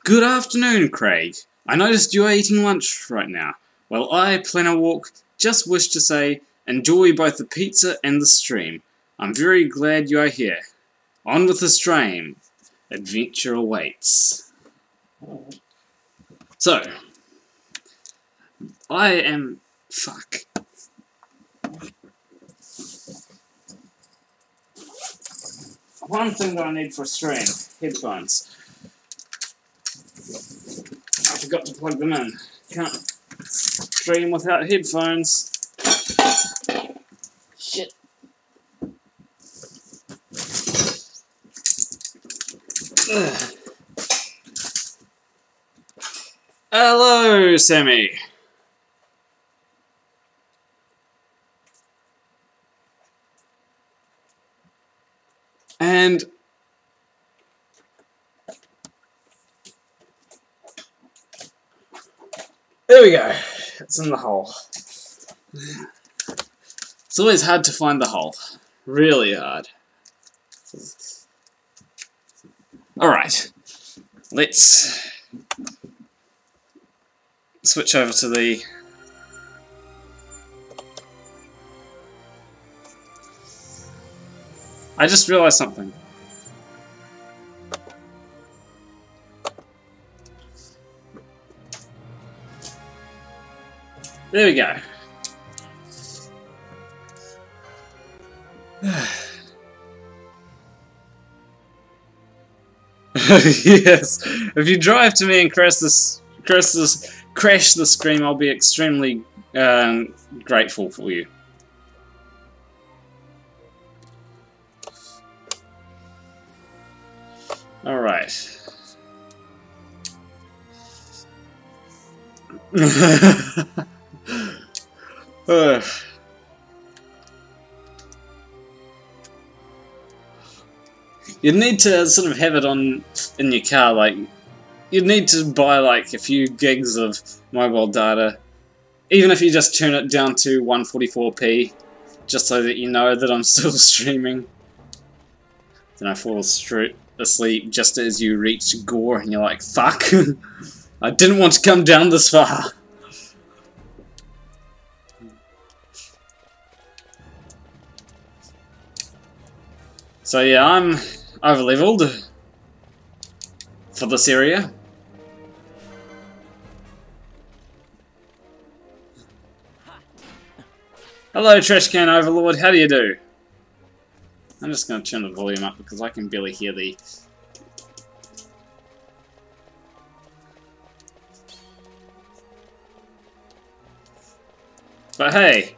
Good afternoon, Craig. I noticed you are eating lunch right now. Well, I, Planarwalk, just wish to say, enjoy both the pizza and the stream. I'm very glad you are here. On with the stream. Adventure awaits. So, I am... fuck. One thing that I need for a stream. Headphones. I forgot to plug them in. Can't stream without headphones. Shit. Ugh. Hello, Sammy. And there we go. It's in the hole. It's always hard to find the hole. Really hard. Alright. Let's switch over to the... I just realized something. There we go. Yes. If you drive to me and crash the screen, I'll be extremely grateful for you. All right. You'd need to sort of have it on in your car, like you'd need to buy like a few gigs of mobile data, even if you just turn it down to 144p, just so that you know that I'm still streaming. Then I fall asleep just as you reach gore, and you're like, "Fuck! I didn't want to come down this far." So yeah, I'm over-leveled for this area. Hello, Trash Can Overlord, how do you do? I'm just going to turn the volume up because I can barely hear the... But hey,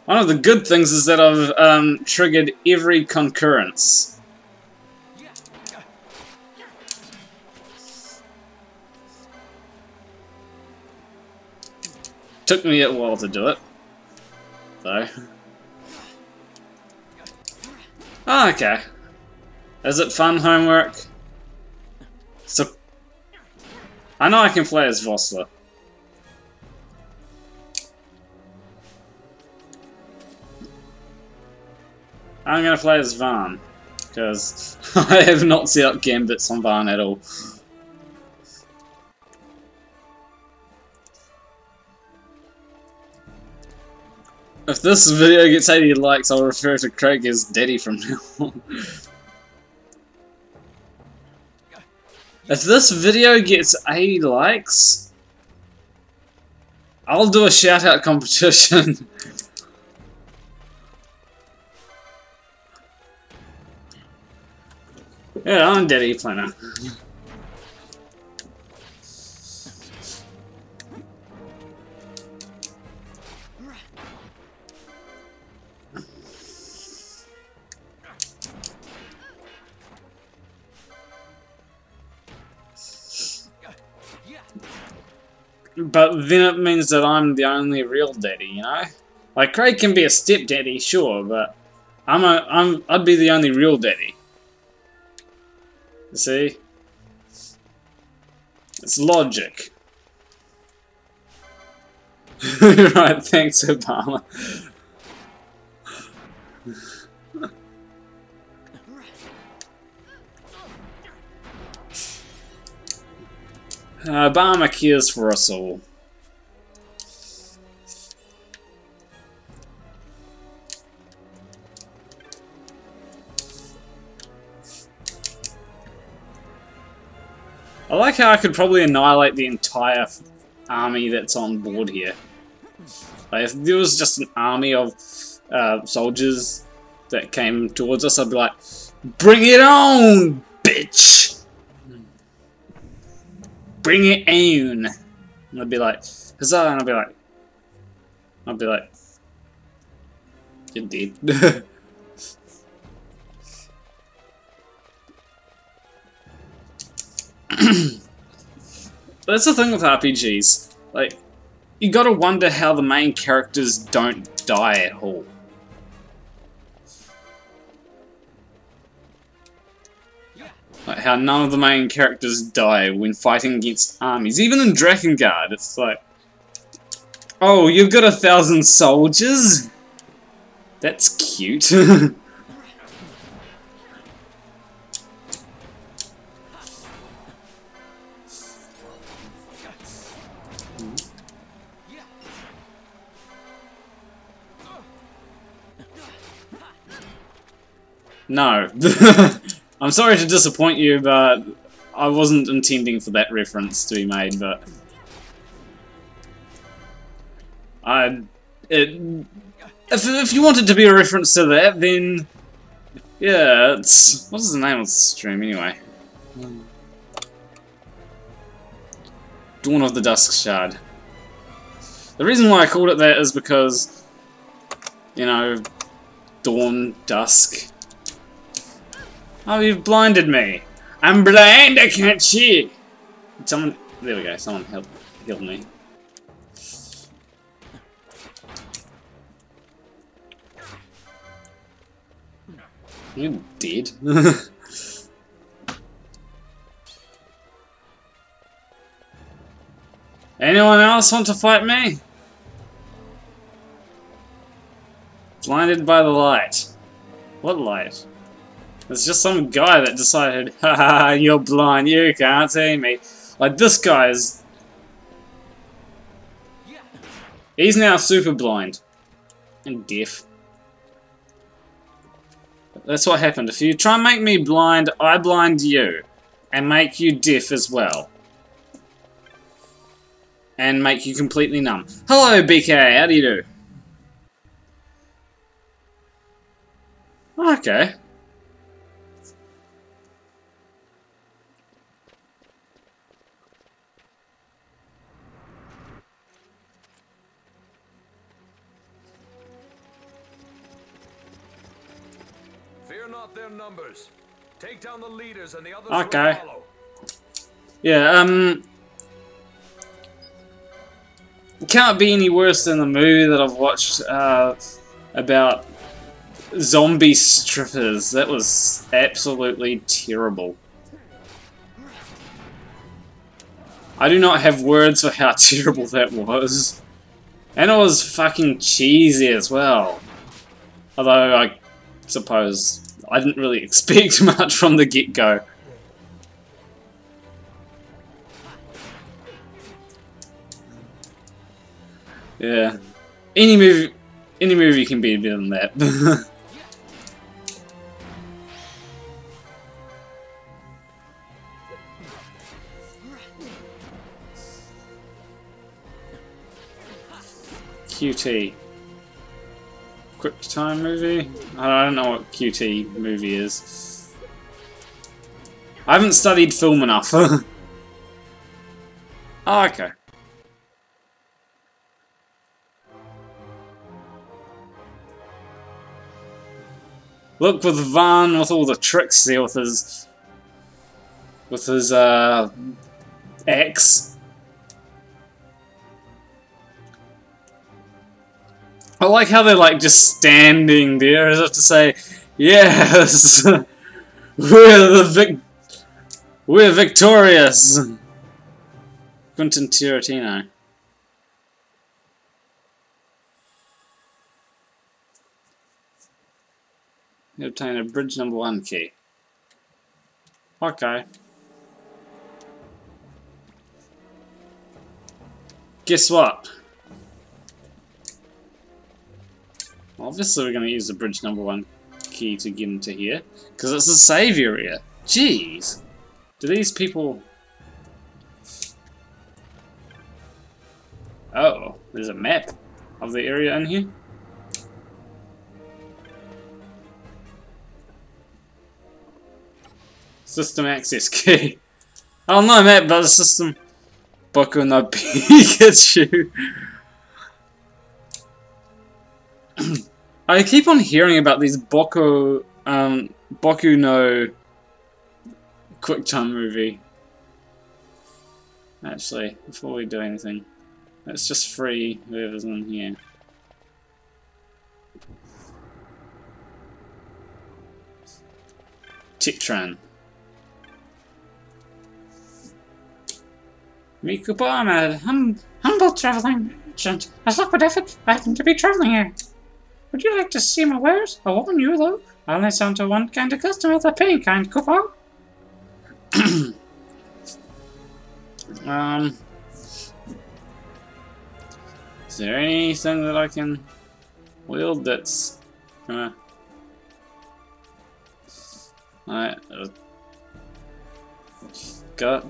one of the good things is that I've triggered every concurrence. Took me a while to do it, though. Oh, okay. Is it fun homework? So, I know I can play as Vossler. I'm gonna play as Van, because I have not set up gambits on Van at all. If this video gets 80 likes, I'll refer to Craig as Daddy from now on. If this video gets 80 likes, I'll do a shout-out competition. Yeah, I'm Daddy Planner. But then it means that I'm the only real daddy, you know? Like, Craig can be a stepdaddy, sure, but I'd be the only real daddy. You see? It's logic. Right, thanks, Obama. Obama cares for us all. I like how I could probably annihilate the entire army that's on board here. Like, if there was just an army of soldiers that came towards us, I'd be like, bring it on, bitch! Bring it on! And I'd be like, huzzah, and I'd be like, you're dead. That's the thing with RPGs. Like, you gotta wonder how the main characters don't die at all. Like, how none of the main characters die when fighting against armies. Even in Drakengard, it's like, oh, you've got 1,000 soldiers? That's cute. No. I'm sorry to disappoint you, but I wasn't intending for that reference to be made, but... If you wanted to be a reference to that, then... Yeah, it's... What is the name of the stream, anyway? Dawn of the Dusk Shard. The reason why I called it that is because... You know... Dawn, Dusk... Oh, you've blinded me! I'm blind, I can't see! Someone... There we go, someone healed me. You dead? Anyone else want to fight me? Blinded by the light. What light? It's just some guy that decided, haha, you're blind, you can't see me. Like, this guy's... He's now super blind. And deaf. That's what happened. If you try and make me blind, I blind you. And make you deaf as well. And make you completely numb. Hello, BK, how do you do? Okay. Fear not their numbers. Take down the leaders and the others okay. will follow. Yeah, it can't be any worse than the movie that I've watched about zombie strippers. That was absolutely terrible. I do not have words for how terrible that was. And it was fucking cheesy as well. Although I suppose I didn't really expect much from the get-go. Yeah. Any movie can be better than that. QT. Quick time movie? I don't know what QT movie is. I haven't studied film enough. Oh, okay. Look, with Van with all the tricks there with his axe. I like how they're like just standing there as if to say, yes, we're victorious. Quentin Tarantino. You obtain a bridge number 1 key. Okay. guess what? Obviously we're going to use the bridge number 1 key to get into here, because it's a save area. Jeez. Do these people... Oh, there's a map of the area in here. System access key. Oh, no map, but the system. Boku no Pikachu. I keep on hearing about these Boku no Quick Time movie. Actually, before we do anything, let's just free whoever's in here. Tectran. Mikupo, I'm a humble traveling merchant. As luck would have it, I happen to be traveling here. Would you like to see my wares? I warn you, though, I only sell to one kind of customer, the paying kind, coupon. Is there anything that I can wield that's gonna... Alright, got...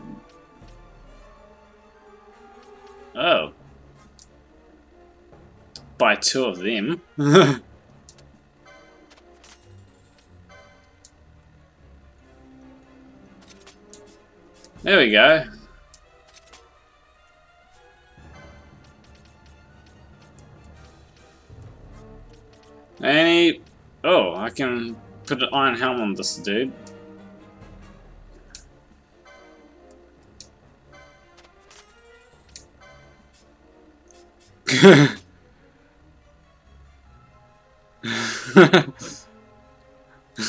Oh. Buy 2 of them. There we go. Any... Oh, I can put an iron helm on this dude.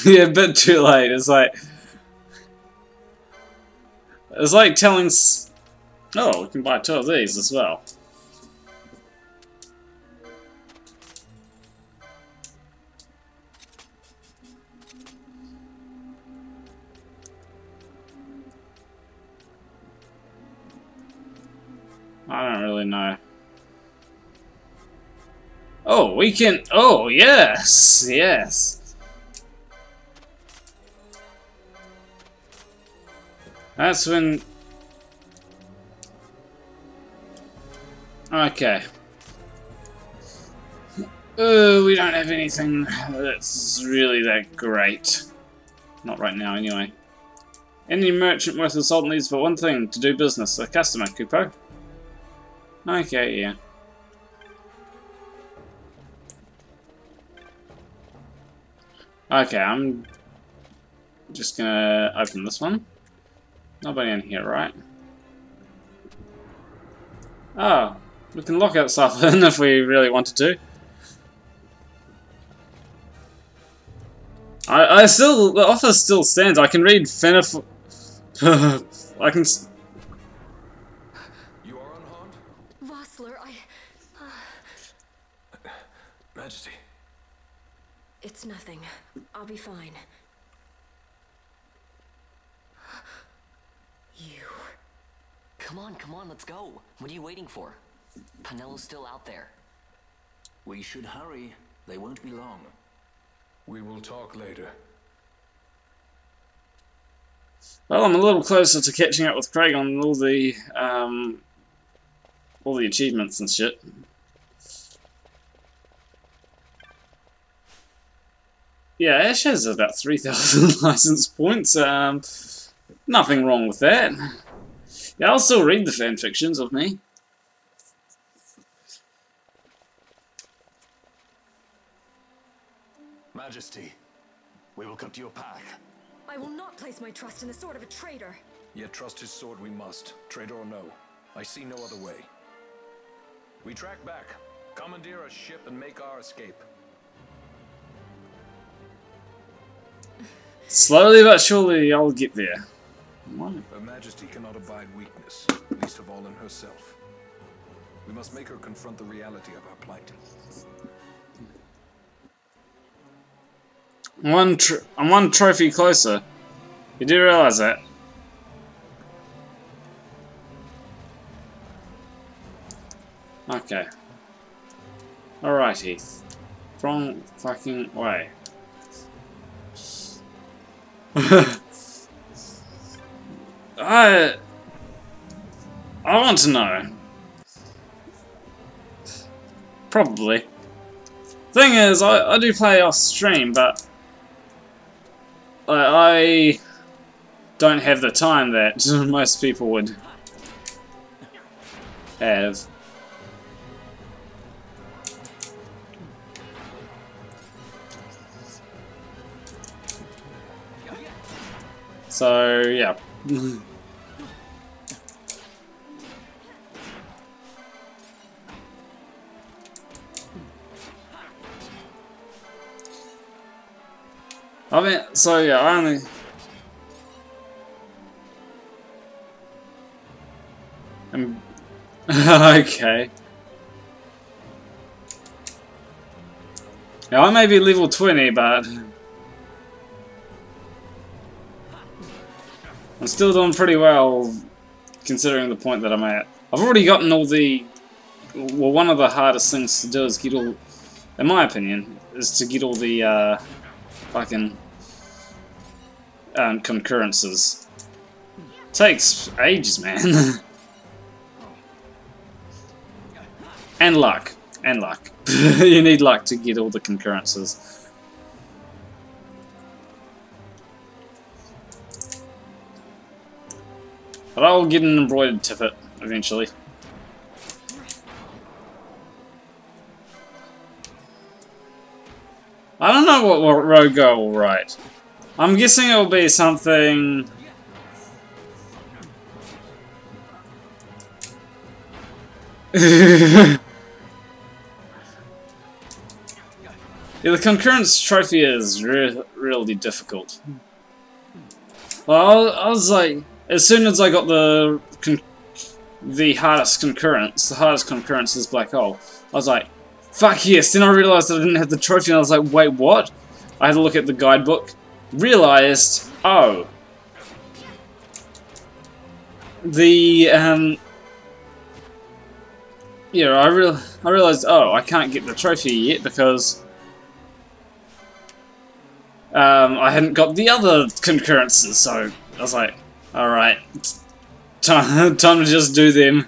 Yeah, a bit too late. It's like telling... Oh, we can buy 2 of these as well. I don't really know. Oh, we can... Oh, yes! Yes! That's when... Okay. Oh, we don't have anything that's really that great. Not right now, anyway. Any merchant worth of salt needs but one thing, to do business. A customer, Kupo. Okay, yeah. Okay, I'm just gonna open this one. Nobody in here, right? Oh, we can lock out stuff in if we really wanted to. I still, the offer still stands. I can read Fenif... I can... You are unharmed? Vossler, Majesty. It's nothing. I'll be fine. You... Come on, let's go. What are you waiting for? Panelo's still out there. We should hurry. They won't be long. We will talk later. Well, I'm a little closer to catching up with Craig on all the achievements and shit. Yeah, Ash has about 3,000 license points. Nothing wrong with that. Yeah, I'll still read the fanfictions of me. Majesty, we will cut you a path. I will not place my trust in the sword of a traitor. Yet trust his sword we must, traitor or no. I see no other way. We track back, commandeer a ship and make our escape. Slowly but surely, I'll get there. What? Her Majesty cannot abide weakness, least of all in herself. We must make her confront the reality of our plight. I'm one trophy closer. You do realize that? Okay. Alrighty. Wrong fucking way. I want to know. Probably. Thing is, I do play off stream, but I don't have the time that most people would have. So, yeah. I mean, so yeah, I only... okay. Now, I may be level 20, but... I'm still doing pretty well, considering the point that I'm at. I've already gotten all the... Well, one of the hardest things to do is get all... In my opinion, is to get all the, fucking... concurrences. Takes ages, man. And luck. And luck. You need luck to get all the concurrences. But I'll get an embroidered tippet eventually. I don't know what Rogo will write. I'm guessing it will be something... Yeah, the concurrence trophy is really difficult. Well, I was like, as soon as I got the hardest concurrence is black hole. I was like, fuck yes. Then I realized that I didn't have the trophy, and I was like, wait, what? I had to look at the guidebook, realized, oh, the yeah, I realized, oh, I can't get the trophy yet because I hadn't got the other concurrences, so I was like, alright, time to just do them.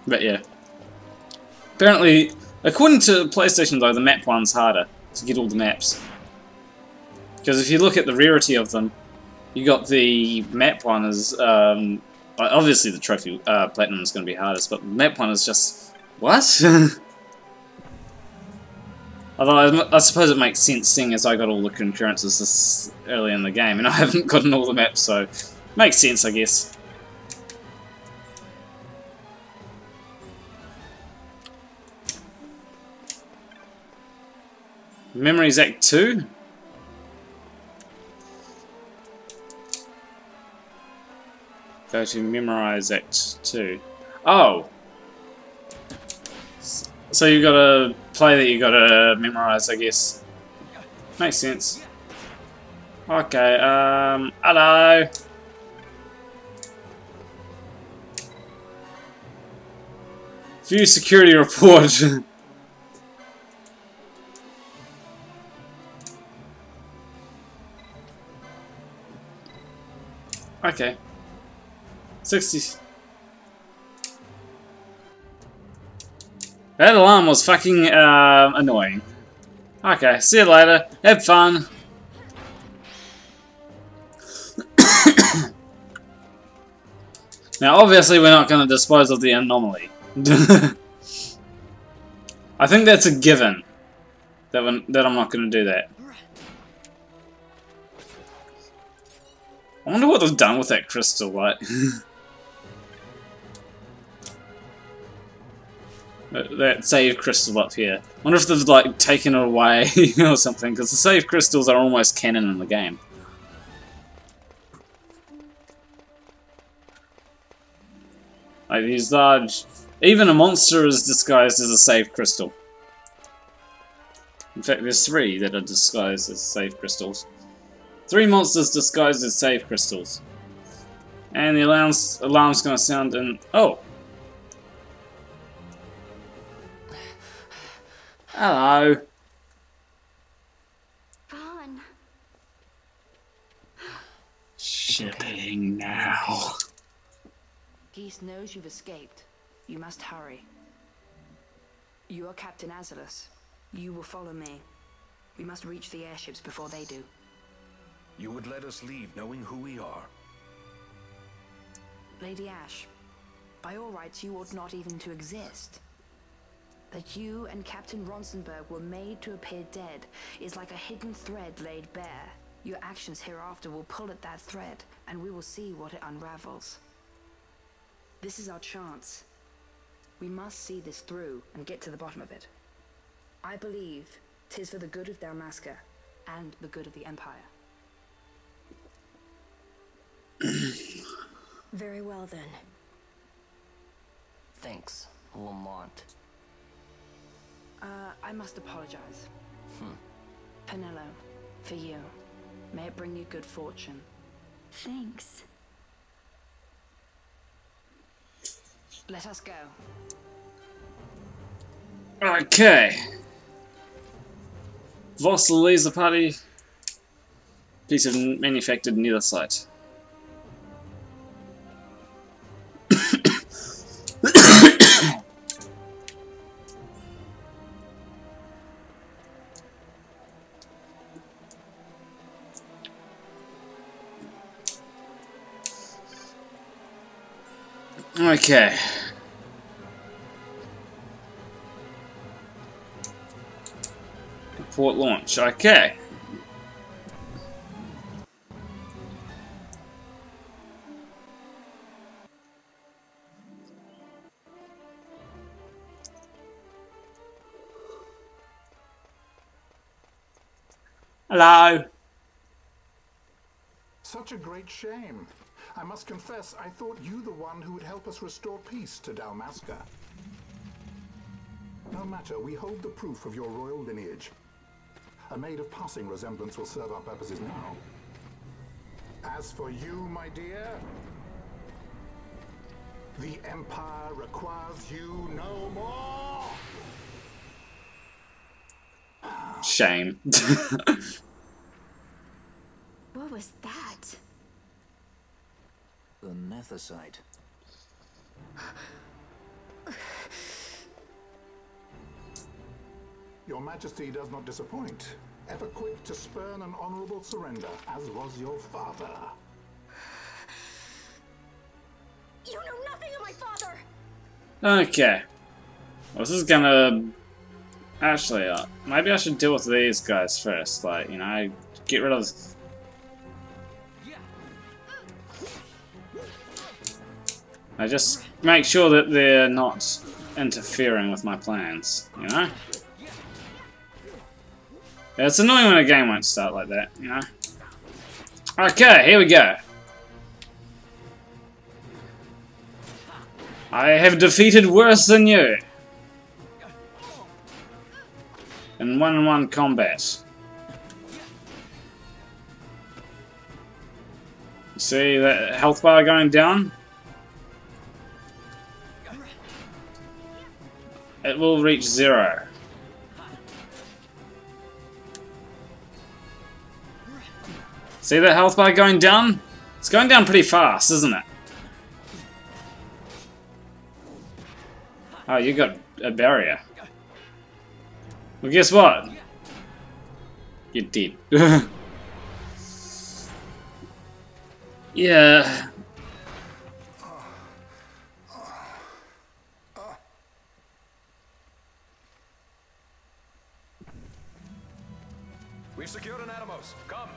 But yeah. Apparently, according to PlayStation though, the map one's harder to get all the maps. Because if you look at the rarity of them, you got the map one is, obviously the trophy platinum is going to be hardest, but the map one is just, what? Although I suppose it makes sense seeing as I got all the concurrences this early in the game, and I haven't gotten all the maps, so makes sense, I guess. Memories Act 2? Go to Memorize Act 2. Oh! So you got a play that you gotta memorize, I guess. Makes sense. Okay, hello! View security report. Okay. 60. That alarm was fucking annoying. Okay, see you later. Have fun. Now, obviously, we're not going to dispose of the anomaly. I think that's a given. That I'm not going to do that. I wonder what they've done with that crystal, like. That save crystal up here. I wonder if they've, like, taken it away or something, because the save crystals are almost canon in the game. Like, these large... Even a monster is disguised as a save crystal. fact, there's 3 that are disguised as save crystals. 3 monsters disguised as save crystals. And the alarm's gonna sound in... Oh! Hello! Vaughn. Shipping now. Geese knows you've escaped. You must hurry. You are Captain Azalus. You will follow me. We must reach the airships before they do. You would let us leave knowing who we are? Lady Ash, by all rights you ought not even to exist. That you and Captain Ronsenberg were made to appear dead is like a hidden thread laid bare. Your actions hereafter will pull at that thread, and we will see what it unravels. This is our chance. We must see this through and get to the bottom of it. I believe 'tis for the good of Dalmasca and the good of the Empire. Very well then. Thanks, Lamont. I must apologize. Penelo, for you. May it bring you good fortune. Thanks. Let us go. Okay. Voss leaves the party. Piece of manufactured neitherite. Okay. Port launch. Okay. Hello. Such a great shame. I must confess, I thought you the one who would help us restore peace to Dalmasca. No matter, we hold the proof of your royal lineage. A maid of passing resemblance will serve our purposes now. As for you, my dear, the Empire requires you no more. Shame. What was that? The Nethersite. Your Majesty does not disappoint. Ever quick to spurn an honorable surrender, as was your father. You know nothing of my father! Okay. Well, this is gonna... Actually, maybe I should deal with these guys first. Like, you know, get rid of... I just make sure that they're not interfering with my plans, you know? Yeah, it's annoying when a game won't start like that, you know? Okay, here we go. I have defeated worse than you. In one-on-one combat. You see that health bar going down? It will reach 0. See that health bar going down? It's going down pretty fast, isn't it? Oh, you got a barrier. Well, guess what? You're dead. Yeah. We've secured an Atomos. Come.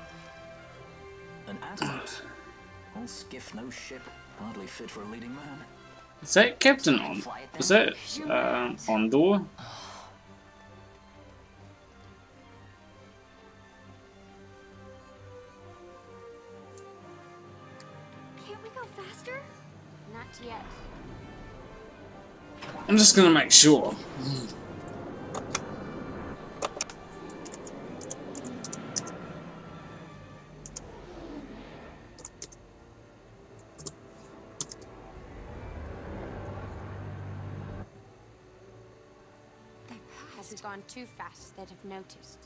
An Atomos? All skiff, no ship. Hardly fit for a leading man. Is that Captain On? Is that Ondor? Can't we go faster? Not yet. I'm just gonna make sure. Progress has gone too fast that I've noticed.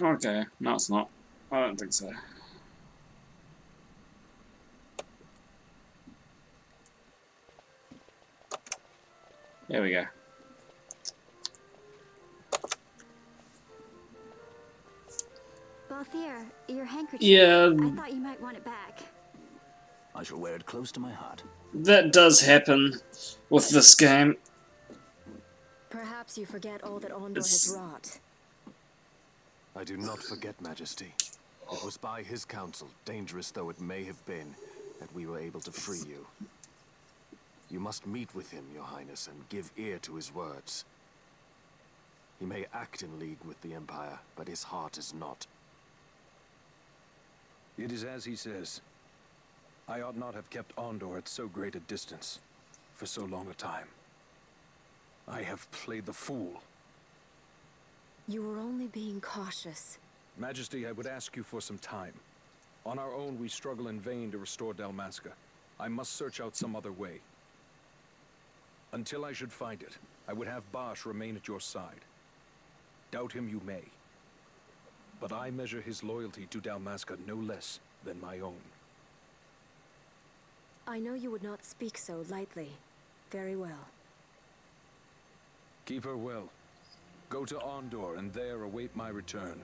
Okay, no it's not. I don't think so. There we go. Balthier, your handkerchief. Yeah. I thought you might want it back. I shall wear it close to my heart. That does happen with this game. Perhaps you forget all that Ondor has wrought. I do not forget, Majesty. It was by his counsel, dangerous though it may have been, that we were able to free you. You must meet with him, Your Highness, and give ear to his words. He may act in league with the Empire, but his heart is not. It is as he says. I ought not have kept Ondor at so great a distance for so long a time. I have played the fool. You were only being cautious. Majesty, I would ask you for some time. On our own, we struggle in vain to restore Dalmasca. I must search out some other way. Until I should find it, I would have Bosch remain at your side. Doubt him you may. But I measure his loyalty to Dalmasca no less than my own. I know you would not speak so lightly. Very well. Keep her well. Go to Ondor and there await my return.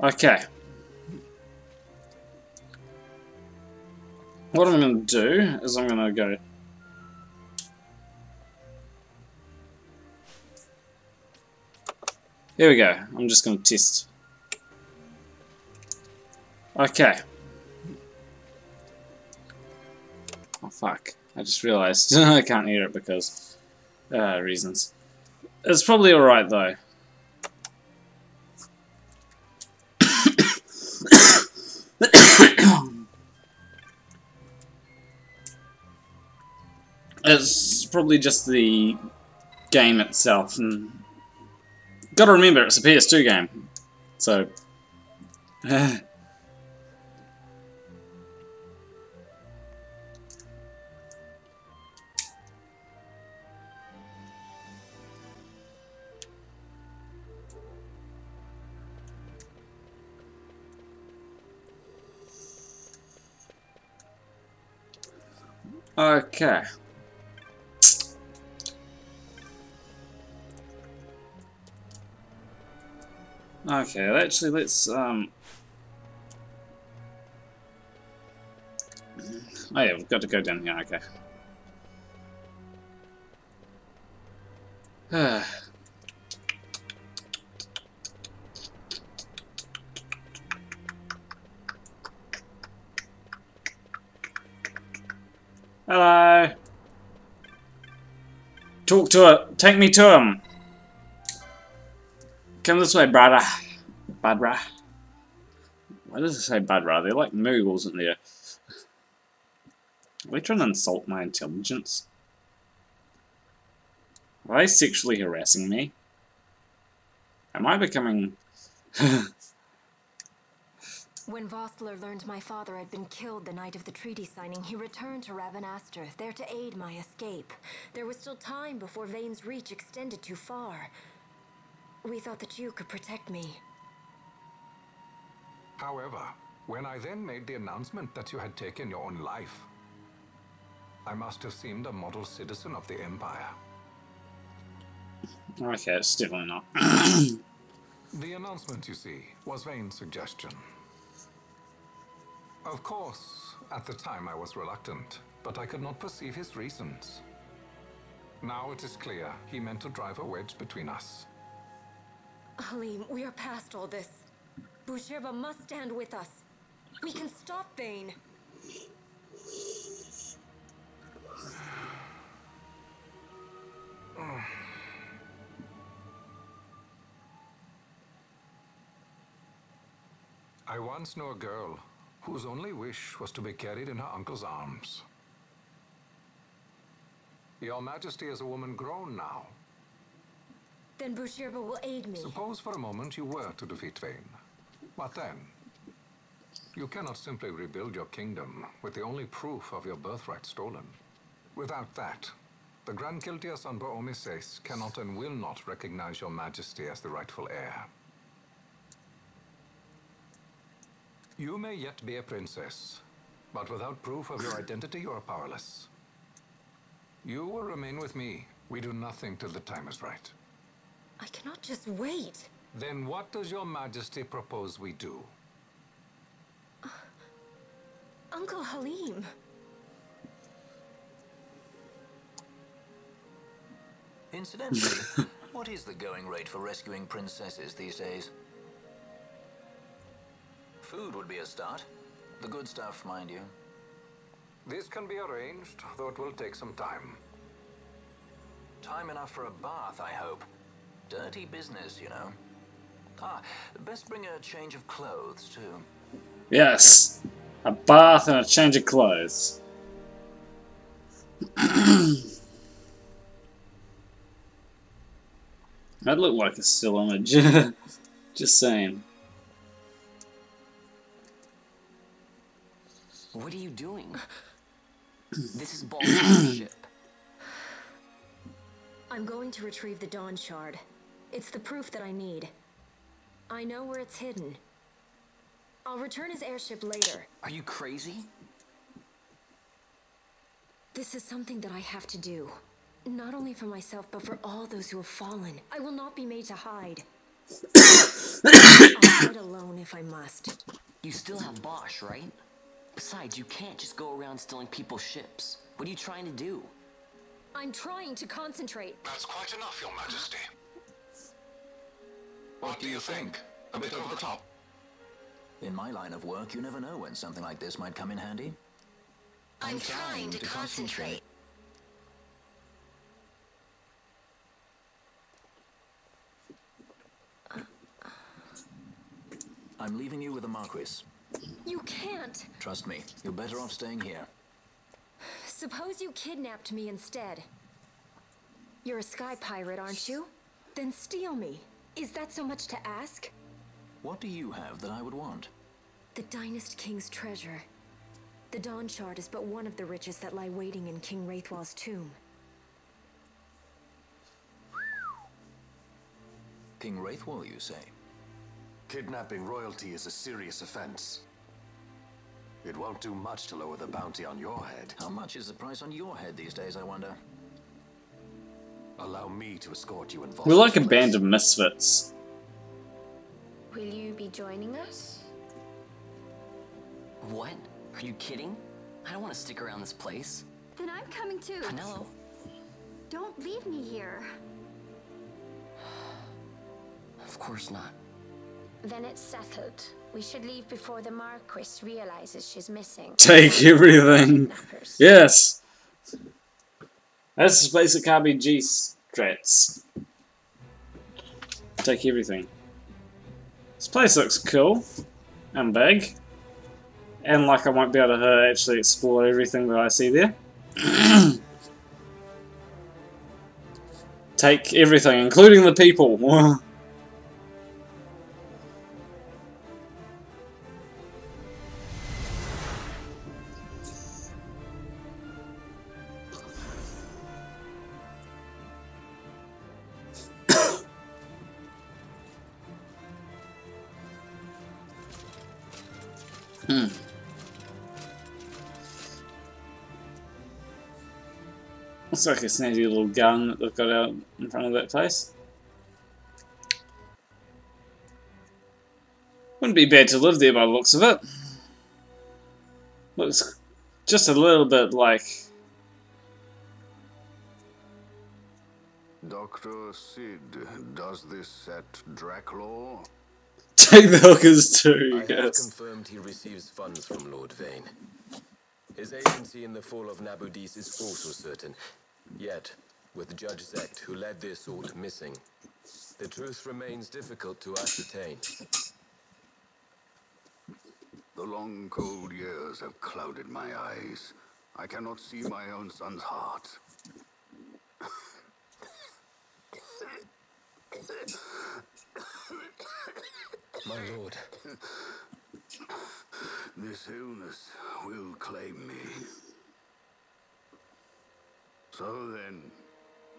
Okay. What I'm going to do is I'm going to go... Here we go. I'm just going to test. Okay. Oh fuck. I just realized I can't hear it because... reasons. It's probably alright though. It's probably just the game itself, and gotta remember it's a PS2 game, so okay. Okay, actually, let's, oh yeah, we've got to go down here, okay. Hello! Talk to it! Take me to him! Come this way, brother. Badra. Why does it say Badra? They're like Moogles, isn't there? Are they trying to insult my intelligence? Are they sexually harassing me? Am I becoming... When Vossler learned my father had been killed the night of the treaty signing, he returned to Ravenastre, there to aid my escape. There was still time before Vane's reach extended too far. We thought that you could protect me. However, when I then made the announcement that you had taken your own life, I must have seemed a model citizen of the Empire. Okay, it's definitely not. The announcement, you see, was Vane's suggestion. Of course, at the time I was reluctant, but I could not perceive his reasons. Now it is clear he meant to drive a wedge between us. Halim, we are past all this. Busherva must stand with us. We can stop Vane. I once knew a girl whose only wish was to be carried in her uncle's arms. Your Majesty is a woman grown now. Then Bushirba will aid me. Suppose for a moment you were to defeat Vayne. What then? You cannot simply rebuild your kingdom with the only proof of your birthright stolen. Without that, the Grand Kiltia Sanba Omises cannot and will not recognize your majesty as the rightful heir. You may yet be a princess, but without proof of your identity, you are powerless. You will remain with me. We do nothing till the time is right. I cannot just wait. Then what does your majesty propose we do? Uncle Halim. Incidentally, what is the going rate for rescuing princesses these days? Food would be a start. The good stuff, mind you. This can be arranged, though it will take some time. Time enough for a bath, I hope. Dirty business, you know. Ah, best bring a change of clothes, too. Yes. A bath and a change of clothes. That looked like a still image. Just saying. What are you doing? This is Baldur's ship. I'm going to retrieve the Dawn Shard. It's the proof that I need. I know where it's hidden. I'll return his airship later. Are you crazy? This is something that I have to do. Not only for myself, but for all those who have fallen. I will not be made to hide. I'll fight alone if I must. You still have Bosch, right? Besides, you can't just go around stealing people's ships. What are you trying to do? I'm trying to concentrate. That's quite enough, Your Majesty. What do you think? A bit over the top? In my line of work, you never know when something like this might come in handy. I'm trying to concentrate. I'm leaving you with the Marquis. You can't. Trust me, you're better off staying here. Suppose you kidnapped me instead. You're a sky pirate, aren't you? Then steal me. Is that so much to ask? What do you have that I would want? The Dynast King's treasure. The Dawn Shard is but one of the riches that lie waiting in King Wraithwall's tomb. King Wraithwall, you say? Kidnapping royalty is a serious offense. It won't do much to lower the bounty on your head. How much is the price on your head these days, I wonder? Allow me to escort you involved. We're like a band of misfits. Will you be joining us? What? Are you kidding? I don't want to stick around this place. Then I'm coming too. Penelo. Don't leave me here. Of course not. Then it's settled. We should leave before the Marquis realizes she's missing. Take everything. Yes. That's just basic RBG strats. Take everything. This place looks cool. And big. And like I won't be able to actually explore everything that I see there. Take everything, including the people. Looks like a snazzy little gun that they've got out in front of that place. Wouldn't be bad to live there by the looks of it. Looks just a little bit like... Dr. Sid, does this set Draclaw? Take the hookers too, I have yes. confirmed he receives funds from Lord Vayne. His agency in the fall of Nabudis is also certain. Yet, with Judge Zect, who led the assault, missing, the truth remains difficult to ascertain. The long, cold years have clouded my eyes. I cannot see my own son's heart. My lord. This illness will claim me. So then,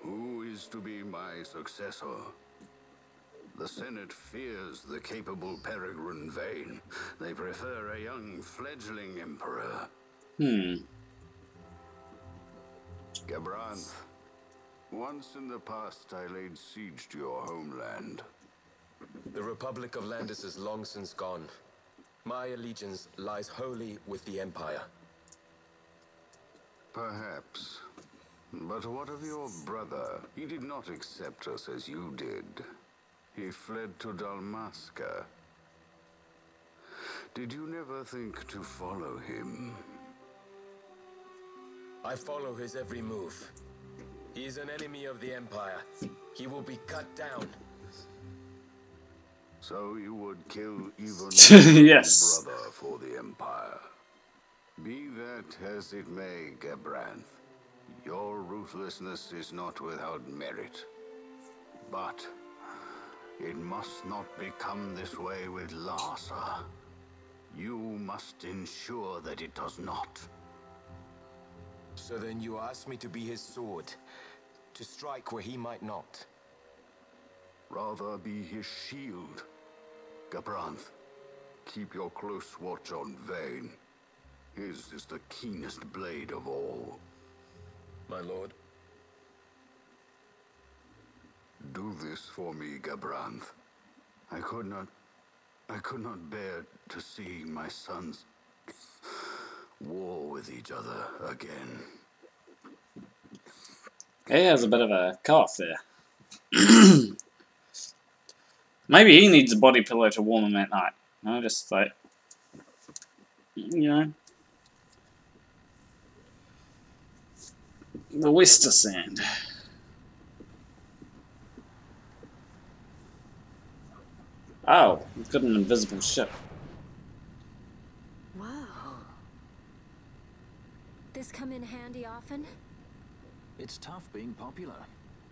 who is to be my successor? The Senate fears the capable Peregrine Vane. They prefer a young fledgling emperor. Gabranth, once in the past I laid siege to your homeland. The Republic of Landis is long since gone. My allegiance lies wholly with the Empire. Perhaps. But what of your brother? He did not accept us as you did. He fled to Dalmasca. Did you never think to follow him? I follow his every move. He is an enemy of the Empire. He will be cut down. So you would kill even Yes. your brother for the Empire. Be that as it may, Gabranth, your ruthlessness is not without merit. But it must not become this way with Larsa. You must ensure that it does not. So then you ask me to be his sword, to strike where he might not. Rather be his shield. Gabranth, keep your close watch on Vane. His is the keenest blade of all. My lord. Do this for me, Gabranth. I could not bear to see my sons war with each other again. He has a bit of a cough there. Maybe he needs a body pillow to warm him at night. No, just like, you know, the Wester Sand. Oh, we've got an invisible ship. Wow. This come in handy often? It's tough being popular.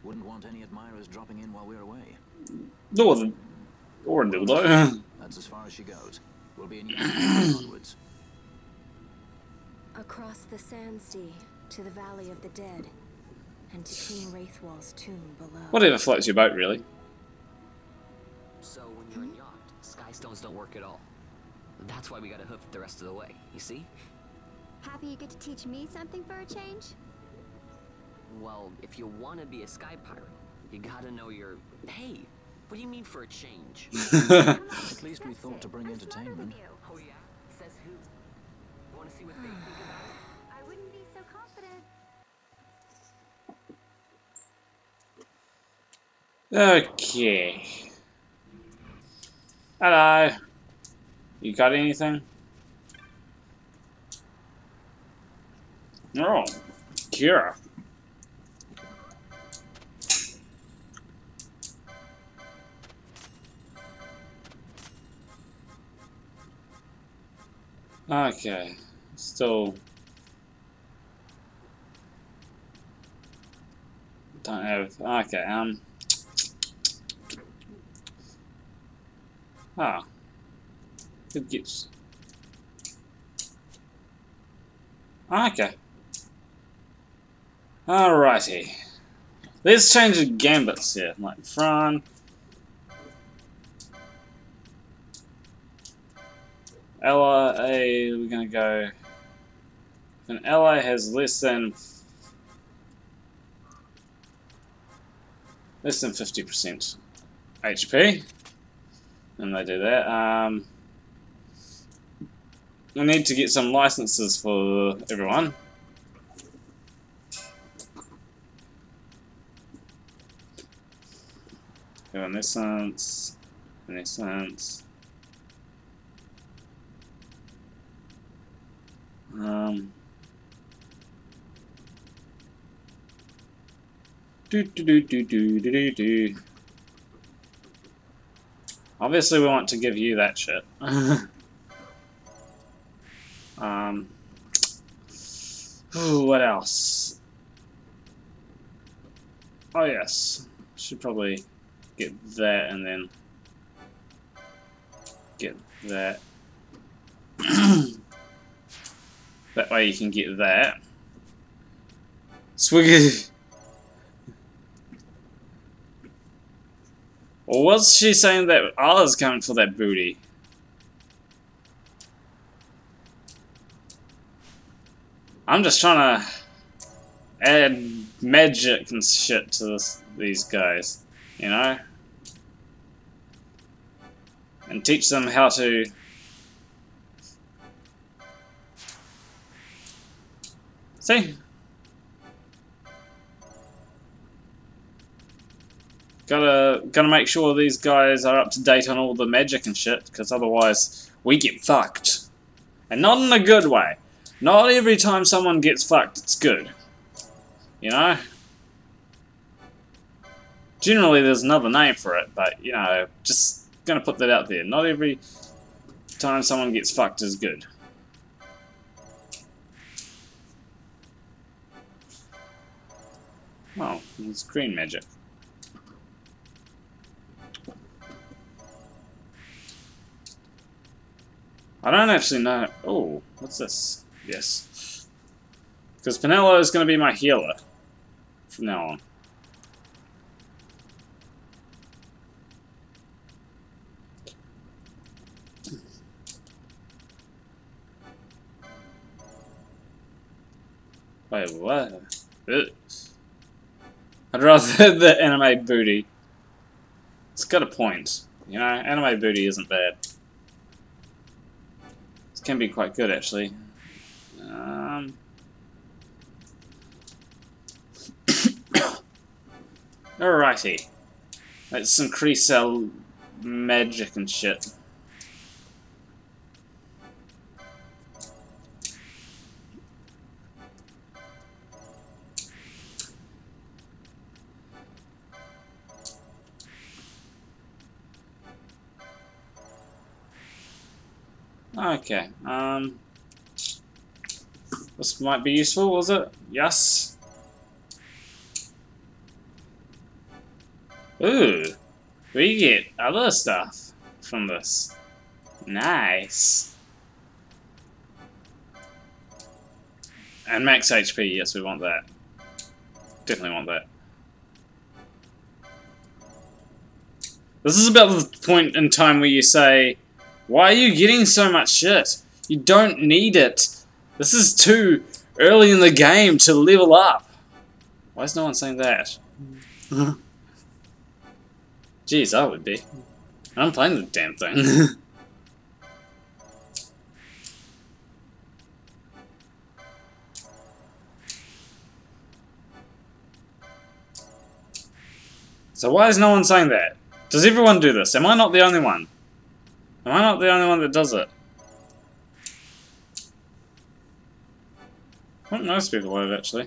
Wouldn't want any admirers dropping in while we're away. Or a dildo. That's as far as she goes. We'll be in Yavin onwards. Across the sand sea to the Valley of the Dead, and to King Wraithwall's tomb below. Whatever floats your boat, really. So when you're in yacht, skystones don't work at all. That's why we gotta hoof it the rest of the way, you see? Happy you get to teach me something for a change? Well, if you want to be a sky pirate, you gotta know your... Hey, what do you mean for a change? At least we thought to bring entertainment. Oh yeah? Says who? You want to see what they think about it? I wouldn't be so confident. Okay. Hello. You got anything? Oh, Kira. Okay, still don't have. Okay, good guess. Okay. Alrighty. Let's change the gambits here, like Fran. Ally, we're gonna go. If an ally has less than 50% HP, and they do that. We need to get some licenses for everyone. Renaissance. Obviously, we want to give you that shit. Ooh, what else? Oh yes, should probably get that and then get that. That way you can get that. Swiggy. Or was she saying that Allah's coming for that booty? I'm just trying to add magic and shit to these guys, you know? And teach them how to... See? Gotta make sure these guys are up to date on all the magic and shit, because otherwise we get fucked. And not in a good way. Not every time someone gets fucked, it's good. You know? Generally there's another name for it, but, you know, just gonna put that out there. Not every time someone gets fucked is good. Oh, it's green magic. I don't actually know. Oh, what's this? Yes. Because Penelo is going to be my healer from now on. Wait, what? Ugh. I'd rather the anime booty. It's got a point. You know, anime booty isn't bad. Can be quite good, actually. Alrighty. Let's increase our magic and shit. Okay, this might be useful, was it? Yes. Ooh, we get other stuff from this. Nice. And max HP, yes, we want that. Definitely want that. This is about the point in time where you say, why are you getting so much shit? You don't need it. This is too early in the game to level up. Why is no one saying that? Jeez, I would be. I'm playing the damn thing. So why is no one saying that? Does everyone do this? Am I not the only one? Am I not the only one that does it? I think most people have, actually.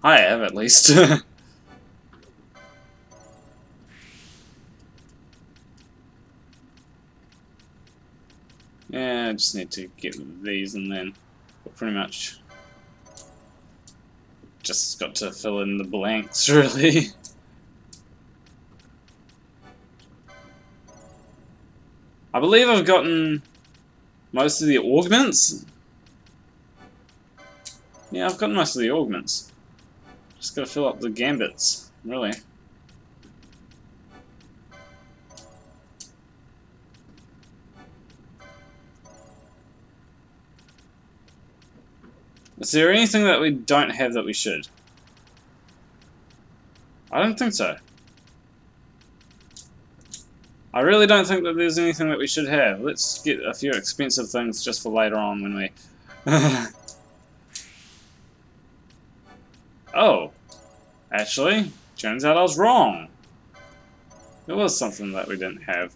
I have, at least. Yeah, I just need to get these and then we're pretty much just got to fill in the blanks, really. I believe I've gotten most of the augments. Yeah, I've gotten most of the augments. Just gotta fill up the gambits, really. Is there anything that we don't have that we should? I don't think so. I really don't think that there's anything that we should have. Let's get a few expensive things just for later on when we... Oh. Actually, turns out I was wrong. There was something that we didn't have.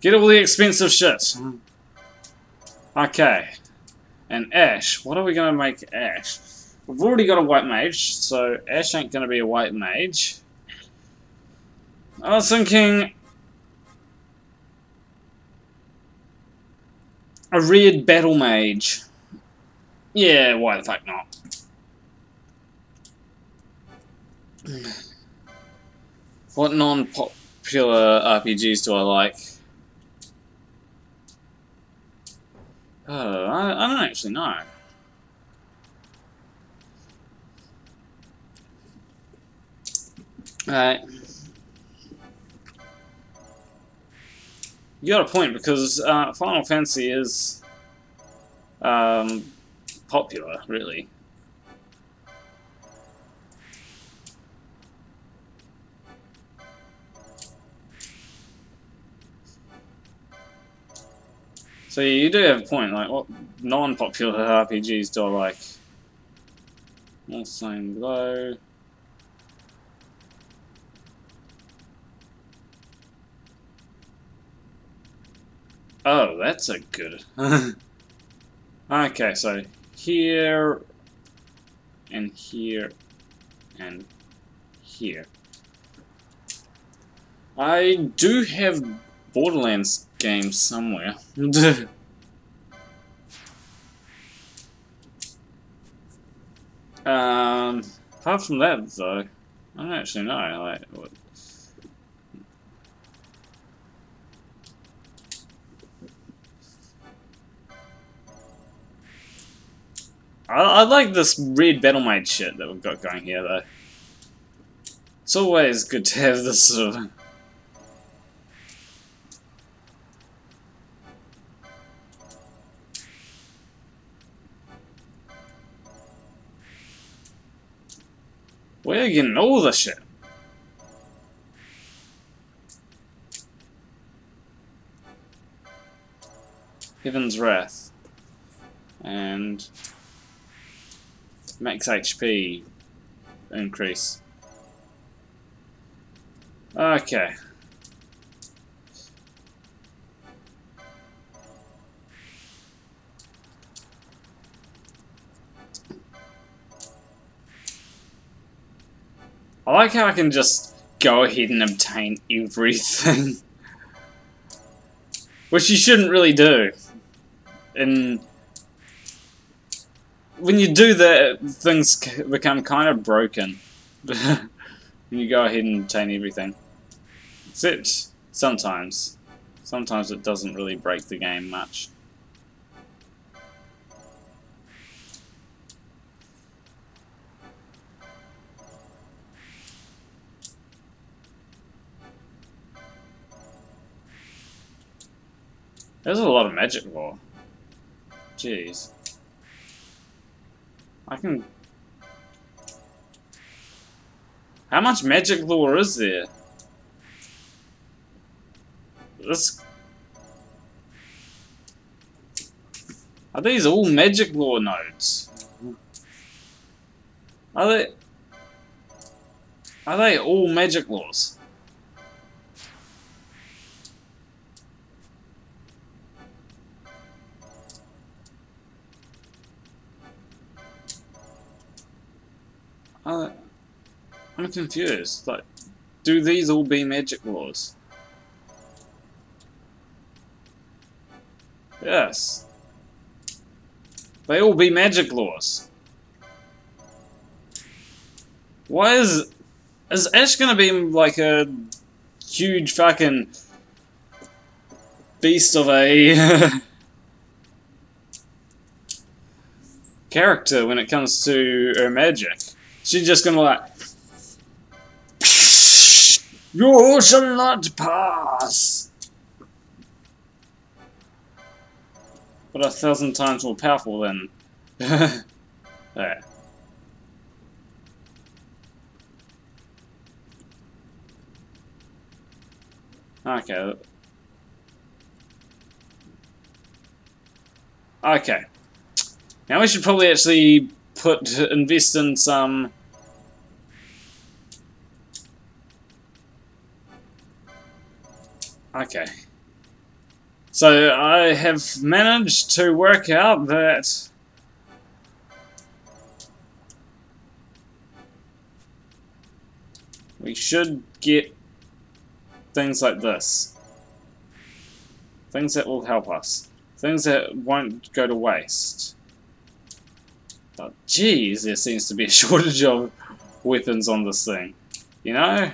Get all the expensive shit. Okay. And Ash. What are we going to make Ash? We've already got a white mage, so Ash ain't going to be a white mage. I was thinking... A red battle mage. Yeah, why the fuck not? What non-popular RPGs do I like? Oh, I don't actually know. Alright. You got a point, because Final Fantasy is popular, really. So you do have a point, like, what non-popular RPGs do I like? All Same Glow. Oh, that's a good. Okay, so here and here and here. I do have Borderlands games somewhere. Apart from that, though, I don't actually know. Like, what? I like this red battle mage shit that we've got going here, though. It's always good to have this sort of. We're getting all the shit. Heaven's Wrath. And max HP increase. Okay. I like how I can just go ahead and obtain everything. Which you shouldn't really do. And when you do that, things become kind of broken. When you go ahead and obtain everything. Except sometimes. Sometimes it doesn't really break the game much. There's a lot of magic lore. Jeez. I can... How much magic lore is there? This... Are these all magic lore nodes? Are they all magic lores? I'm confused. Like, do these all be magic lores? Yes. They all be magic lores. Why is Ash gonna be like a huge fucking beast of a character when it comes to her magic? She's just gonna like, you shall not pass. But 1,000 times more powerful than. There. Okay. Okay. Now we should probably actually invest in some. Okay. So I have managed to work out that we should get things like this. Things that will help us. Things that won't go to waste. But geez, there seems to be a shortage of weapons on this thing. You know?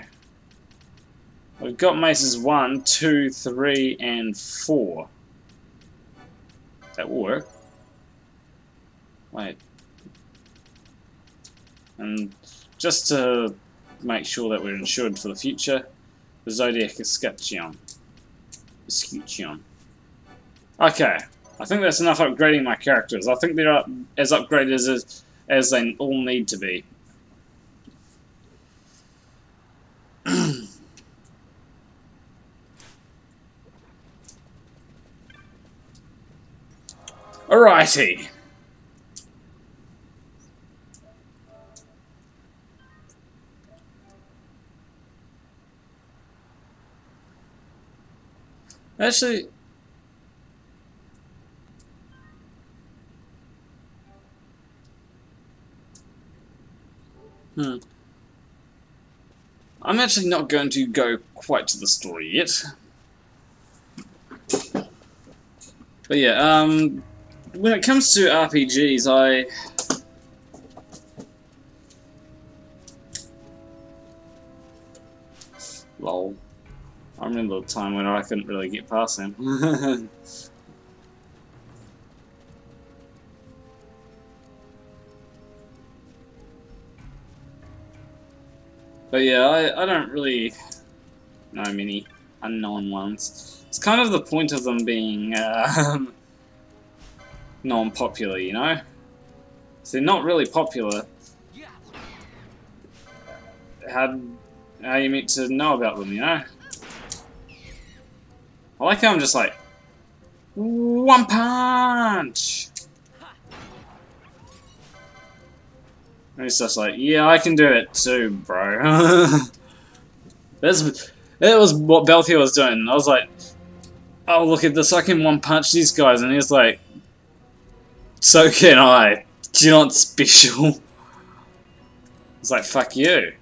We've got maces 1, 2, 3, and 4. That will work. Wait. And just to make sure that we're insured for the future, the Zodiac Escutcheon. Okay, I think that's enough upgrading my characters. I think they're as upgraded as they all need to be. Alrighty. Actually, I'm actually not going to go quite to the story yet. But yeah, when it comes to RPGs, lol. I remember the time when I couldn't really get past him. But yeah, I don't really know many unknown ones. It's kind of the point of them being non-popular, you know? So they're not really popular. How are you meant to know about them, you know? I like how I'm just like, one punch! And he's just like, yeah, I can do it too, bro. That was what Beltier was doing. I was like, oh, look at this, I can one punch these guys. And he's like, so can I. You're not special. It's like, fuck you.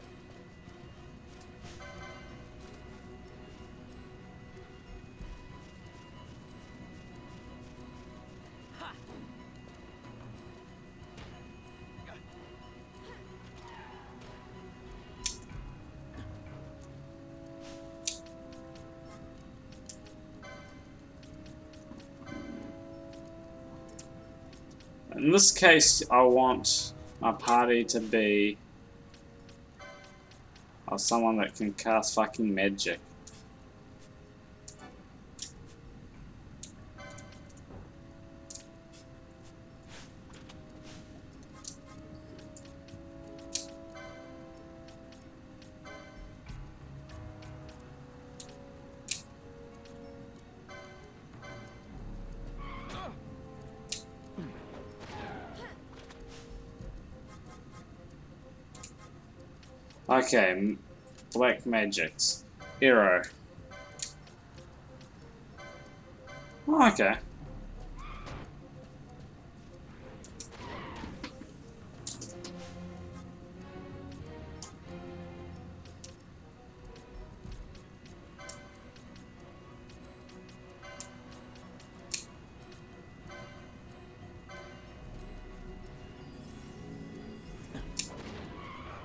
In this case, I want my party to be someone that can cast fucking magic. Okay, black magics. Hero. Oh, okay.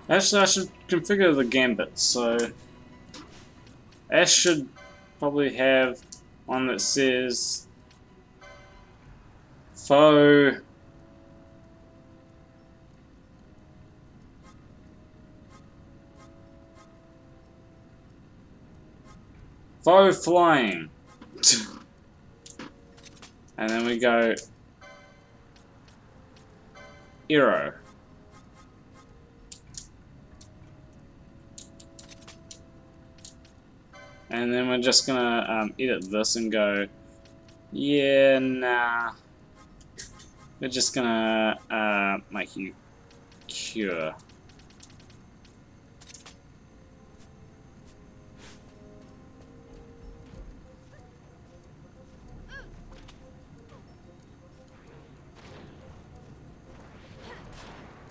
Actually, I should configure the gambit, so Ash should probably have one that says faux flying. And then we go hero. And then we're just gonna edit this and go, yeah, nah. We're just gonna make you cure.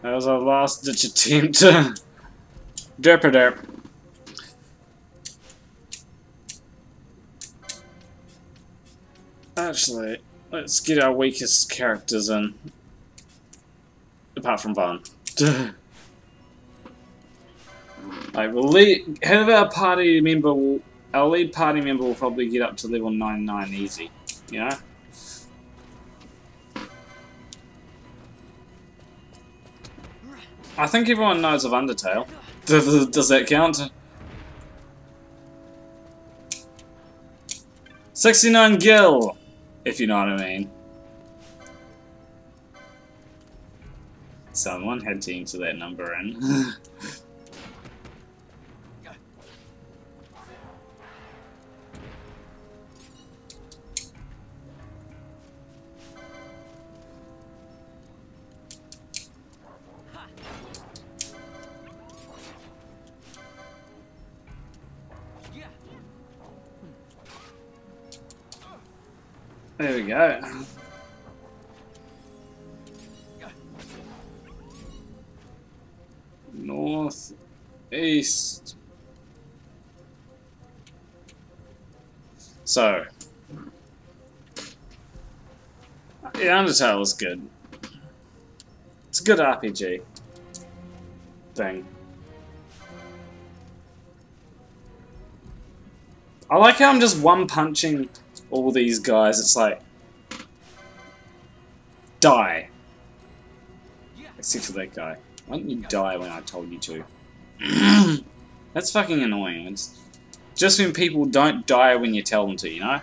That was our last ditch attempt. Derp. Actually, Let's get our weakest characters in. Apart from Vaughn. Like, we'll have our party member, our lead party member will probably get up to level 99 easy, you know? I think everyone knows of Undertale. Does that count? 69 gil, if you know what I mean. Someone had to enter that number in. There we go. North, east. So, yeah, Undertale is good. It's a good RPG thing. I like how I'm just one-punching all these guys. It's like, die. Except for that guy. Why didn't you die when I told you to? That's fucking annoying. It's just when people don't die when you tell them to, you know?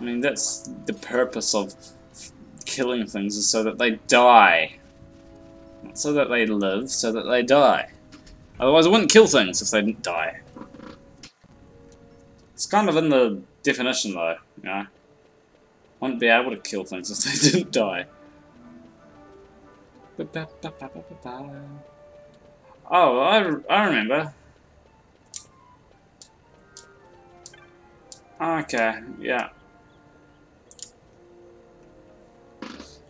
I mean, that's the purpose of killing things, is so that they die. Not so that they live, so that they die. Otherwise I wouldn't kill things if they didn't die. It's kind of in the definition though, you know? I wouldn't be able to kill things if they didn't die. Oh, I remember. Okay, yeah.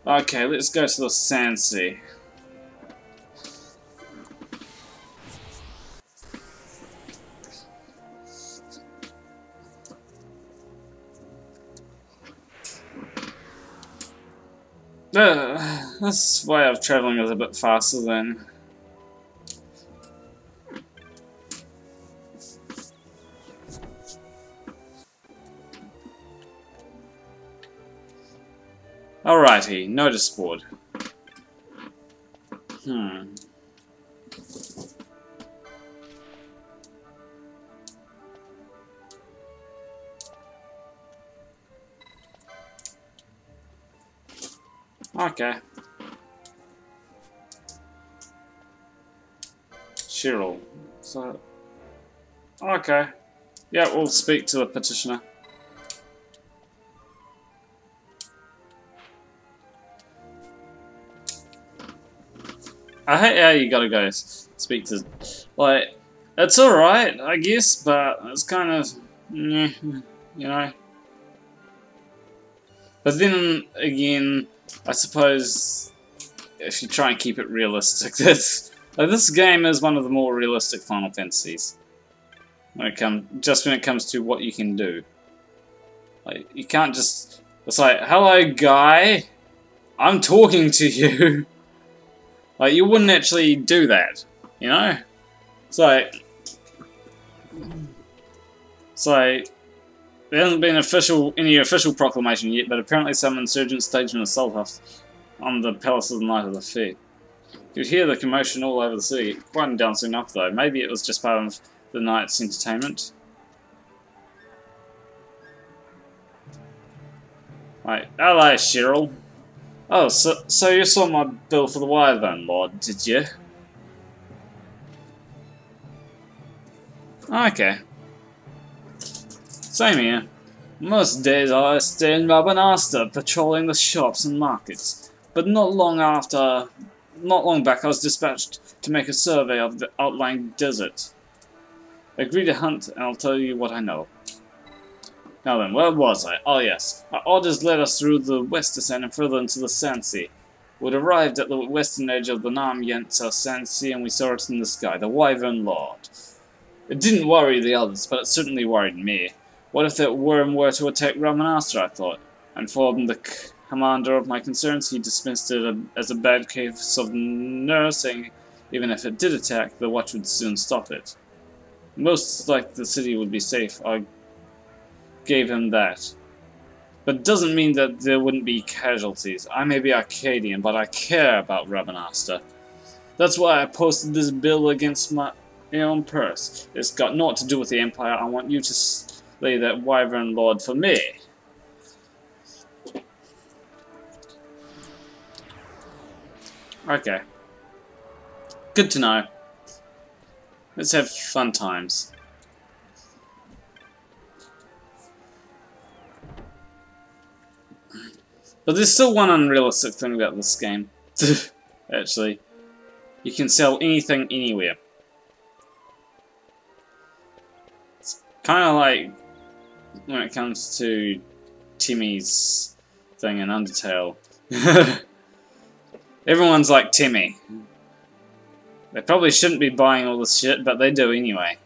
Okay, let's go to the Sand Sea. This way of traveling is a bit faster than... Alrighty, notice board. Okay. Cheryl. So... Okay. Yeah, we'll speak to the petitioner. I hate how you gotta go speak to... Like, it's alright, I guess, but it's kind of... you know? But then, again, I suppose if you try and keep it realistic, this game is one of the more realistic Final Fantasies. When it comes to what you can do. Like, you can't just... It's like, hello guy, I'm talking to you. Like, you wouldn't actually do that, you know? It's like... There hasn't been any official proclamation yet, but apparently some insurgents staged an assault on the Palace of the Night of the Fed. You'd hear the commotion all over the city. It quieted down soon enough, though. Maybe it was just part of the night's entertainment. Right, hello, Cheryl. Oh, so you saw my bill for the Wyvern Lord, did you? Okay. Same here. Most days I stay in Rabanasta, patrolling the shops and markets. But not long back I was dispatched to make a survey of the outlying desert. Agree to hunt, and I'll tell you what I know. Now then, where was I? Oh yes. Our orders led us through the West Descent and further into the Sand Sea. We'd arrived at the western edge of the Nam Yentsa Sand Sea and we saw it in the sky, the Wyvern Lord. It didn't worry the others, but it certainly worried me. What if that worm were to attack Ramanastra, I thought. Informed the commander of my concerns, he dismissed it as a bad case of nerves, saying even if it did attack, the watch would soon stop it. Most like the city would be safe. I gave him that. But it doesn't mean that there wouldn't be casualties. I may be Arcadian, but I care about Rabanasta. That's why I posted this bill against my own purse. It's got naught to do with the Empire. I want you to slay that Wyvern Lord for me. Okay. Good to know. Let's have fun times. But there's still one unrealistic thing about this game. Actually. You can sell anything anywhere. It's kind of like when it comes to Timmy's thing in Undertale. Everyone's like Timmy. They probably shouldn't be buying all this shit, but they do anyway.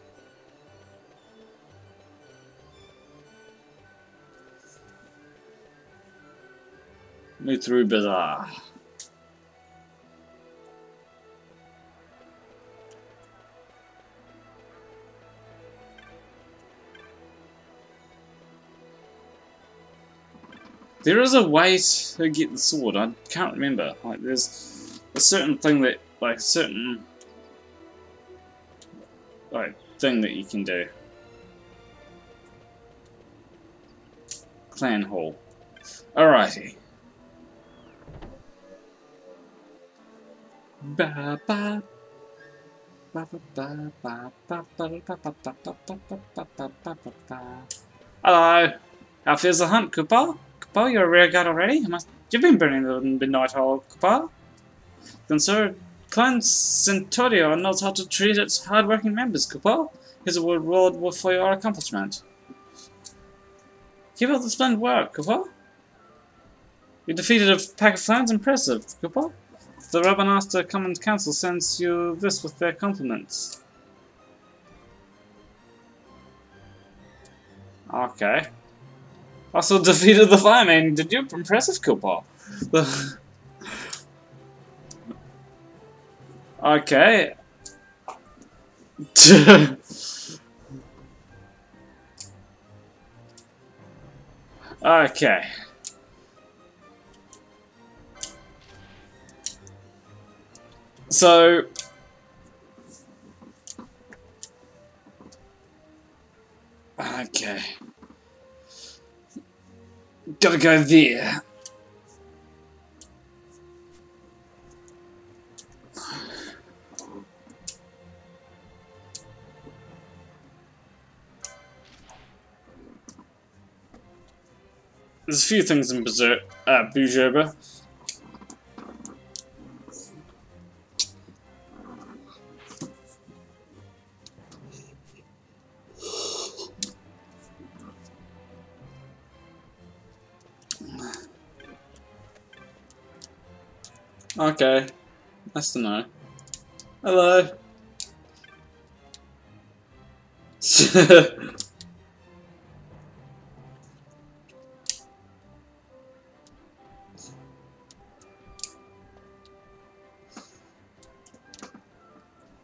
Move through Bazaar. There is a way to get the sword. I can't remember. Like, there's a certain thing that, like, a certain, like, thing that you can do. Clan Hall. Alrighty. Ba ba ba ba ba ba ba ba ba ba ba ba ba ba. Hello. How feels the hunt, Cooper? Cooper, you're a rear guard already? You've been burning the midnight hall, Cooper. Consider Clan Centurio knows how to treat its hard-working members, Cooper. Here's a reward for your accomplishment. Keep up the splendid work, Cooper. You defeated a pack of clans. Impressive, Cooper. The Rabanasta Common Council sends you this with their compliments. Okay. Also defeated the fireman. Did you? Impressive, Cooper. Okay. Okay. So, okay, gotta go there. There's a few things in Bujerba. Okay, nice to know. Hello.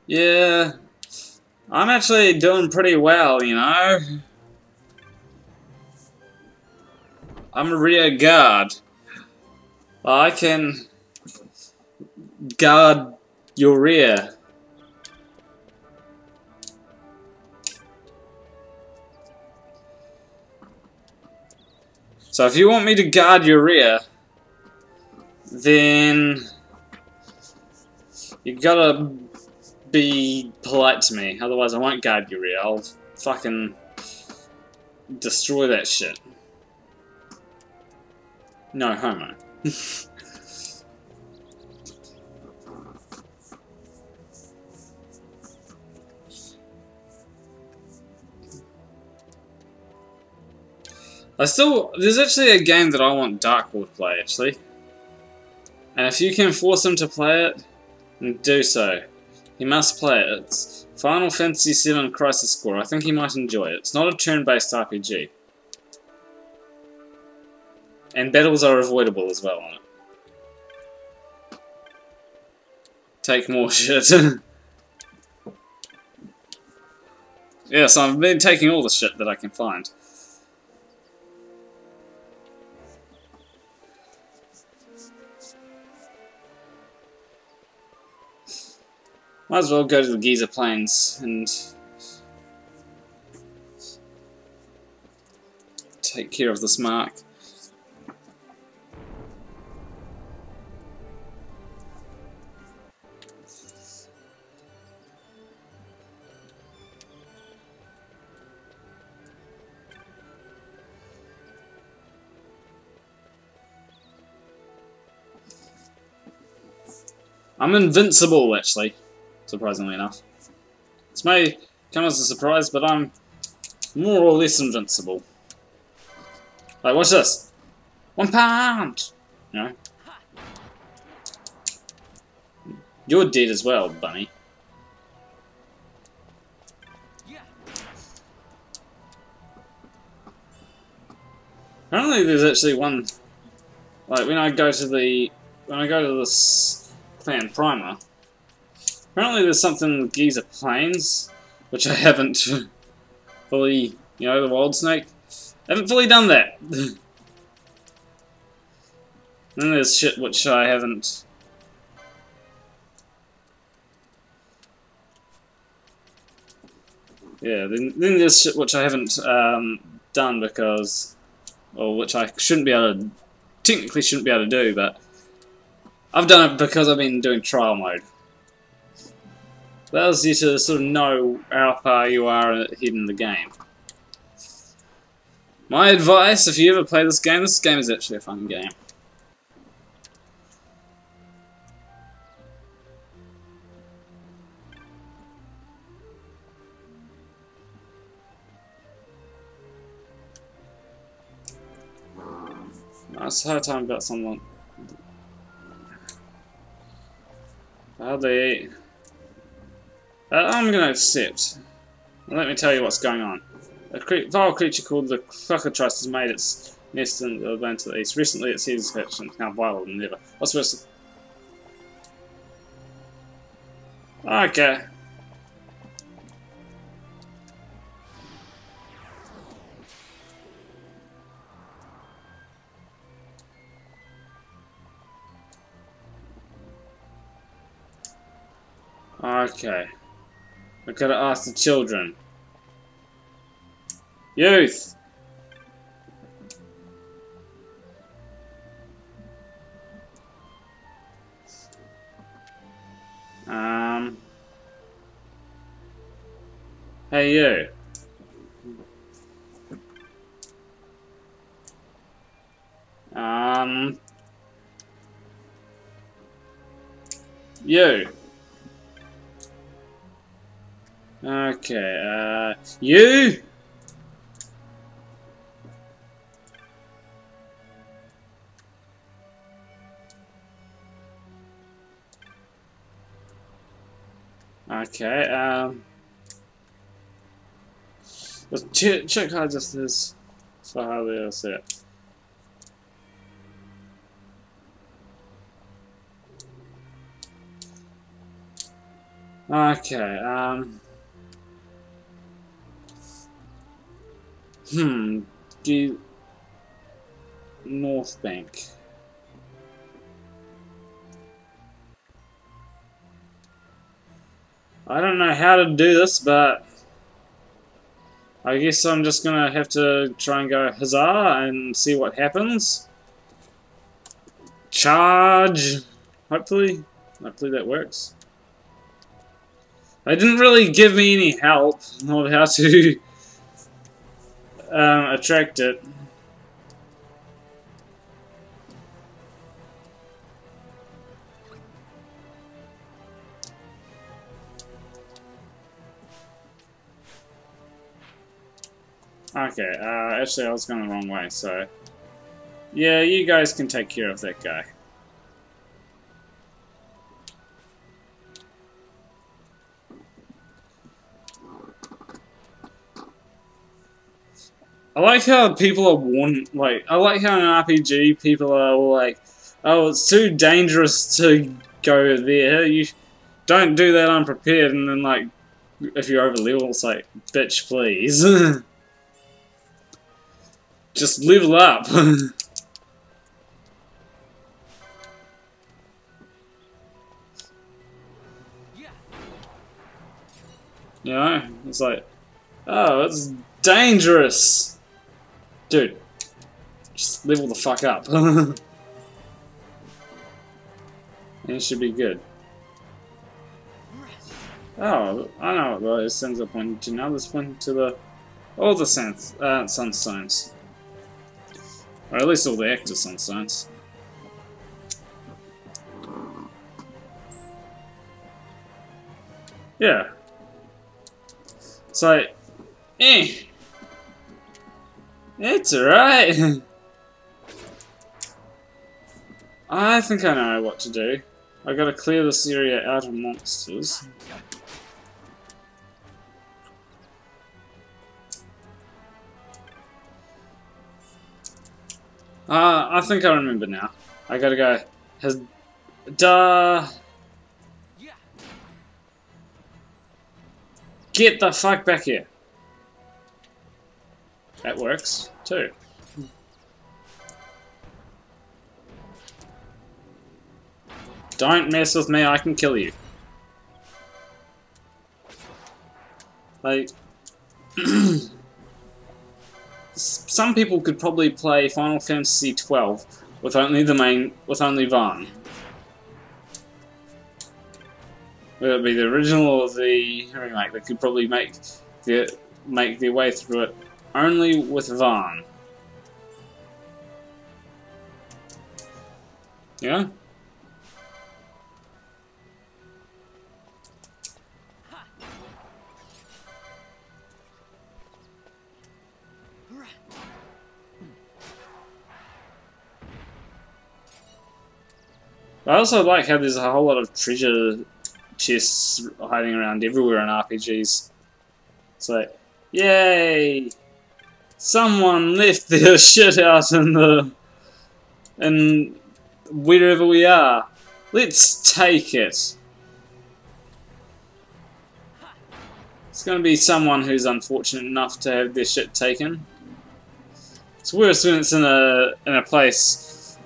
Yeah, I'm actually doing pretty well, you know. I'm a rear guard. I can guard your rear. So if you want me to guard your rear, then you gotta be polite to me, otherwise I won't guard your rear. I'll fucking destroy that shit. No homo. There's actually a game that I want Darkwall to play, actually. And if you can force him to play it, then do so. He must play it. It's Final Fantasy VII Crisis Core. I think he might enjoy it. It's not a turn-based RPG. And battles are avoidable as well on it. Take more shit. Yes, I've been taking all the shit that I can find. Might as well go to the Giza Plains and take care of this mark. I'm invincible, actually, surprisingly enough. This may come as a surprise, but I'm more or less invincible. Like, watch this. 1 pound! You know? You're dead as well, bunny. Apparently there's actually one, like when I go to this clan primer, apparently there's something in the Giza Plains, which I haven't fully, you know, the wild snake, I haven't fully done that. Then there's shit which I haven't. Yeah, then there's shit which I haven't done because, or which I shouldn't be able to, technically shouldn't be able to do, but I've done it because I've been doing trial mode. Allows you to sort of know how far you are ahead in the game. My advice, if you ever play this game is actually a fun game. It's hard time about someone. I'm gonna accept. Let me tell you what's going on. A vile creature called the cockatrice has made its nest in the land to the east. Recently it sees its action now viler than ever. What's this? Okay. Okay. I've got to ask the children. Youth! Hey you. You. Okay, you? Okay, let's check how this is. So how they say it. Okay, do North Bank. I don't know how to do this, but I guess I'm just gonna have to try and go huzzah and see what happens. Charge! Hopefully that works. They didn't really give me any help on how to attract it. Okay, actually I was going the wrong way, so yeah, you guys can take care of that guy. I like how people are warned, like, I like how in an RPG people are all like, oh, it's too dangerous to go there, you don't do that unprepared, and then, like, if you're over level, it's like, bitch, please. Just level up. You know, it's like, oh, it's dangerous. Dude, just level the fuck up. And it should be good. Oh, I know what those things are pointing to now. Let's point to the all the sunstones. Or at least all the active sunstones. Yeah. So, it's alright. I think I know what to do. I gotta clear this area out of monsters. I think I remember now. I gotta go. Get the fuck back here. That works too. Don't mess with me, I can kill you. Like, some people could probably play Final Fantasy XII with only Vaan. Whether it be the original or the remake, they could probably make their way through it only with Vaan. Yeah? I also like how there's a whole lot of treasure chests hiding around everywhere in RPGs. It's like, yay! Someone left their shit out in wherever we are. Let's take it. It's gonna be someone who's unfortunate enough to have their shit taken. It's worse when it's in a place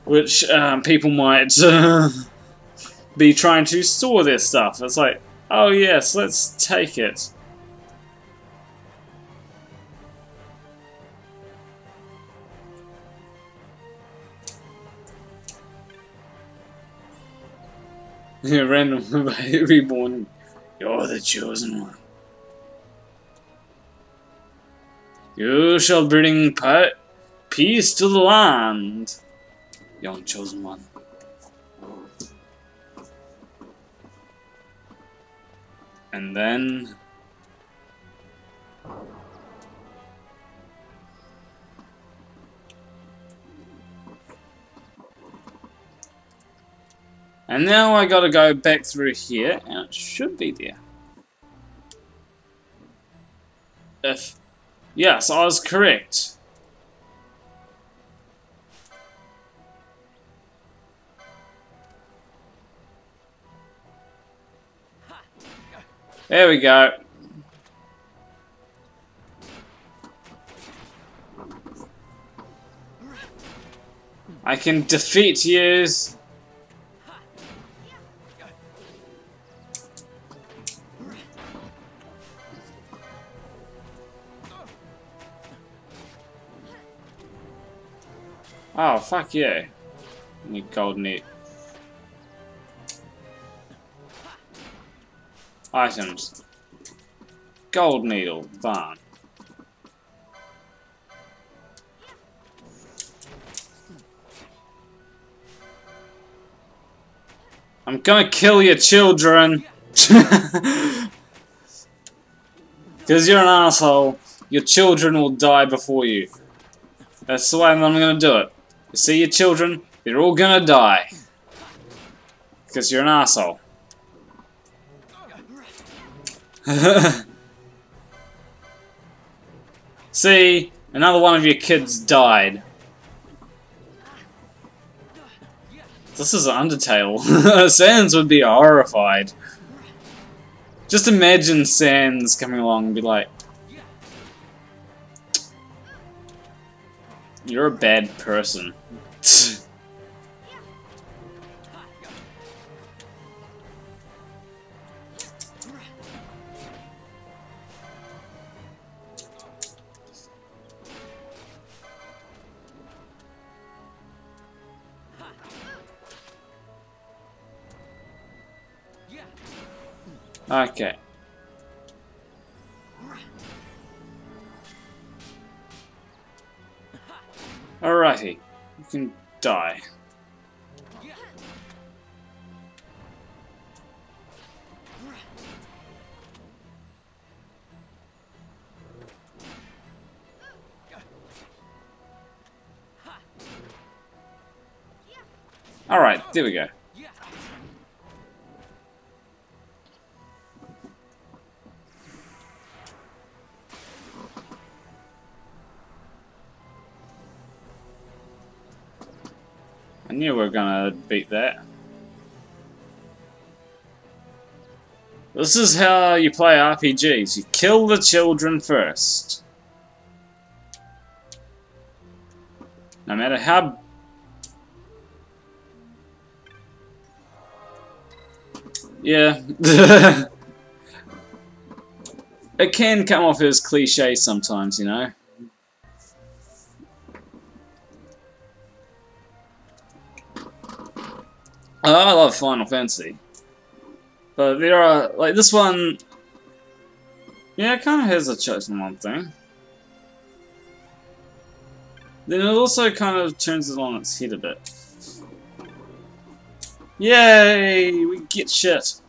which people might be trying to store their stuff. It's like, oh yes, let's take it. Random reborn. You're the chosen one. You shall bring peace to the land. Young chosen one. And then now I gotta go back through here, and it should be there. Yes, I was correct. There we go. I can defeat yous. Oh, fuck yeah. You gold neat. Items. Gold needle. Vaan. I'm gonna kill your children. Because you're an asshole. Your children will die before you. That's the way I'm gonna do it. You see your children, they're all gonna die. Because you're an asshole. See, Another one of your kids died. This is Undertale. Sans would be horrified. Just imagine Sans coming along and be like, "You're a bad person." Okay. Alrighty. You can die. Alright, there we go. I knew we were gonna beat that. This is how you play RPGs. You kill the children first. No matter how... Yeah. It can come off as cliche sometimes, you know. I love Final Fantasy. But there are, like this one, yeah, it kind of has a chosen one thing. Then it also kind of turns it on its head a bit. Yay! We get shit.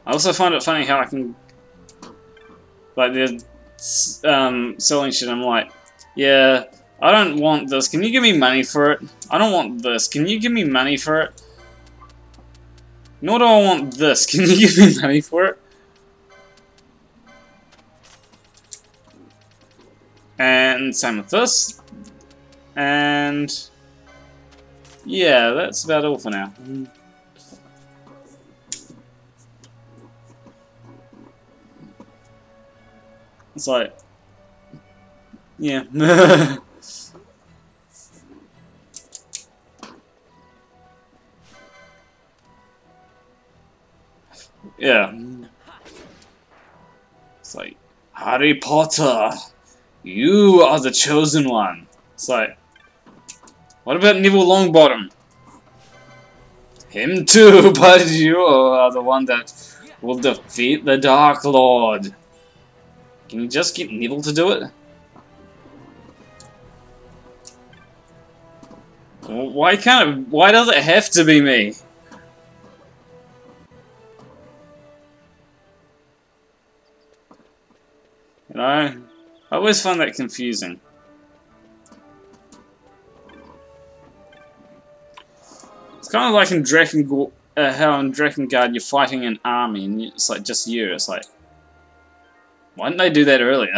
I also find it funny how I can, like, they're selling shit. I'm like, yeah, I don't want this. Can you give me money for it? I don't want this. Can you give me money for it? Nor do I want this. Can you give me money for it? And same with this. And yeah, that's about all for now. It's like, yeah. Yeah. It's like, Harry Potter, you are the chosen one. It's like, what about Neville Longbottom? Him too, but you are the one that will defeat the Dark Lord. Can you just get Neville to do it? Why does it have to be me? You know, I always find that confusing. It's kind of like in how in Drakengard you're fighting an army and it's like just you. It's like, why didn't they do that earlier?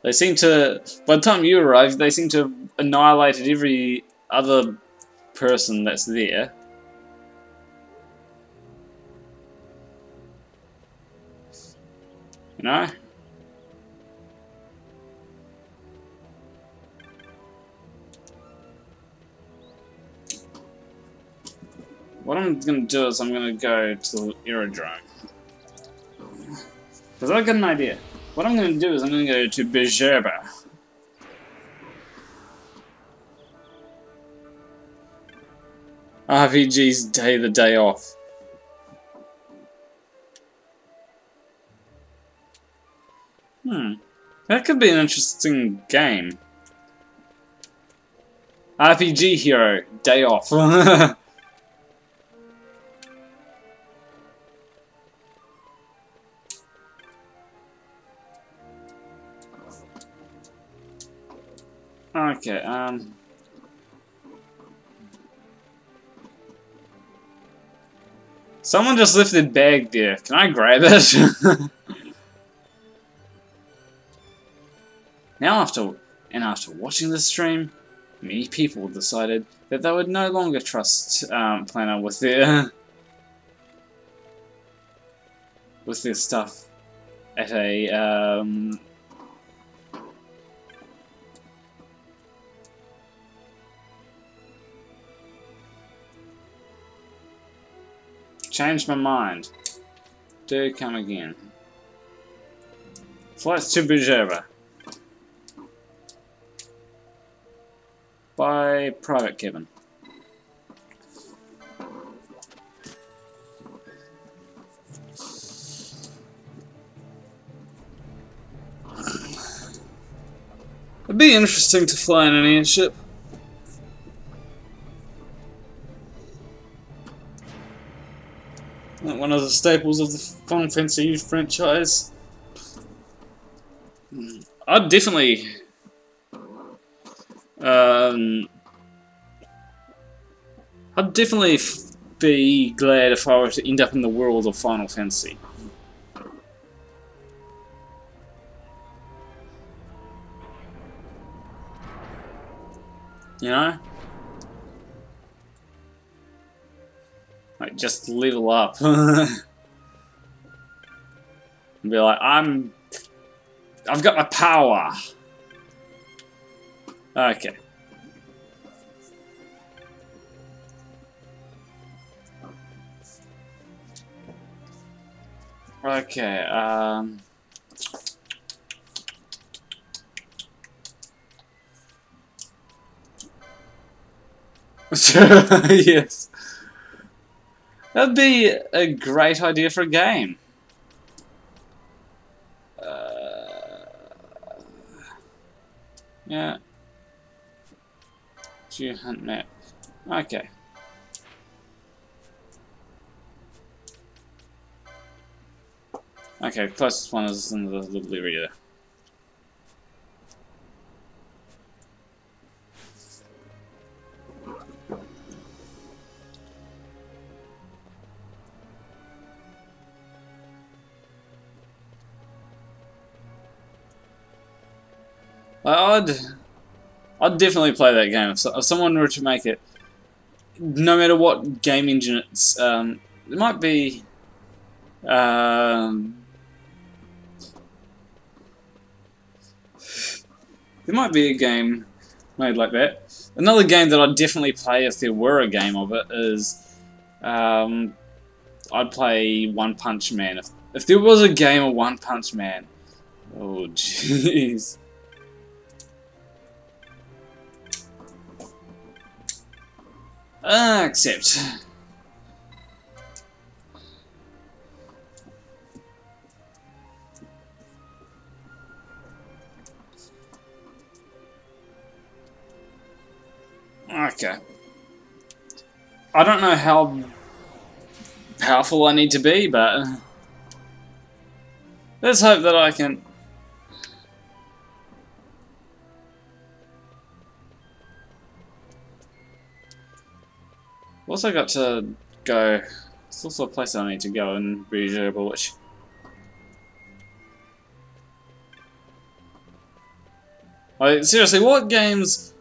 They seem to, by the time you arrive, they seem to have annihilated every other person that's there. You know? What I'm going to do is I'm going to go to the aerodrome. Because I've got an idea. What I'm going to do is I'm going to go to Bejerba. RPG's the day off. That could be an interesting game. RPG hero, day off. Okay, someone just lifted bag there. Can I grab it? Now after watching this stream, many people decided that they would no longer trust Planner with their stuff at a changed my mind. Do come again. Flights to Bujera. By Private Kevin. It'd be interesting to fly in an airship. One of the staples of the Final Fantasy franchise. I'd definitely be glad if I were to end up in the world of Final Fantasy. You know? Like, just level up. And be like, I've got my power. Okay. Okay, yes. That'd be a great idea for a game. Yeah. Geo hunt map. Okay. Okay, closest one is in the little area. I'd definitely play that game if someone were to make it. No matter what game engine it's, it might be. There might be a game made like that. Another game that I'd definitely play if there were a game of it is, I'd play One Punch Man. If there was a game of One Punch Man, oh jeez. Accept. Okay. I don't know how powerful I need to be, but let's hope that I can. Also got to go. It's also a place I need to go in Reservoir, which. Like, seriously, what games?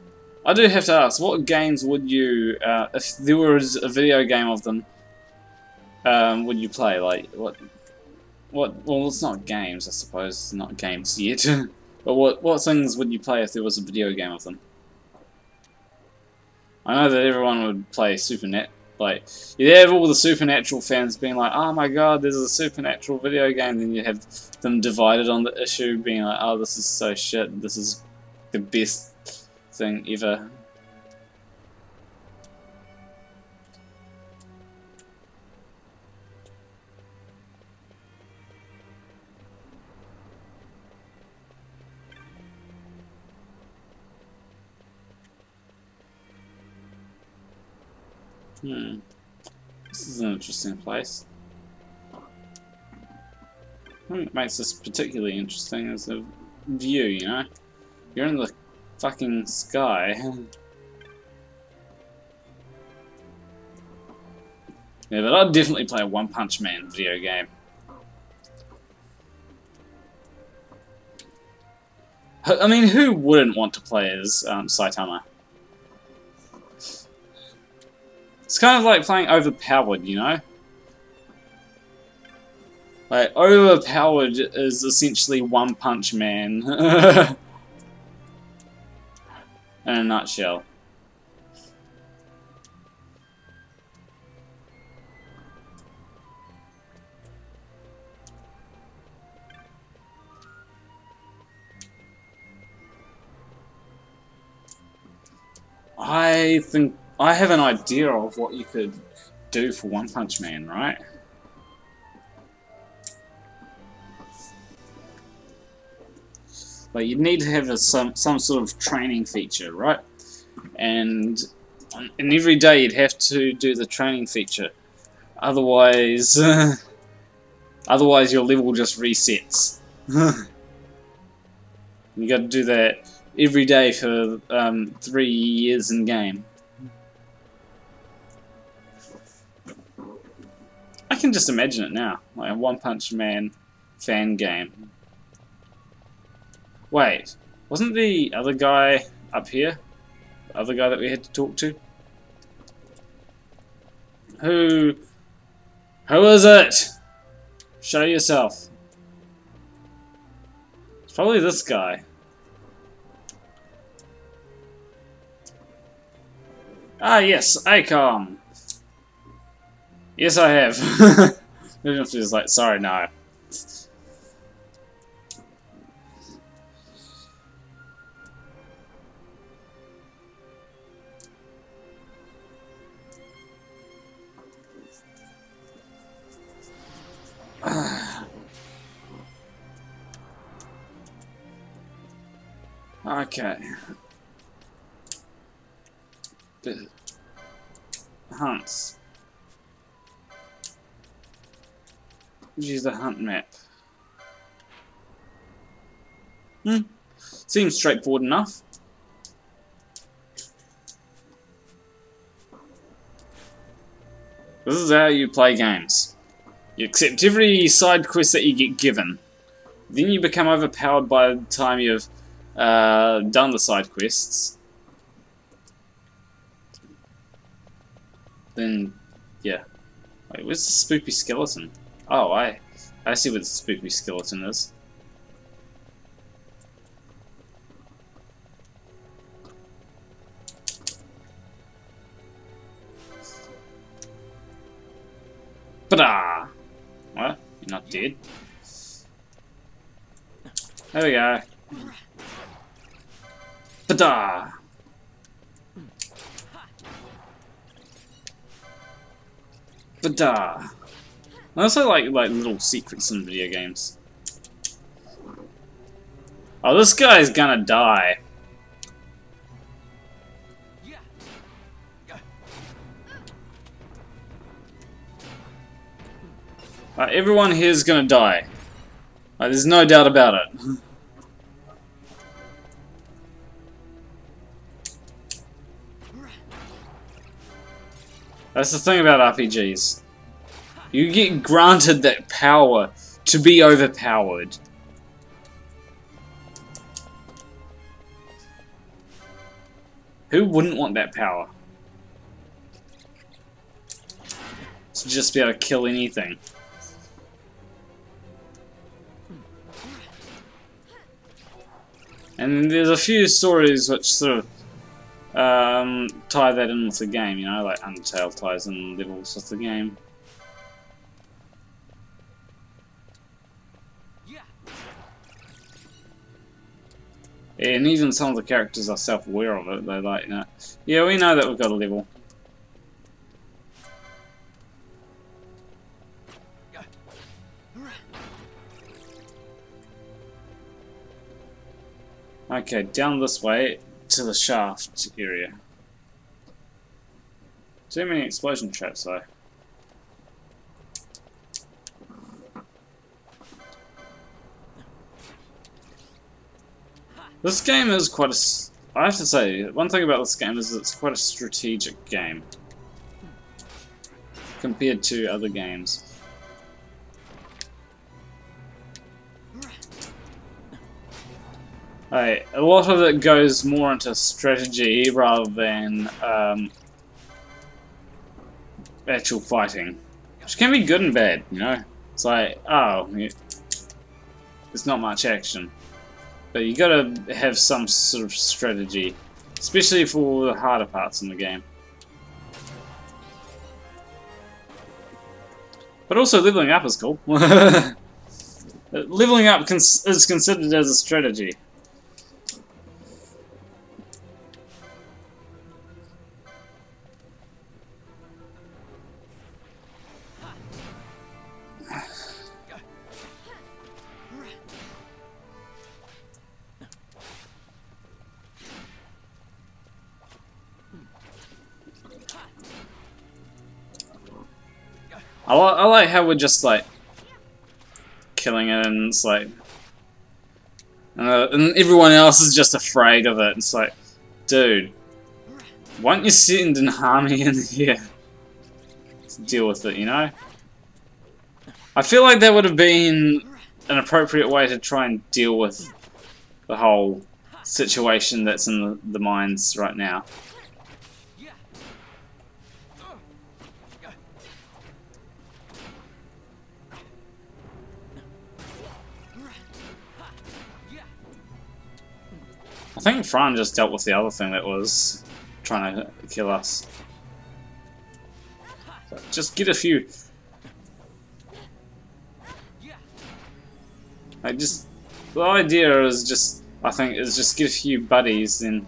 I do have to ask, what games would you, if there was a video game of them, would you play? Like, what, well, it's not games, I suppose, it's not games yet, but what things would you play if there was a video game of them? I know that everyone would play Supernet, like, you'd have all the Supernatural fans being like, oh my god, there's a Supernatural video game, then you have them divided on the issue, being like, oh, this is so shit, this is the best thing ever. This is an interesting place. I think what makes this particularly interesting is the view, you know? You're in the fucking sky. Yeah, but I'd definitely play a One Punch Man video game. I mean, who wouldn't want to play as Saitama? It's kind of like playing Overpowered, you know? Like, Overpowered is essentially One Punch Man. In a nutshell. I think I have an idea of what you could do for One Punch Man, right? Like, you'd need to have some sort of training feature, right? And every day you'd have to do the training feature. Otherwise, otherwise your level just resets. You got to do that every day for 3 years in game. I can just imagine it now, like a One Punch Man fan game. Wait, wasn't the other guy up here? The other guy that we had to talk to? Who is it? Show yourself. It's probably this guy. Ah, yes, Acom. Yes, I have. Even if it's like, sorry, no. Okay. Hunts. Use the hunt map. Seems straightforward enough. This is how you play games. You accept every side quest that you get given. Then you become overpowered by the time you've done the side quests. Then, yeah. Wait, where's the spoopy skeleton? Oh, I see where the spoopy skeleton is. Ba-da! What? You're not dead? There we go. Ba-da! Ba-da! I also like little secrets in video games. Oh, this guy's gonna die. Everyone here's gonna die. There's no doubt about it. That's the thing about RPGs. You get granted that power to be overpowered. Who wouldn't want that power? To just be able to kill anything. And there's a few stories which sort of tie that in with the game, you know, like Undertale ties in levels with the game. And even some of the characters are self-aware of it. They're like, you know, yeah, we know that we've got a level. Okay, down this way to the shaft area. Too many explosion traps though. This game is quite I have to say, one thing about this game is it's quite a strategic game compared to other games. A lot of it goes more into strategy rather than actual fighting, which can be good and bad, you know? It's like, oh, there's not much action. But you gotta have some sort of strategy, especially for the harder parts in the game. But also leveling up is cool. Leveling up is considered as a strategy. I like how we're just like killing it, and it's like, and everyone else is just afraid of it. It's like, dude, why don't you send an army in here to deal with it? You know, I feel like that would have been an appropriate way to try and deal with the whole situation that's in the mines right now. I think Fran just dealt with the other thing that was trying to kill us. So just get a few. The idea is just, I think, is just get a few buddies and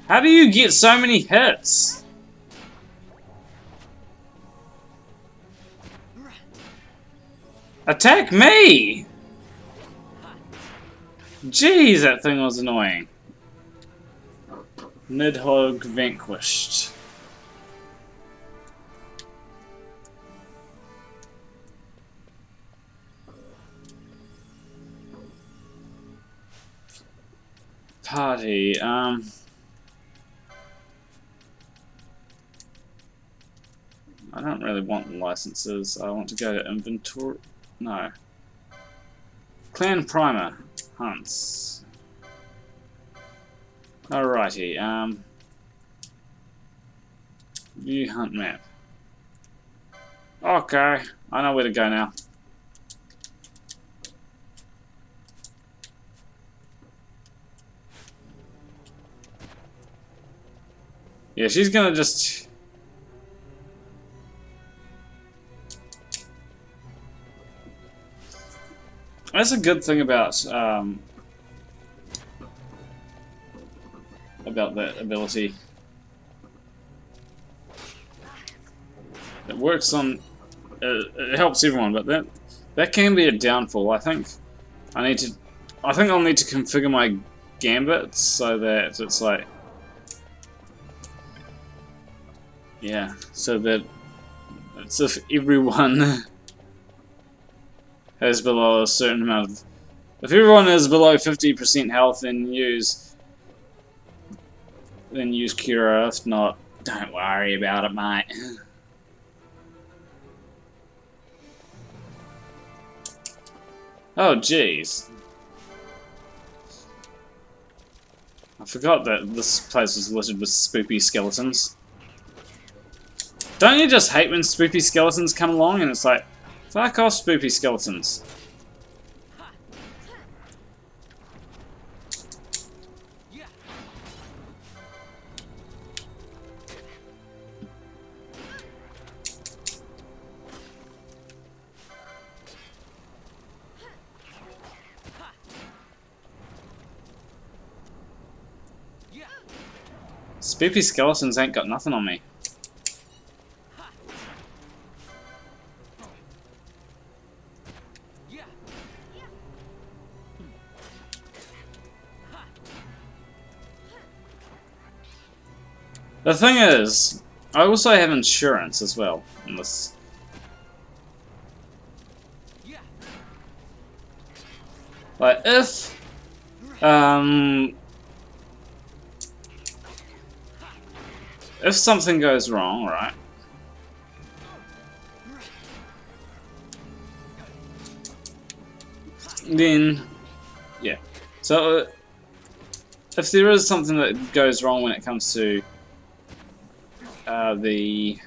how do you get so many hits? Attack me! Jeez, that thing was annoying. Nidhogg vanquished. Party, I don't really want the licenses. I want to go to inventory. No. Clan Primer. Hunts. Alrighty, view hunt map. Okay, I know where to go now. Yeah, she's gonna just... That's a good thing about that ability. It works on... it helps everyone, but that can be a downfall. I think I'll need to configure my gambits so that it's like... Yeah, so that it's if everyone has below a certain amount of... If everyone is below 50% health, then use Cura. If not, don't worry about it, mate. Oh, jeez. I forgot that this place was littered with spoopy skeletons. Don't you just hate when spoopy skeletons come along and it's like, fuck off, spoopy skeletons. Spoopy skeletons ain't got nothing on me. The thing is, I also have insurance as well in this. Like if something goes wrong, right? Then yeah. So if there is something that goes wrong when it comes to the...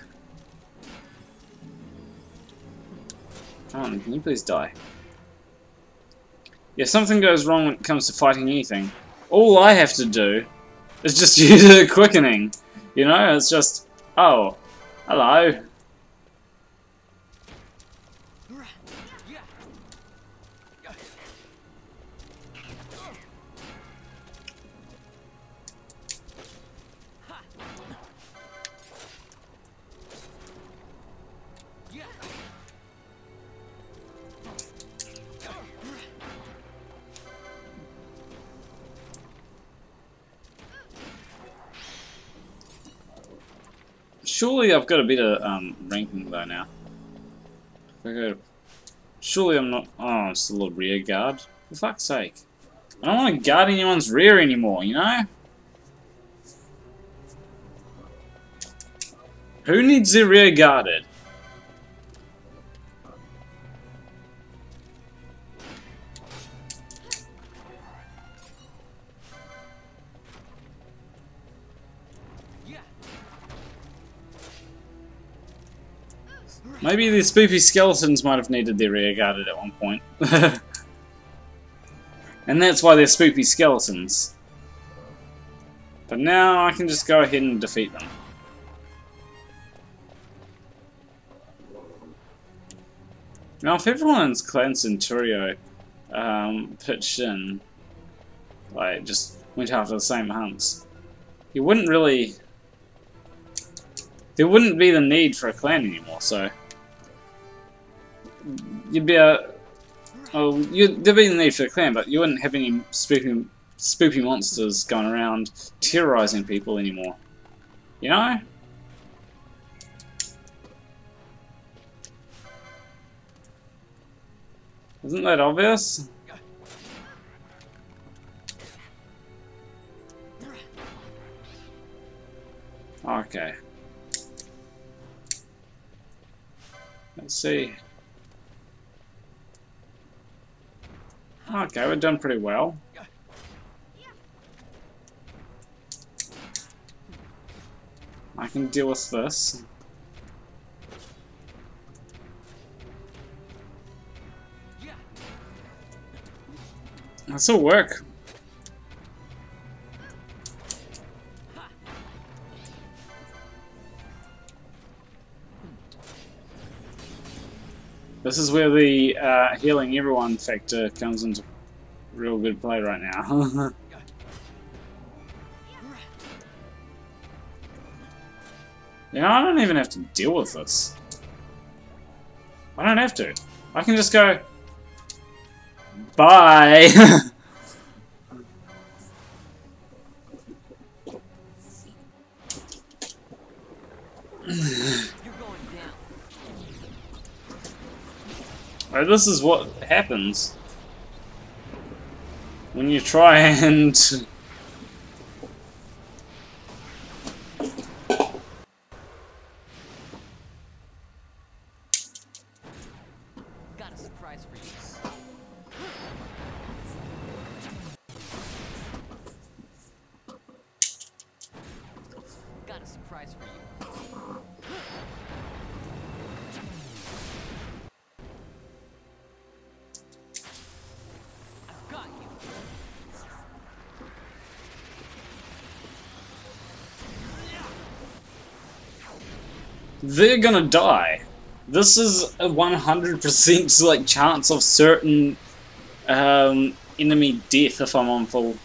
Come on, can you please die? If something goes wrong when it comes to fighting anything, all I have to do is just use a quickening. You know, it's just, oh, hello. Surely I've got a better ranking though now. Surely I'm not. Oh, I'm still a rear guard. For fuck's sake. I don't want to guard anyone's rear anymore, you know? Who needs their rear guarded? Maybe the spoopy skeletons might have needed their rear guarded at one point. And that's why they're spoopy skeletons. But now I can just go ahead and defeat them. Now if everyone in Clan Centurio pitched in, like just went after the same hunts, you wouldn't really... There wouldn't be the need for a clan anymore, so... You'd be a... Oh, there'd be the need for a clan, but you wouldn't have any spoopy monsters going around terrorizing people anymore. You know? Isn't that obvious? Okay. Let's see. Okay, we're done pretty well. I can deal with this. This'll work. This is where the healing everyone factor comes into real good play right now. You know, I don't even have to deal with this. I don't have to. I can just go... Bye! Right, this is what happens when you try and... Got a surprise for you. Got a surprise for you. I've got you. They're gonna die. This is a 100% like chance of certain enemy death if I'm on full.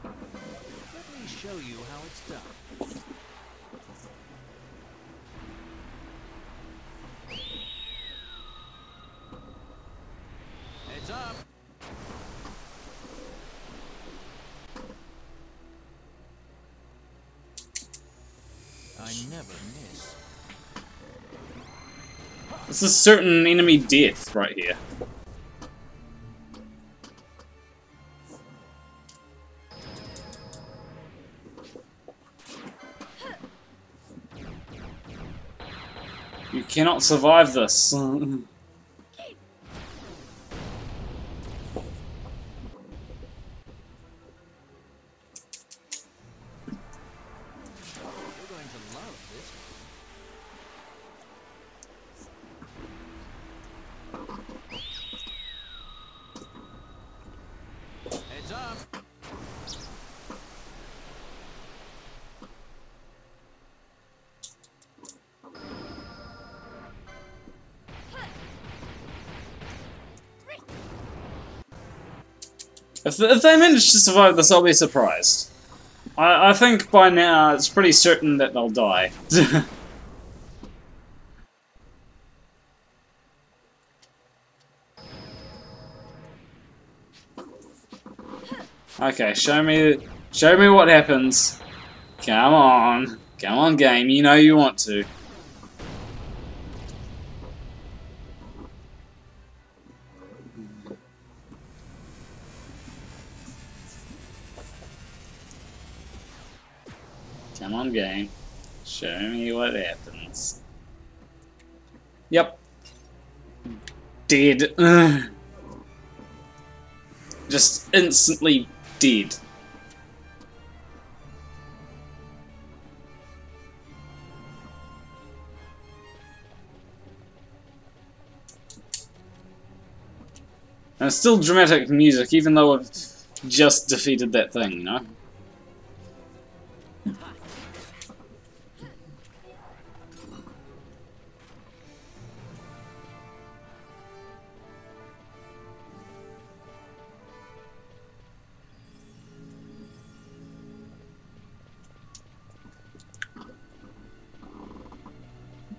Let me show you how it's done. Heads up. never miss. This is certain enemy death right here. You cannot survive this. Heads up. If they manage to survive this, I'll be surprised. I think by now it's pretty certain that they'll die. Okay, show me what happens. Come on, game. You know you want to. Come on, game. Show me what happens. Yep. Dead. Ugh. Just instantly dead. And it's still dramatic music, even though I've just defeated that thing, you know?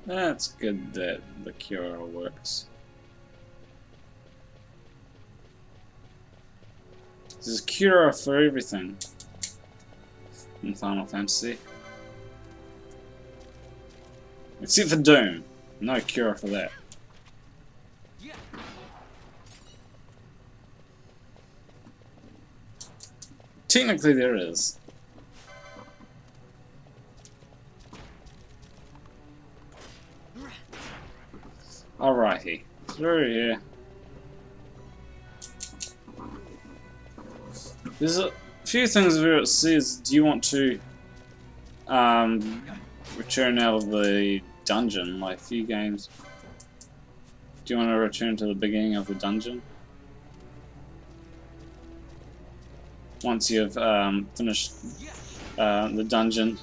That's good that the cure works. There's a cure for everything in Final Fantasy. Except for Doom. No cure for that. Technically there is. Alrighty. Through here. There's a few things where it says, do you want to return out of the dungeon, like a few games. Do you want to return to the beginning of the dungeon? Once you've finished the dungeon.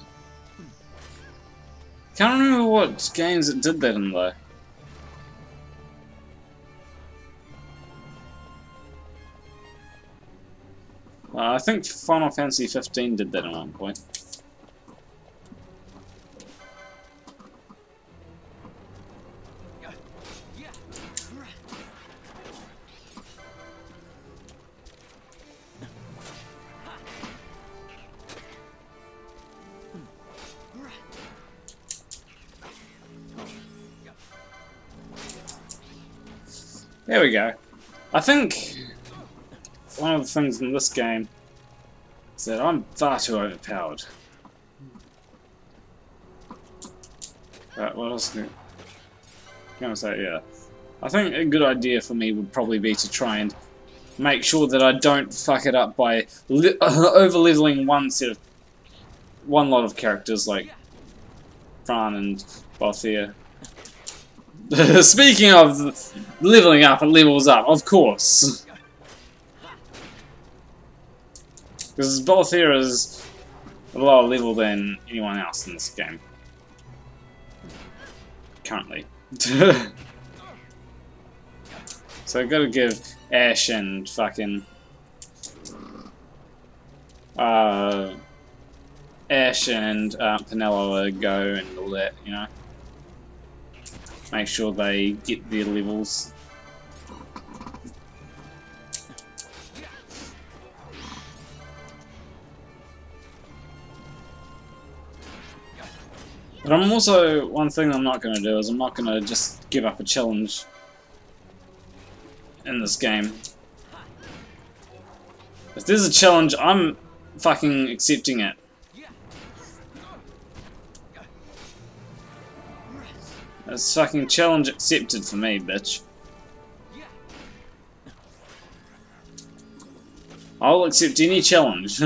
Can't remember what games it did that in though. I think Final Fantasy 15 did that at one point. There we go. I think one of the things in this game is that I'm far too overpowered. What else can I say? Yeah. I think a good idea for me would probably be to try and make sure that I don't fuck it up by over-leveling one lot of characters like Fran and Balthier. Speaking of leveling up, it levels up, of course. Because Balthier is a lower level than anyone else in this game. Currently. So I gotta give Ash and fucking Ash and Penelo a go and all that, you know. Make sure they get their levels. But I'm also, one thing I'm not going to do is I'm not going to just give up a challenge in this game. If there's a challenge, I'm fucking accepting it. It's fucking challenge accepted for me, bitch. I'll accept any challenge.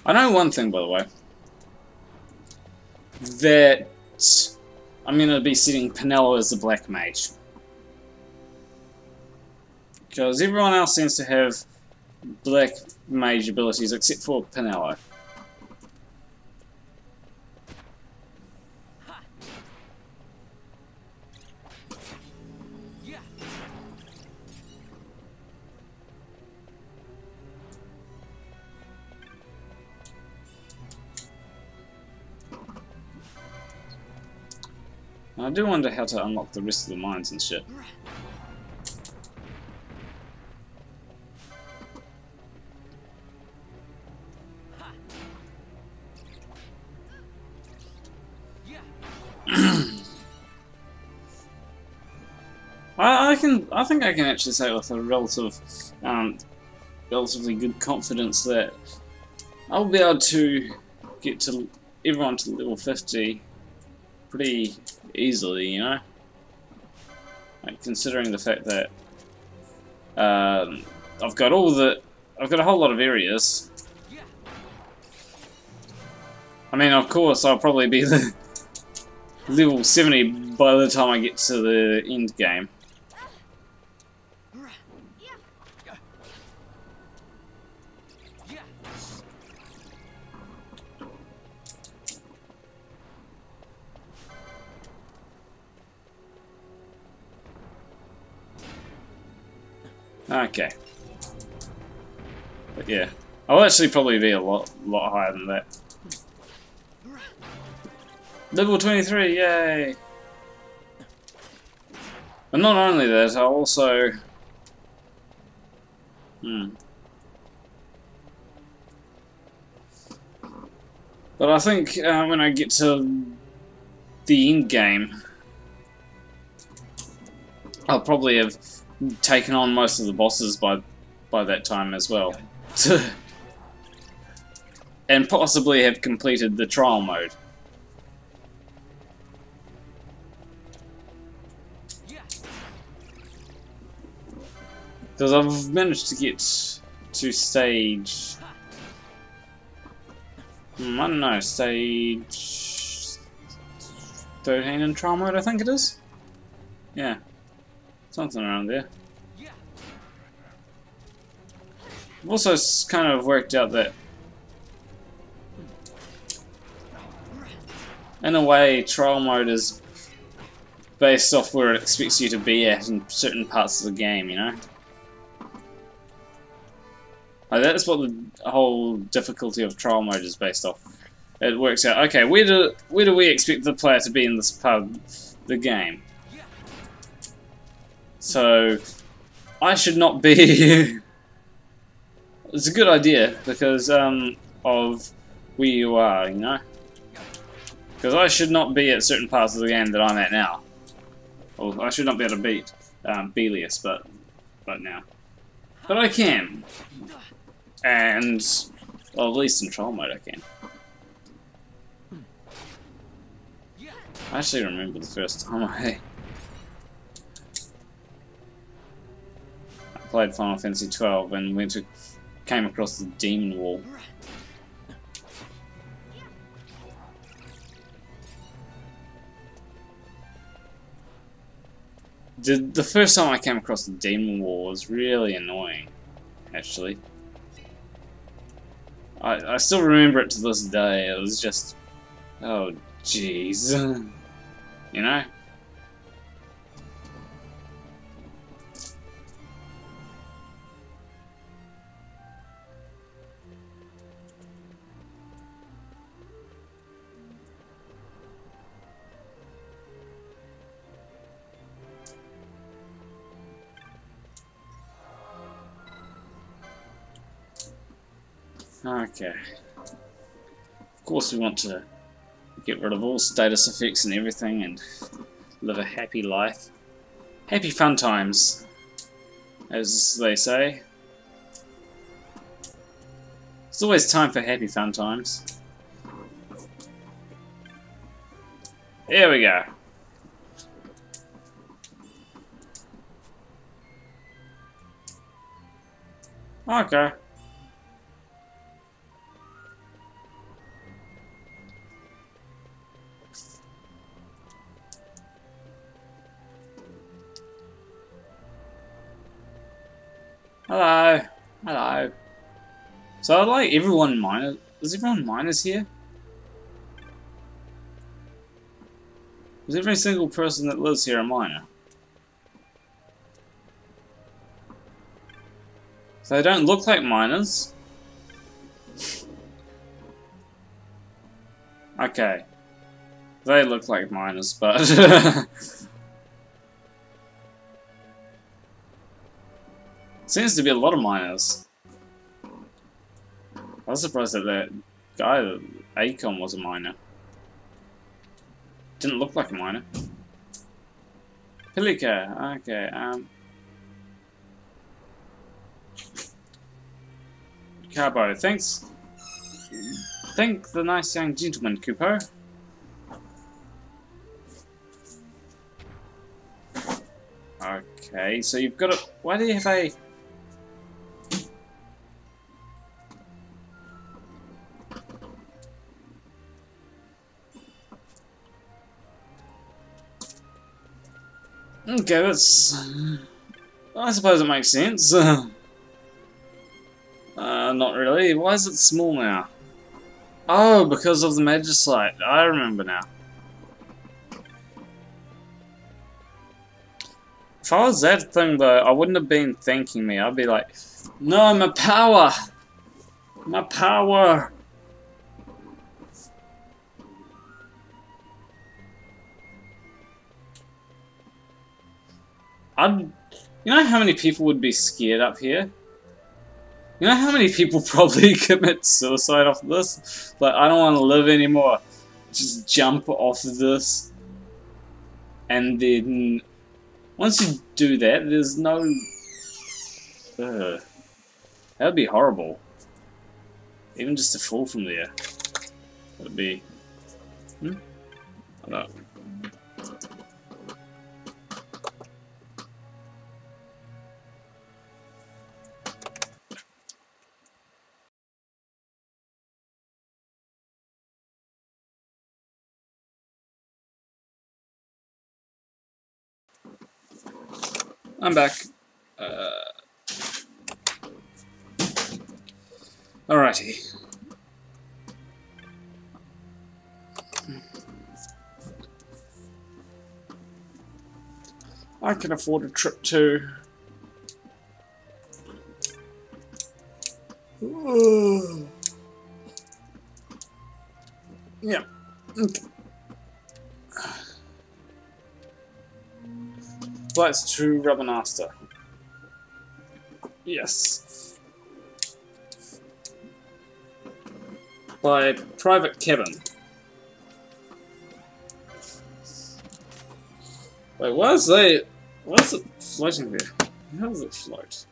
I know one thing, by the way, that I'm going to be setting Penelo as the Black Mage. Because everyone else seems to have Black Mage abilities except for Penelo. I do wonder how to unlock the rest of the mines and shit. I think I can actually say with a relatively good confidence that I'll be able to get to everyone to level 50 pretty easily, you know? Like, considering the fact that I've got a whole lot of areas. I mean, of course, I'll probably be the level 70 by the time I get to the end game. Okay. But yeah, I'll actually probably be a lot higher than that. Level 23, yay! But not only that, I'll also... But I think when I get to the end game, I'll probably have taken on most of the bosses by that time as well. And possibly have completed the trial mode. Because I've managed to get to stage... I don't know, stage 13 in trial mode, I think it is? Yeah. Something around there. I've also kind of worked out that in a way, trial mode is based off where it expects you to be at in certain parts of the game, you know? Like, that's what the whole difficulty of trial mode is based off. It works out, okay, where do we expect the player to be in this part of the game? So, I should not be... It's a good idea, because of where you are, you know? Because I should not be at certain parts of the game that I'm at now. Well, I should not be able to beat Belius, but now. But I can. And, well, at least in trial mode I can. I actually remember the first time I played Final Fantasy XII and came across the demon wall. The first time I came across the demon wall was really annoying, actually. I still remember it to this day. It was just, oh jeez, you know? Okay. Of course we want to get rid of all status effects and everything and live a happy life. Happy fun times, as they say. There's always time for happy fun times. There we go. Okay. Hello. Hello. So I like everyone minor. Is everyone minors here? Is every single person that lives here a minor? So they don't look like minors. Okay. They look like minors, but seems to be a lot of minors. I was surprised that that guy, Acom, was a minor. Didn't look like a minor. Pilika, okay, Carbo, thanks. Thank the nice young gentleman, Kupo. Okay, so you've got a... Why do you have a... Okay, that's... I suppose it makes sense. Not really. Why is it small now? Oh, because of the Magicite. I remember now. If I was that thing, though, I wouldn't have been thanking me. I'd be like, no, my power! My power! You know how many people would be scared up here? You know how many people probably commit suicide off of this? Like, I don't want to live anymore. Just jump off of this. And then... Once you do that, there's no... That would be horrible. Even just to fall from there. That would be... I don't know. I'm back. Alrighty. I can afford a trip to... Yeah. Okay. Flights to Rabanasta. Yes. By private cabin. Wait, why is it floating there? How does it float?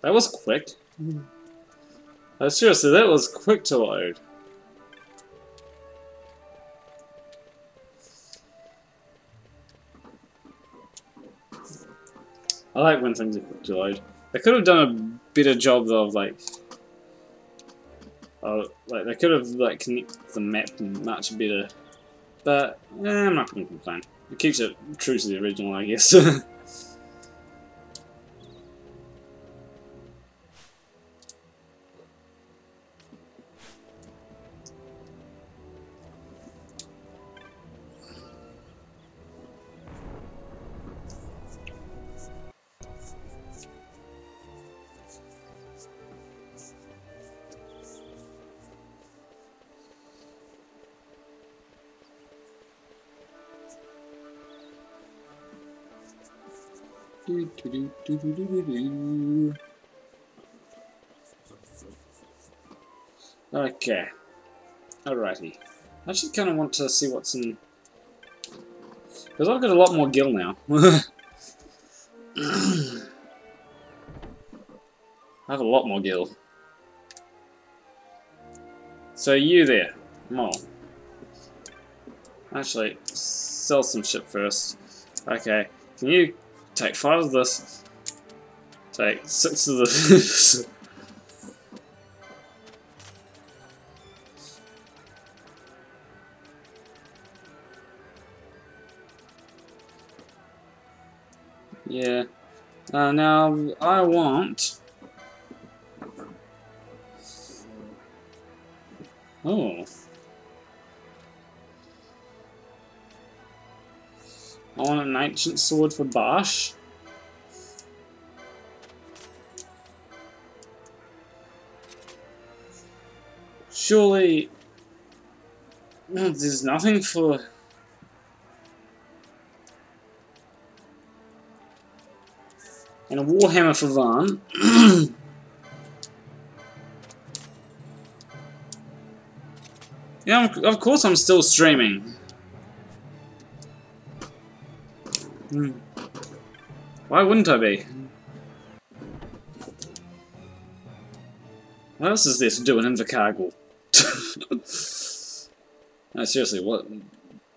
That was quick. Seriously, that was quick to load. I like when things are quick to load. They could have done a better job though of like they could have like connected the map much better. But I'm not going to complain. It keeps it true to the original, I guess. Okay. Alrighty. I actually kind of want to see what's in... Because I've got a lot more gil now. I have a lot more gil. So you there. Come on. Actually, sell some shit first. Okay. Can you take 5 of this? Take 6 of this. Yeah. Now, I want... Oh. I want an ancient sword for Bash. Surely... No, there's nothing for... And a Warhammer for Van. Yeah, of course I'm still streaming. Why wouldn't I be? What else is there to do in Invercargill? No, seriously,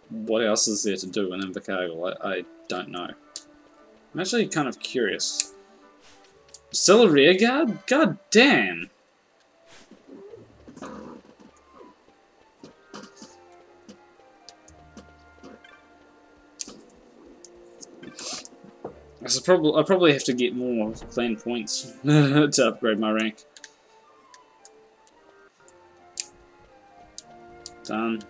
what else is there to do in Invercargill? I don't know. I'm actually kind of curious. Still a rear guard? God damn! I probably have to get more clan points to upgrade my rank. Done.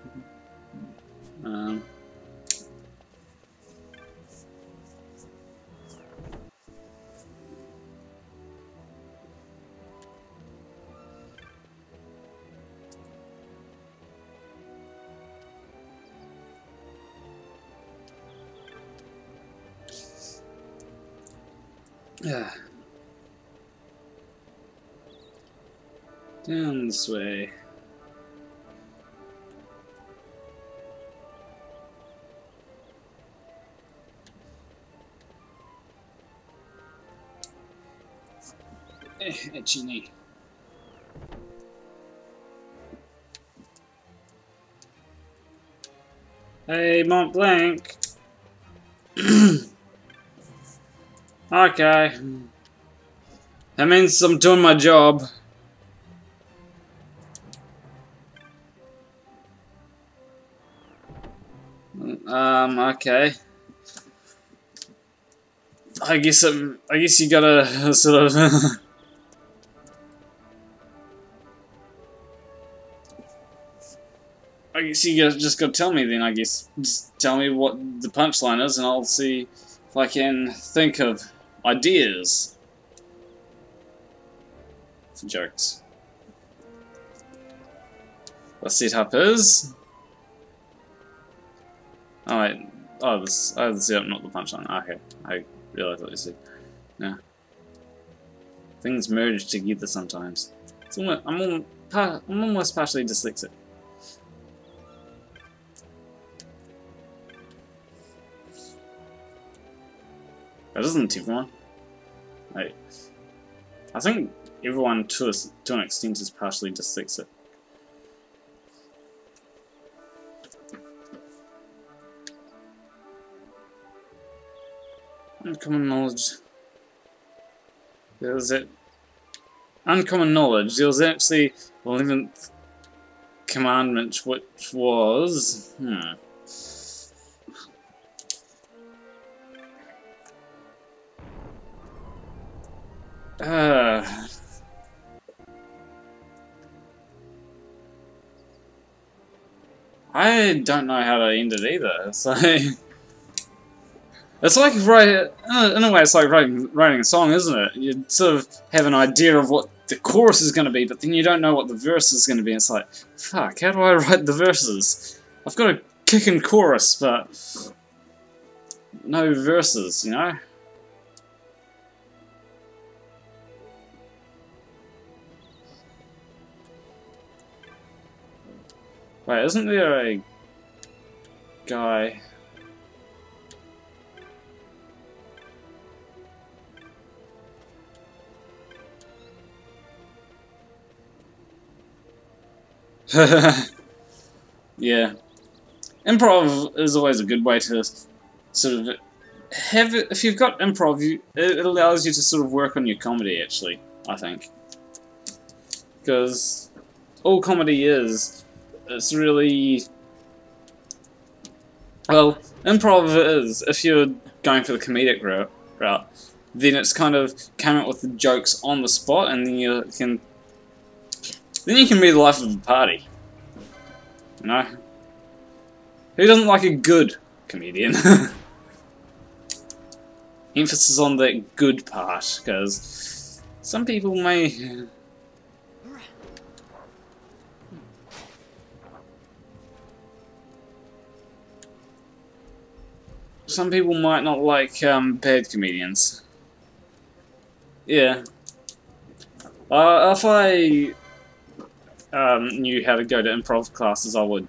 Yeah. Down this way. Itchy knee. Hey, Mont Blanc. Okay. That means I'm doing my job. Okay. I guess you gotta sort of I guess you just gotta tell me then, I guess. Just tell me what the punchline is and I'll see if I can think of ideas for jokes. The setup is... Oh wait, the setup, not the punchline. Okay, I realised what you said. Yeah. Things merge together sometimes. It's almost, I'm almost partially dyslexic. That isn't everyone. Like, I think everyone to an extent is partially dyslexic. Uncommon knowledge. There was it. Uncommon knowledge. There was actually the 11th commandment, which was I don't know how to end it either. So it's like in a way, it's like writing a song, isn't it? You sort of have an idea of what the chorus is going to be, but then you don't know what the verse is going to be. It's like, fuck, how do I write the verses? I've got a kicking chorus, but no verses, you know? Wait, isn't there a guy? Yeah. Improv is always a good way to sort of have it. If you've got improv, it allows you to sort of work on your comedy, actually, I think. Because all comedy is, it's really... Well, improv is, if you're going for the comedic route, then it's kind of coming up with the jokes on the spot, and then you can be the life of the party. You know? Who doesn't like a good comedian? Emphasis on that good part, because some people may... Some people might not like bad comedians. Yeah. If I knew how to go to improv classes, I would.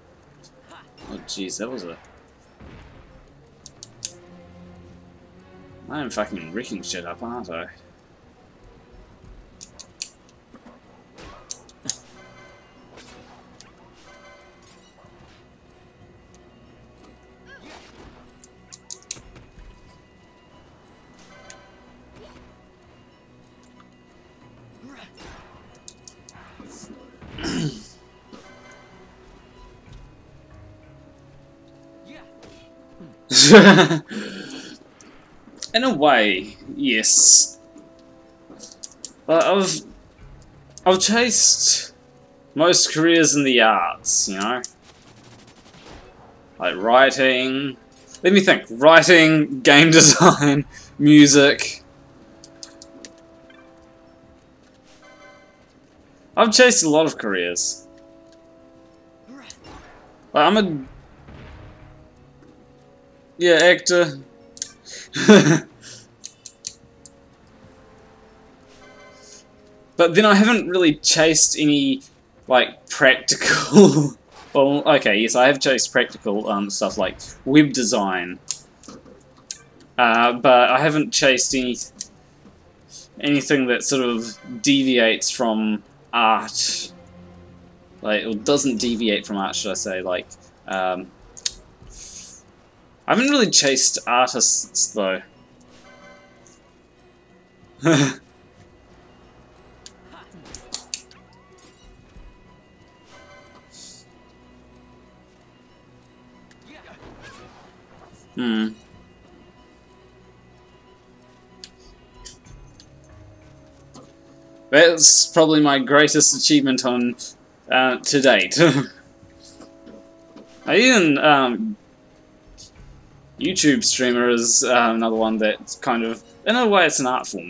Oh jeez, that was a... I am fucking wrecking shit up, aren't I? In a way, yes. But I've chased most careers in the arts, you know? Like writing... Let me think. Writing, game design, music... I've chased a lot of careers. Like, I'm a... Yeah, actor. But then I haven't really chased any, like, practical... Well, okay, yes, I have chased practical stuff like web design. But I haven't chased anything that sort of deviates from art. Like, or doesn't deviate from art, should I say, like... I haven't really chased artists, though. That's probably my greatest achievement on to date. I even YouTube streamer is another one that's kind of, in a way, it's an art form.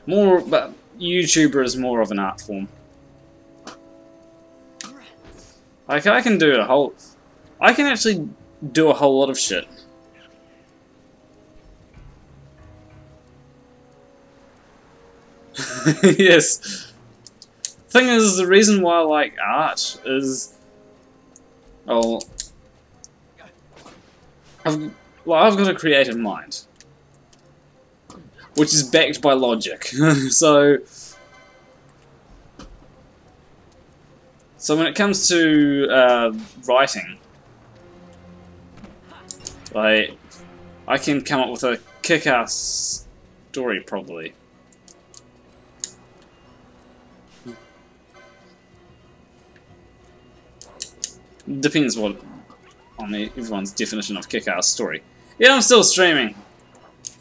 But YouTuber is more of an art form. Like, I can actually do a whole lot of shit. Yes. Thing is, the reason why I like art is... Well, I've got a creative mind. Which is backed by logic. So when it comes to writing, like, I can come up with a kick-ass story, probably. Depends on everyone's definition of kick-ass story. Yeah, I'm still streaming.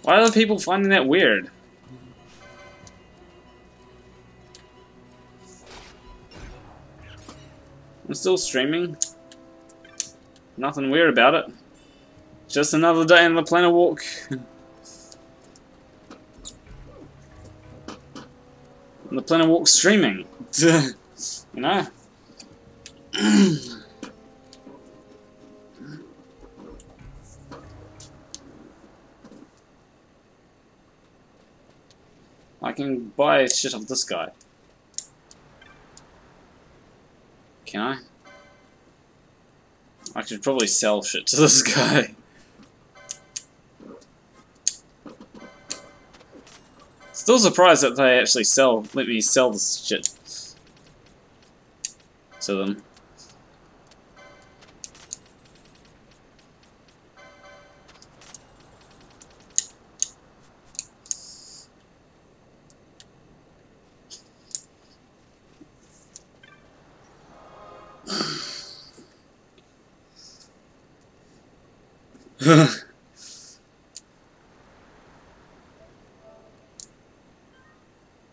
Why are people finding that weird? I'm still streaming. Nothing weird about it. Just another day in the Planarwalk. The Planarwalk streaming. You know? I can buy shit off this guy. Can I? I could probably sell shit to this guy. Still surprised that they actually let me sell this shit to them.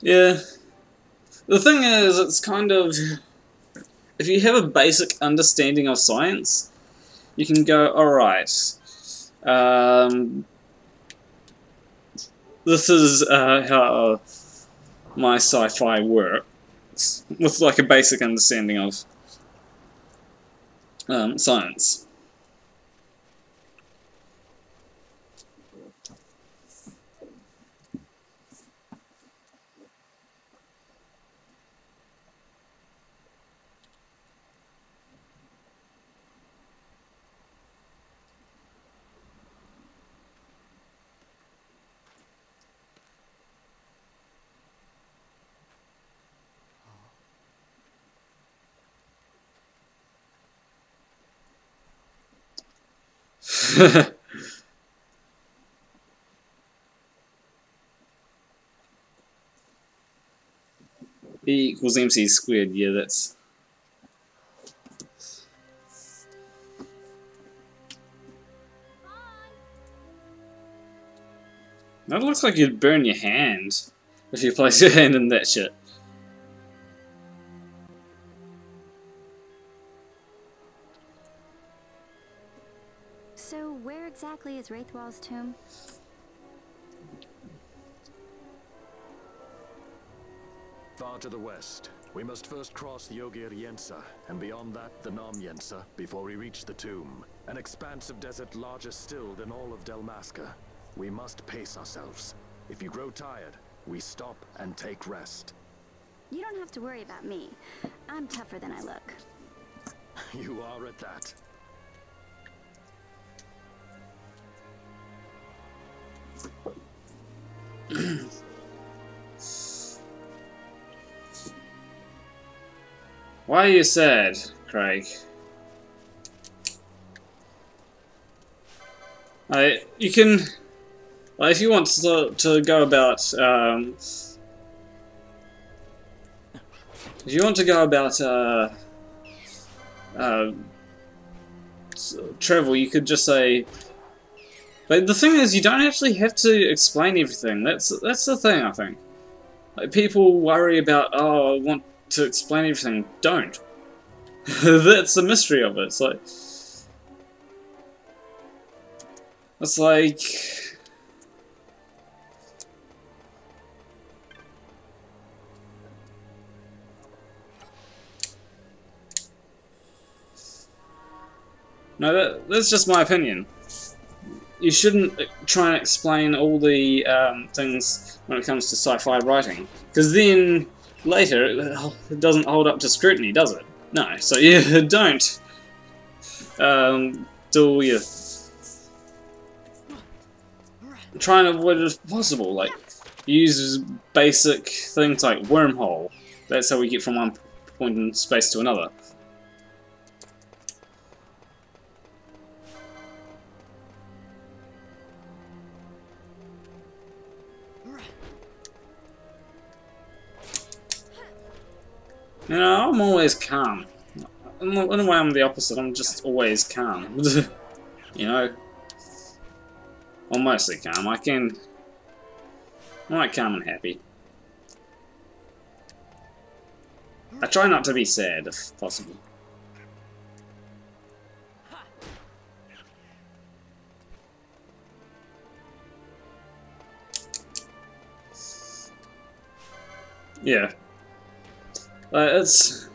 Yeah. The thing is, it's kind of... If you have a basic understanding of science, you can go, alright, this is how my sci-fi works, with like a basic understanding of science. E equals MC squared, yeah, that's... That looks like you'd burn your hand if you place your hand in that shit. So, where exactly is Wraithwall's tomb? Far to the west. We must first cross the Yogir Yensa, and beyond that, the Nam Yensa, before we reach the tomb. An expanse of desert larger still than all of Dalmasca. We must pace ourselves. If you grow tired, we stop and take rest. You don't have to worry about me. I'm tougher than I look. You are at that. Why are you sad, Craig? You can, if you want to go about, if you want to go about travel, you could just say. But the thing is, you don't actually have to explain everything. That's the thing, I think. Like, people worry about, oh, I want to explain everything. Don't. That's the mystery of it. It's like no, that's just my opinion. You shouldn't try and explain all the things when it comes to sci-fi writing, because then later it doesn't hold up to scrutiny, does it? No, so you don't do all your... Try and avoid it if possible, like use basic things like wormhole. That's how we get from one point in space to another. You know, I'm always calm. In a way, I'm the opposite. I'm just always calm. You know? Or mostly calm. I'm like calm and happy. I try not to be sad, if possible. Yeah. It's...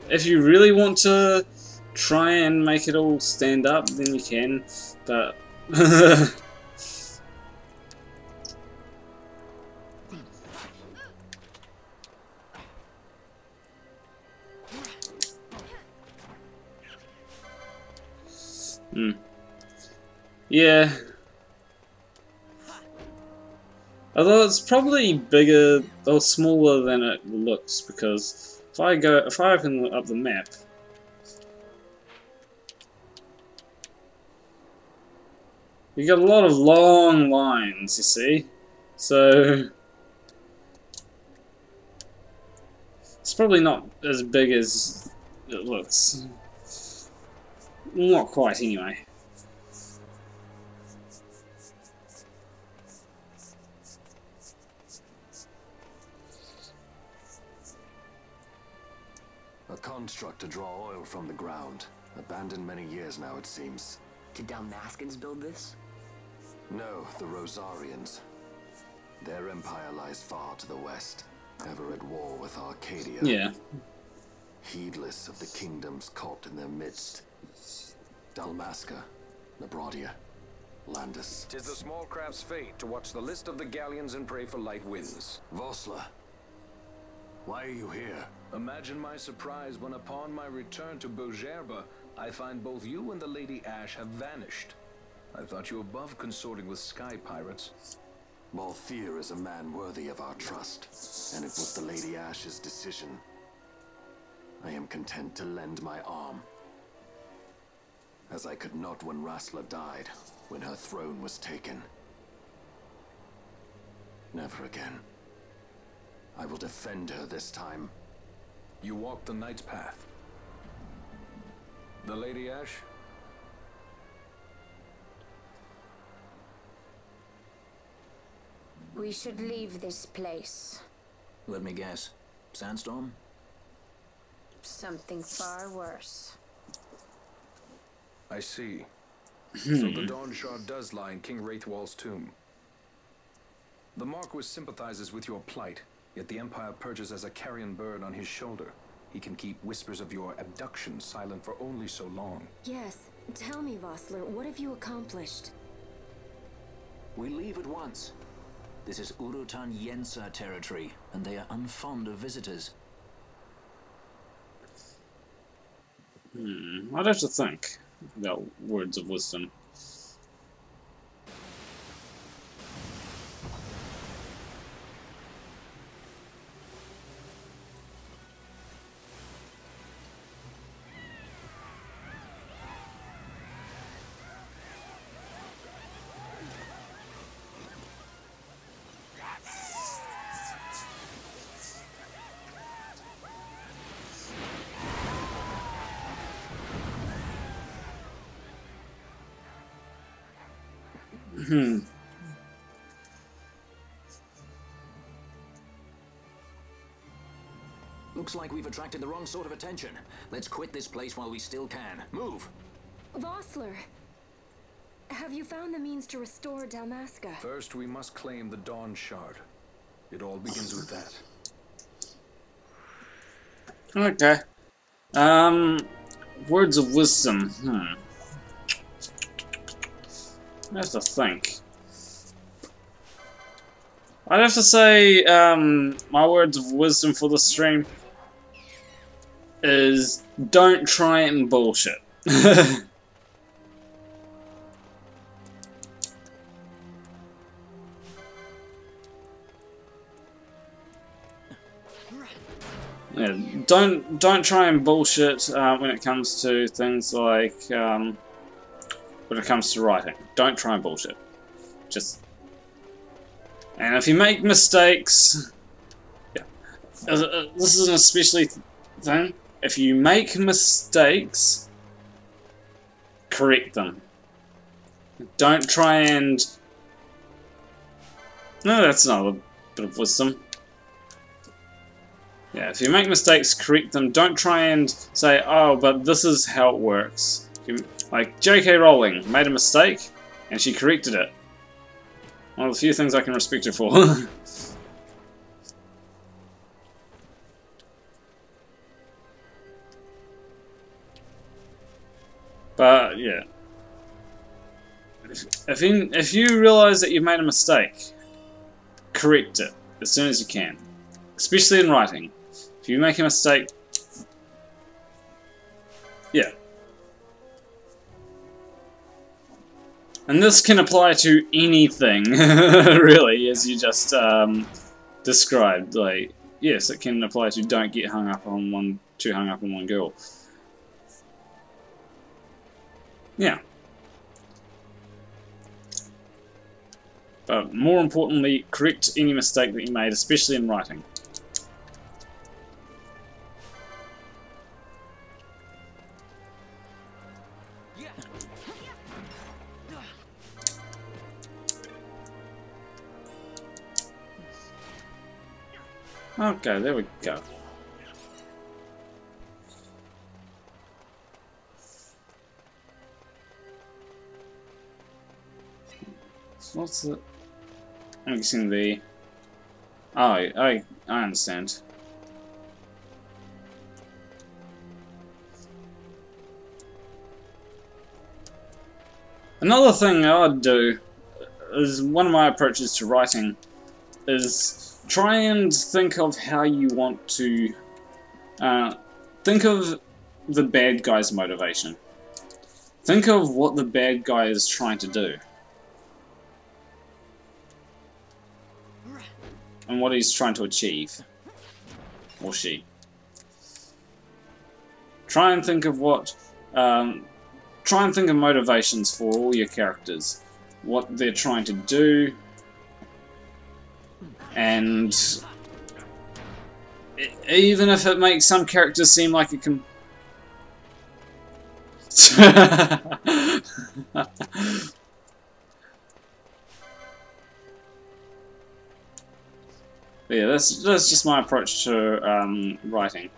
If you really want to try and make it all stand up, then you can, but... Hmm. Yeah. Although it's probably bigger or smaller than it looks, because if I open up the map, you got a lot of long lines, you see? So it's probably not as big as it looks. Not quite, anyway. A construct to draw oil from the ground. Abandoned many years now, it seems. Did Dalmaskins build this? No, the Rosarians. Their empire lies far to the west, ever at war with Arcadia. Yeah. Heedless of the kingdoms caught in their midst. Dalmasca, Nabradia, Landis. 'Tis the small craft's fate to watch the list of the galleons and pray for light winds. Vossler, why are you here? Imagine my surprise when upon my return to Beaugerbe, I find both you and the Lady Ash have vanished. I thought you above consorting with sky pirates. Balthier is a man worthy of our trust, and it was the Lady Ash's decision. I am content to lend my arm, as I could not when Rassler died, when her throne was taken. Never again. I will defend her this time. You walk the Knight's path. The Lady Ash? We should leave this place. Let me guess. Sandstorm? Something far worse. I see. So the Dawn Shard does lie in King Wraithwall's tomb. The Marquis sympathizes with your plight, yet the Empire perches as a carrion bird on his shoulder. He can keep whispers of your abduction silent for only so long. Yes. Tell me, Vossler, what have you accomplished? We leave at once. This is Urutan Yensa territory, and they are unfond of visitors. I'd have to think about words of wisdom. Looks like we've attracted the wrong sort of attention. Let's quit this place while we still can. Move! Vossler! Have you found the means to restore Dalmasca? First, we must claim the Dawn Shard. It all begins with that. Okay. Words of wisdom. I have to think. I'd have to say, my words of wisdom for the stream is don't try and bullshit. Yeah, don't try and bullshit when it comes to things like when it comes to writing. Don't try and bullshit. Just, and if you make mistakes, yeah, this is an especially thing. If you make mistakes, correct them. Don't try and. No, that's another bit of wisdom. Yeah, if you make mistakes, correct them. Don't try and say, oh, but this is how it works. Like, J.K. Rowling made a mistake, and she corrected it. One of the few things I can respect her for. But, yeah. If you realize that you've made a mistake, correct it as soon as you can. Especially in writing. If you make a mistake, yeah. And this can apply to anything, really, as you just described. Like, yes, it can apply to don't get hung up on too hung up on one girl. Yeah. But more importantly, correct any mistake that you made, especially in writing. Okay, there we go. So what's the... I'm guessing the... Oh, I understand. Another thing I'd do is one of my approaches to writing is try and think of how you want to think of the bad guy's motivation. Think of what the bad guy is trying to do. And what he's trying to achieve. Or she. Try and think of what try and think of motivations for all your characters. What they're trying to do. And even if it makes some characters seem like it can... Yeah, that's just my approach to writing.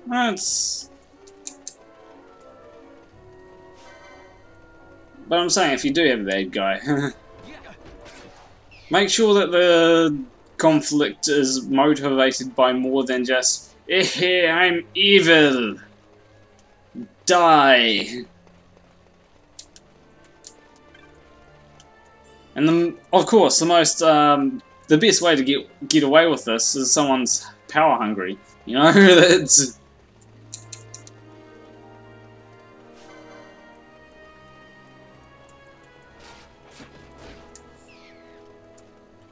That's... But I'm saying, if you do have a bad guy, make sure that the conflict is motivated by more than just, eh, I'm evil! Die! And of course, the best way to get away with this is someone's power hungry. You know, that's...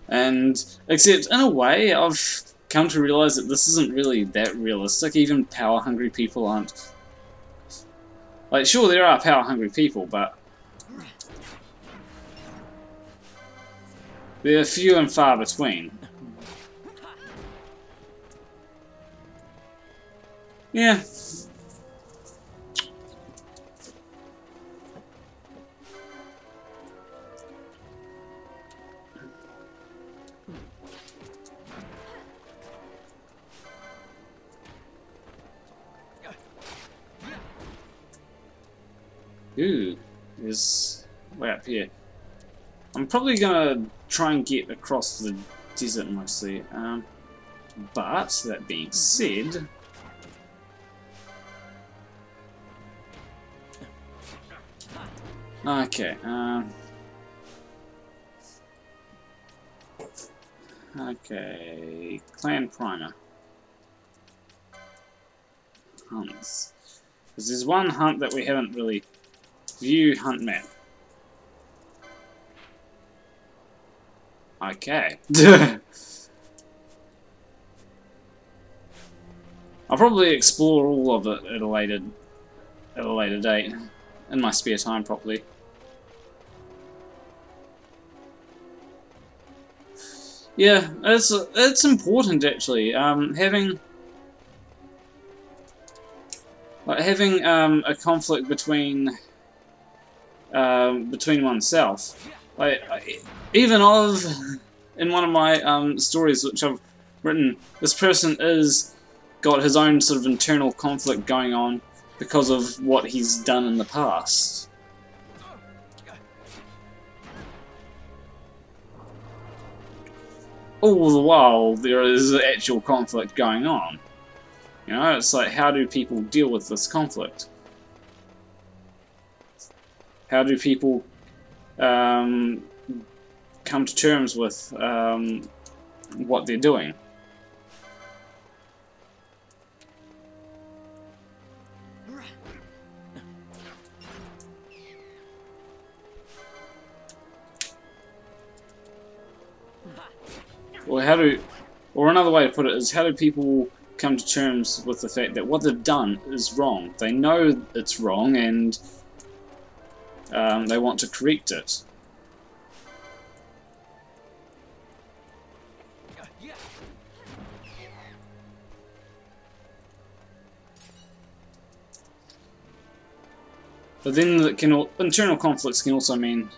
And, except, in a way, I've come to realise that this isn't really that realistic. Even power-hungry people aren't... Like, sure, there are power-hungry people, but... they're few and far between. Yeah. Ooh, there's way up here. I'm probably gonna try and get across the desert mostly. But that being said, okay. Okay, Clan Primer. Hunts. Because there's one hunt that we haven't really... View hunt map. Okay. I'll probably explore all of it at a later date. In my spare time, probably. Yeah, it's important actually. Having a conflict between oneself. Even in one of my stories which I've written, this person got his own sort of internal conflict going on because of what he's done in the past. All the while there is actual conflict going on. You know, it's like, how do people deal with this conflict? How do people come to terms with what they're doing. Or another way to put it is, how do people come to terms with the fact that what they've done is wrong? They know it's wrong and they want to correct it. But then internal conflicts can also mean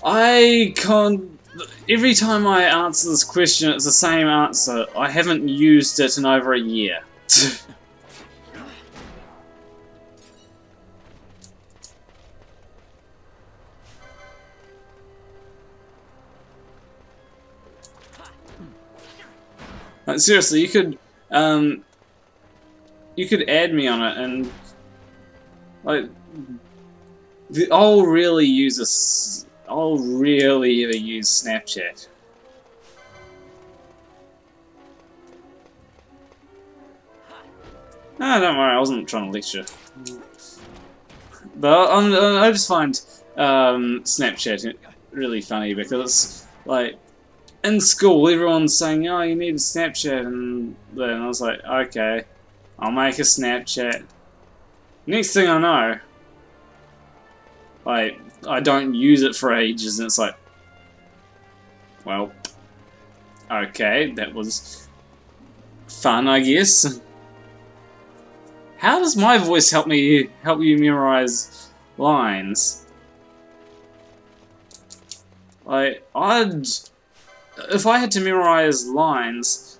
I can't. Every time I answer this question, it's the same answer. I haven't used it in over a year. Like, seriously, you could add me on it, and like, I'll really ever use Snapchat. No, don't worry, I wasn't trying to lecture. But I just find Snapchat really funny because, like, in school everyone's saying, oh, you need a Snapchat, and then I was like, okay, I'll make a Snapchat. Next thing I know, like, I don't use it for ages, and it's like, well, okay, that was fun, I guess. How does my voice help you memorize lines? Like, if I had to memorize lines,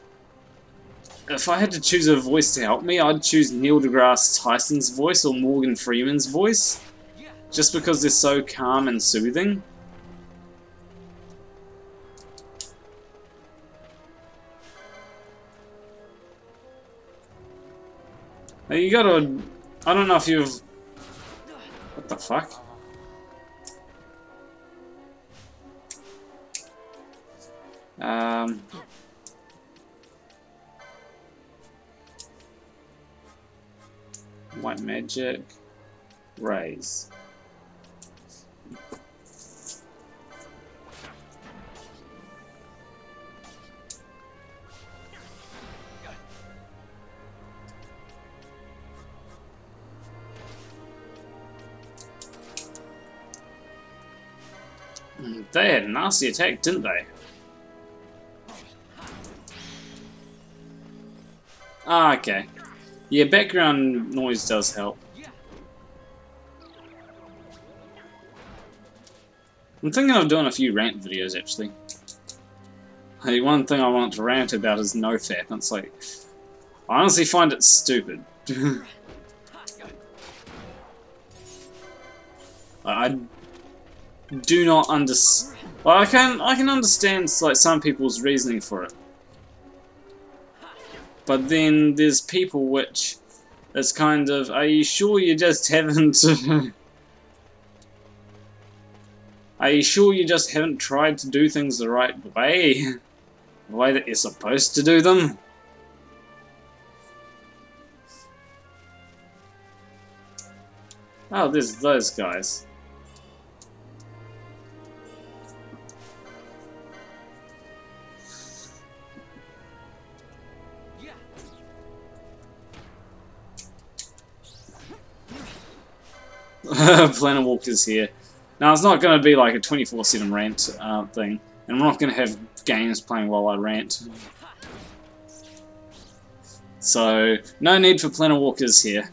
if I had to choose a voice to help me, I'd choose Neil deGrasse Tyson's voice or Morgan Freeman's voice. Just because they're so calm and soothing. Now you gotta... I don't know if you've... What the fuck? White magic. Raise. They had a nasty attack, didn't they? Ah, okay. Yeah, background noise does help. I'm thinking of doing a few rant videos, actually. Hey, one thing I want to rant about is NoFap. It's like, I honestly find it stupid. I do not understand. Well, I can understand like some people's reasoning for it, but then there's people which it's kind of, are you sure you just haven't? Are you sure you just haven't tried to do things the right way, the way that you're supposed to do them? Oh, there's those guys. Planarwalk is here. Now, it's not going to be like a 24/7 rant thing, and we're not going to have games playing while I rant. So, no need for Planarwalkers here.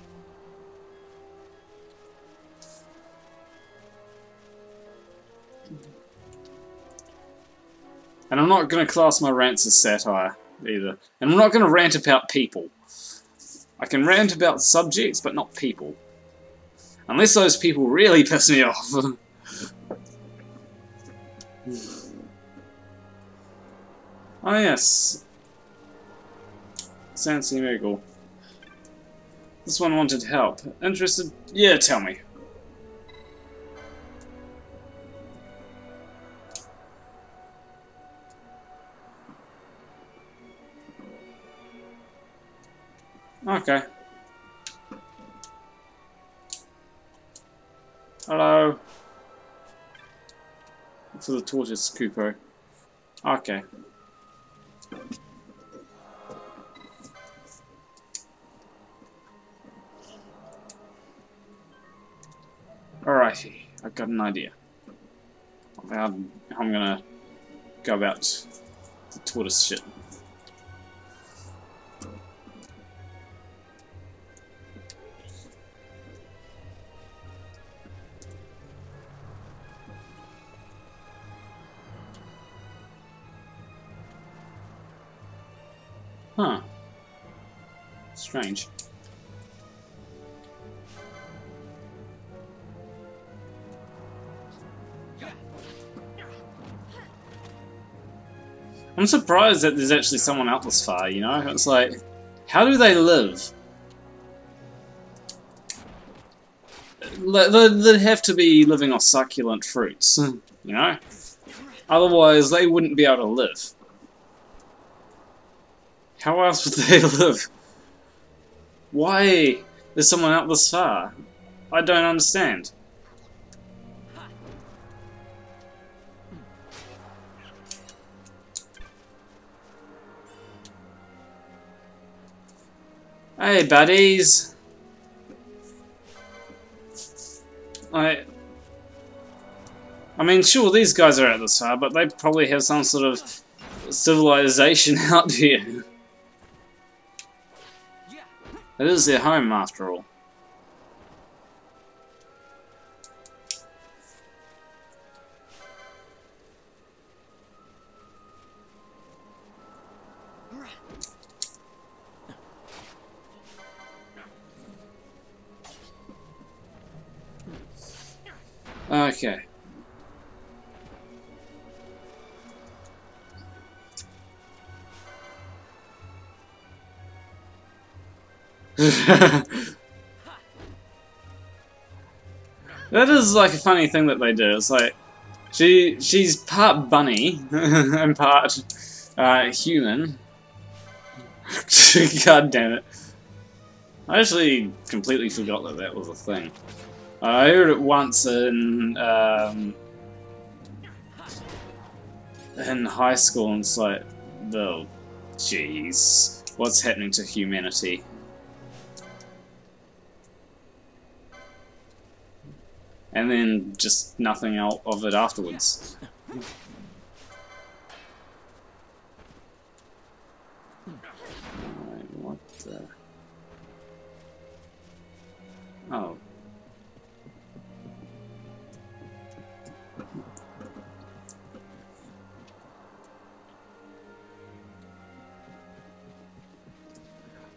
And I'm not going to class my rants as satire, either. And I'm not going to rant about people. I can rant about subjects, but not people. Unless those people really piss me off. Oh yes. Sounds very cool. This one wanted help. Interested? Yeah, tell me. Okay. Hello. For the tortoise, Cooper. Okay. Alrighty, I've got an idea of how I'm gonna go about the tortoise shit. Huh. Strange. I'm surprised that there's actually someone out this far, you know? It's like, how do they live? They'd have to be living off succulent fruits, you know? Otherwise, they wouldn't be able to live. How else would they live? Why is someone out this far? I don't understand. Hey, buddies. I mean, sure, these guys are out this far, but they probably have some sort of civilization out here. It is their home, after all. Okay. That is like a funny thing that they do. It's like she's part bunny and part human. God damn it! I actually completely forgot that that was a thing. I heard it once in high school, and it's like, oh, jeez, what's happening to humanity? And then just nothing else of it afterwards. What the... Oh.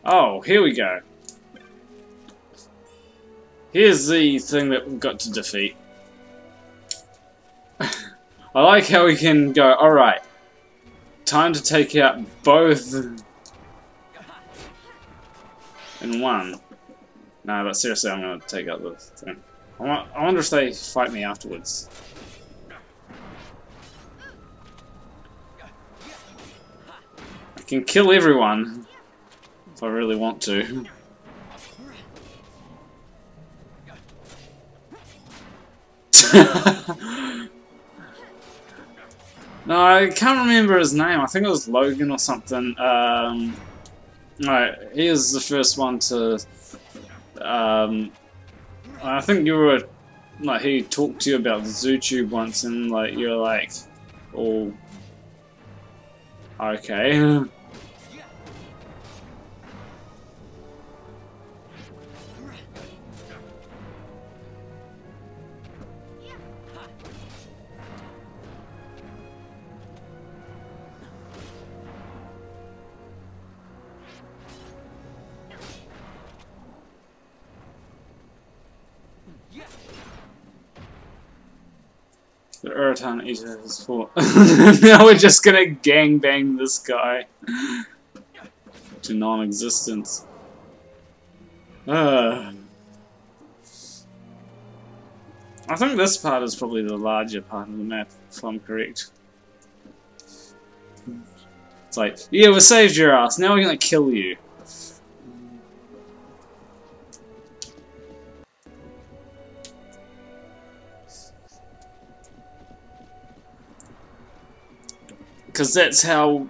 Oh, here we go. Here's the thing that we've got to defeat. I like how we can go, alright, time to take out both in one. No, but seriously, I'm going to take out the thing. I wonder if they fight me afterwards. I can kill everyone if I really want to. No, I can't remember his name. I think it was Logan or something. Right, he was the first one to. I think you were like he talked to you about ZooTube once, and like you're like, oh, okay. The Uratan Eater is full. Now we're just gonna gangbang this guy to non-existence. I think this part is probably the larger part of the map, if I'm correct. It's like, yeah, we saved your ass, now we're gonna kill you. Because that's how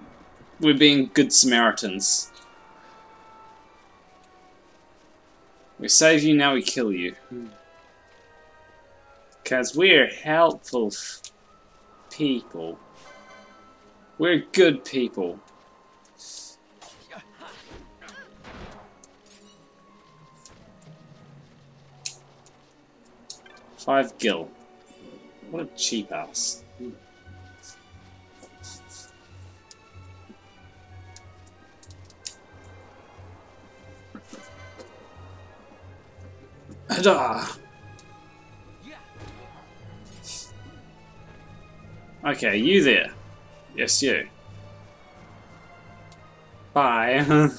we're being good Samaritans. We save you, now we kill you. Because we're helpful people. We're good people. Five gil. What a cheap ass. Hada! Okay, you there. Yes, you. Bye.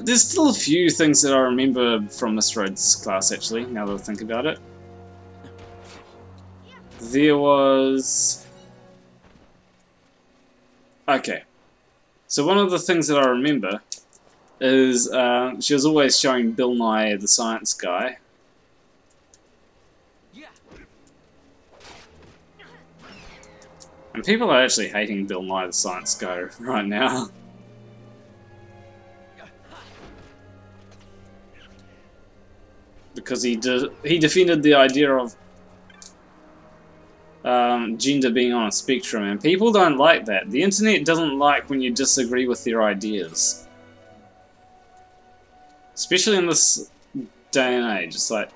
There's still a few things that I remember from this Rhodes class, actually, now that I think about it. There was... Okay. So one of the things that I remember is she was always showing Bill Nye the Science Guy. And people are actually hating Bill Nye the Science Guy right now. Because he defended the idea of gender being on a spectrum, and people don't like that. The internet doesn't like when you disagree with their ideas. Especially in this day and age. It's like,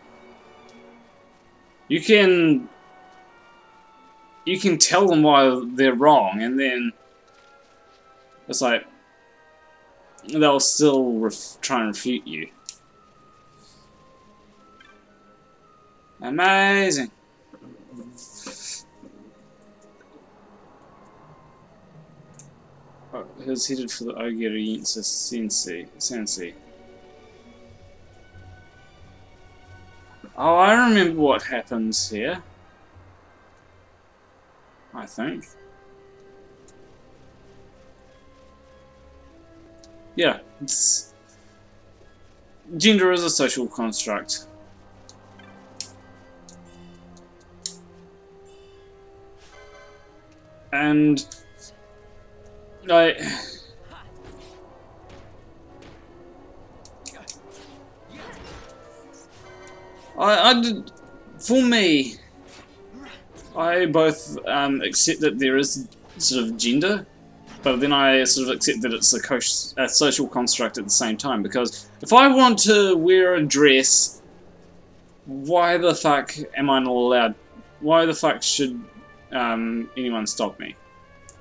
you can tell them why they're wrong, and then it's like they'll still try and refute you. Amazing. Oh, who's headed for the Ogiriensa Sensei? Oh, I remember what happens here. I think. Yeah, gender is a social construct. And I did, for me, I both accept that there is sort of gender, but then I sort of accept that it's a social construct at the same time, because if I want to wear a dress, why the fuck am I not allowed? Why the fuck should anyone stop me?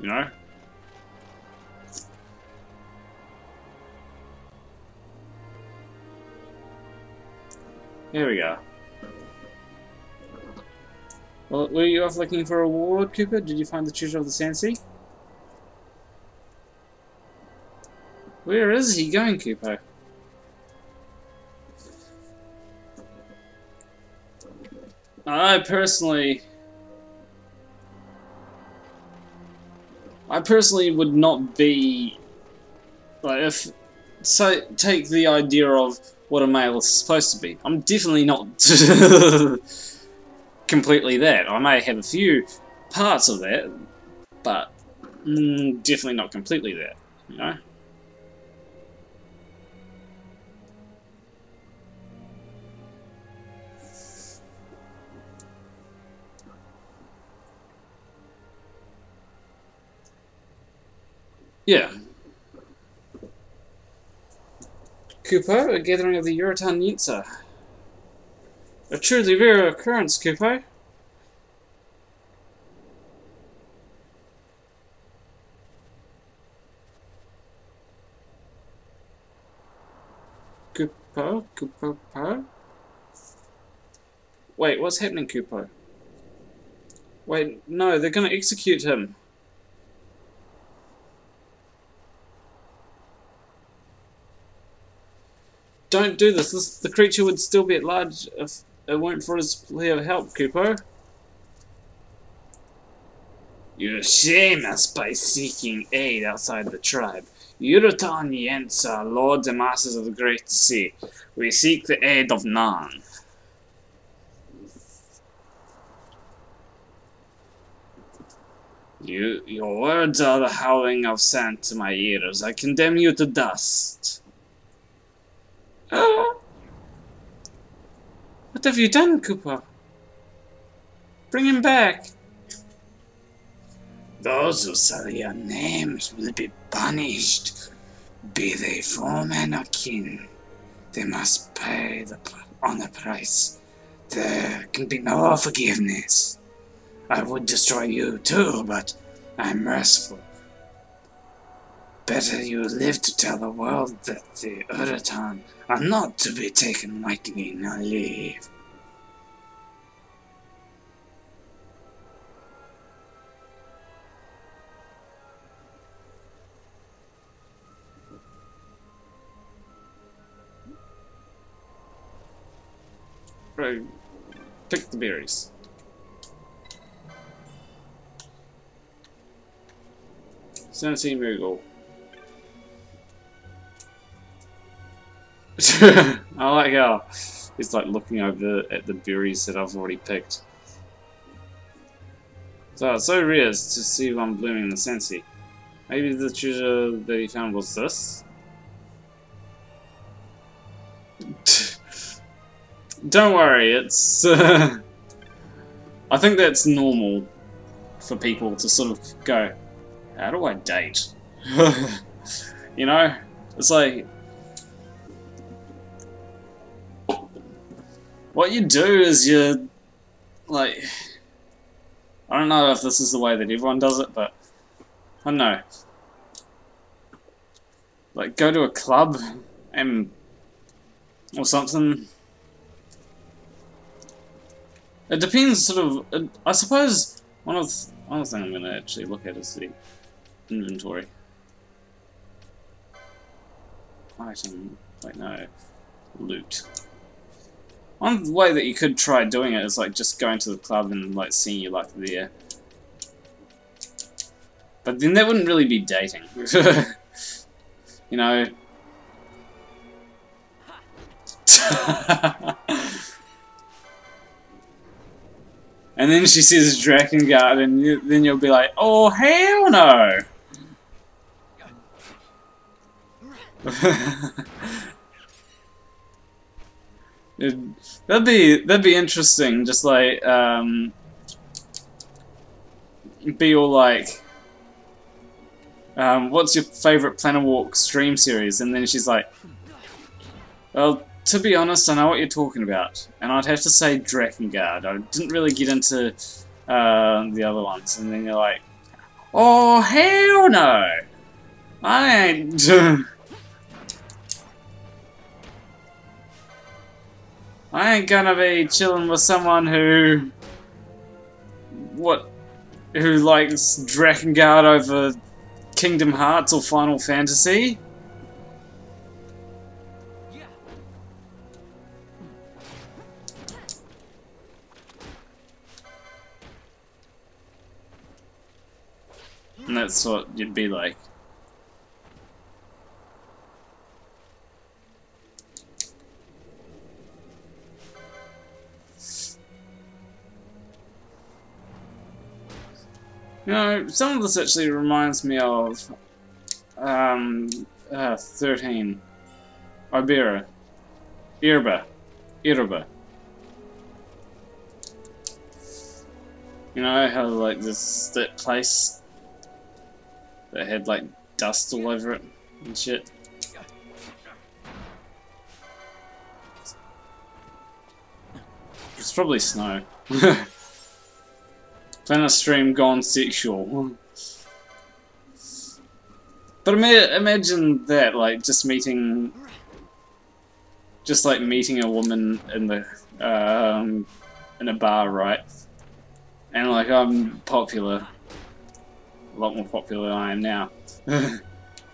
You know? Here we go. Well, were you off looking for a reward, Cooper? Did you find the treasure of the Sensei? Where is he going, Cooper? I personally would not be like, take the idea of what a male is supposed to be. I'm definitely not completely that. I may have a few parts of that, but definitely not completely that, you know? Yeah. Kupo, a gathering of the Yuratan Yinsa. A truly rare occurrence, Kupo. Kupo? Wait, what's happening, Kupo? Wait, no, they're gonna execute him. don't do this. The creature would still be at large if it weren't for his plea of help, Kupo. You shame us by seeking aid outside the tribe. Yuratan Yensa, lords and masters of the Great Sea. We seek the aid of none. Your words are the howling of sand to my ears. I condemn you to dust. What have you done, Koopa? Bring him back. Those who sully your names will be punished. Be they foemen or kin, they must pay on the price. There can be no forgiveness. I would destroy you too, but I'm merciful. Better you live to tell the world that the Uratan are not to be taken lightly. Now leave. Right, pick the berries. Sensi Moogle. I like how he's like looking over at the berries that I've already picked. So it's so rare to see one blooming in the Sensi. Maybe the treasure that he found was this? Don't worry, it's I think that's normal for people to sort of go, how do I date? You know? It's like, what you do is you, like, I don't know if this is the way that everyone does it, but I don't know. Like, go to a club and, or something. It depends, sort of. I suppose one of the thing I'm going to actually look at is the inventory. Item. Wait, no. Loot. One way that you could try doing it is like just going to the club and like seeing your luck there. But then that wouldn't really be dating. You know. And then she says Drakengard, and then you'll be like, oh hell no! That'd be interesting. Just like be all like, what's your favorite Planarwalk stream series? And then she's like, well, to be honest, I know what you're talking about, and I'd have to say Drakengard. I didn't really get into the other ones, and then you're like, oh hell no! I ain't. I ain't gonna be chilling with someone who likes Drakengard over Kingdom Hearts or Final Fantasy. And that's what you'd be like. You know, some of this actually reminds me of 13. Ibera. Irba. You know how like that place that had like dust all over it and shit. It's probably snow. Planarwalk gone sexual. But imagine that, like, just meeting a woman in the in a bar, right? And like, I'm popular, a lot more popular than I am now.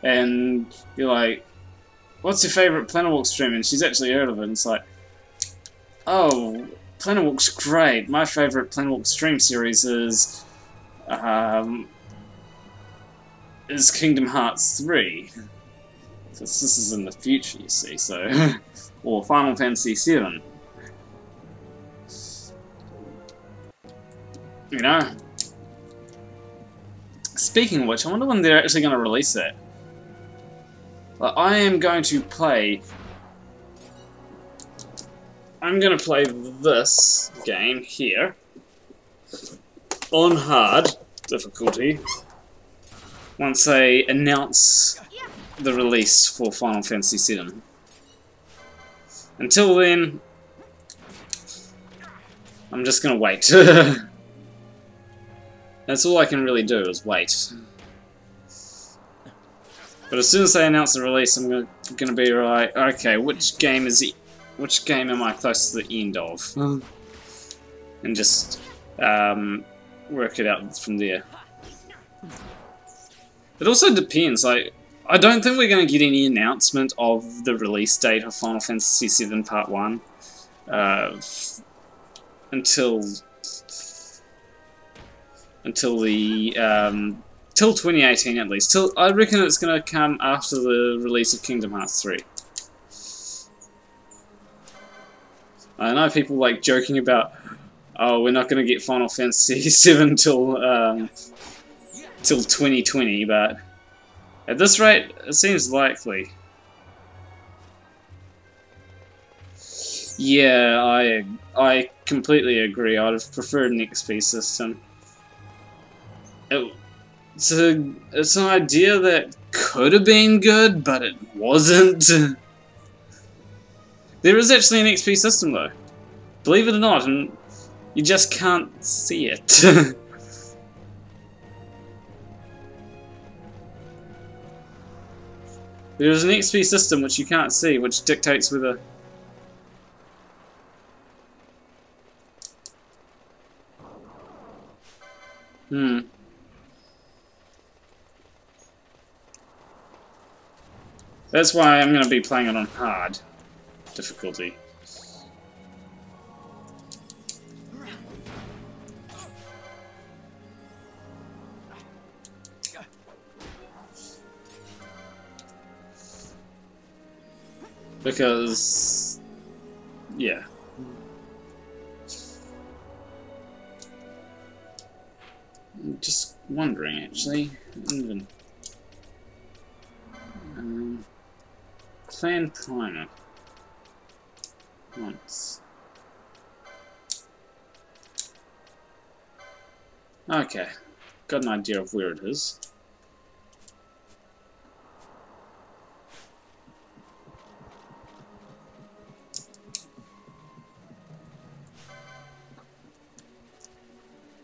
And you're like, what's your favourite Planarwalk stream? And she's actually heard of it, and it's like, oh, Planarwalk's great. My favourite Planarwalk stream series is Kingdom Hearts 3. Because this is in the future, you see, so... or Final Fantasy VII. You know? Speaking of which, I wonder when they're actually going to release that. Like, I am going to play... I'm going to play this game here on hard difficulty once they announce the release for Final Fantasy VII. Until then, I'm just going to wait. That's all I can really do, is wait. But as soon as they announce the release, I'm going to be like, okay, which game am I close to the end of? And just work it out from there. It also depends, like, I don't think we're going to get any announcement of the release date of Final Fantasy VII Part 1 until till 2018 at least. I reckon it's going to come after the release of Kingdom Hearts 3. I know people like joking about, oh, we're not going to get Final Fantasy VII till 2020, but at this rate, it seems likely. Yeah, I completely agree. I'd have preferred an XP system. It's an idea that could have been good, but it wasn't. There is actually an XP system though. Believe it or not, and you just can't see it. There's an XP system which you can't see, which dictates whether... That's why I'm going to be playing it on hard difficulty. Because, yeah. I'm just wondering, actually. Plan primer. Once. Okay. Got an idea of where it is.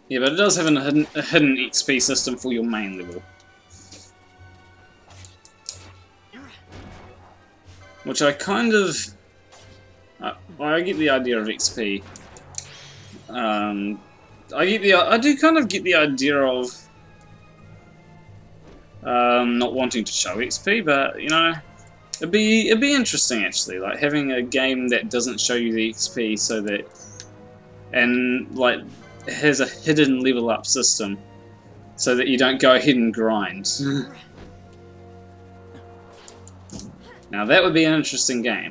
Yeah, but it does have a hidden XP system for your main level. Which I kind of... I get the idea of XP. I do kind of get the idea of not wanting to show XP, but, you know, it'd be interesting, actually, like, having a game that doesn't show you the XP so that... and, like... has a hidden level up system so that you don't go ahead and grind. Now that would be an interesting game.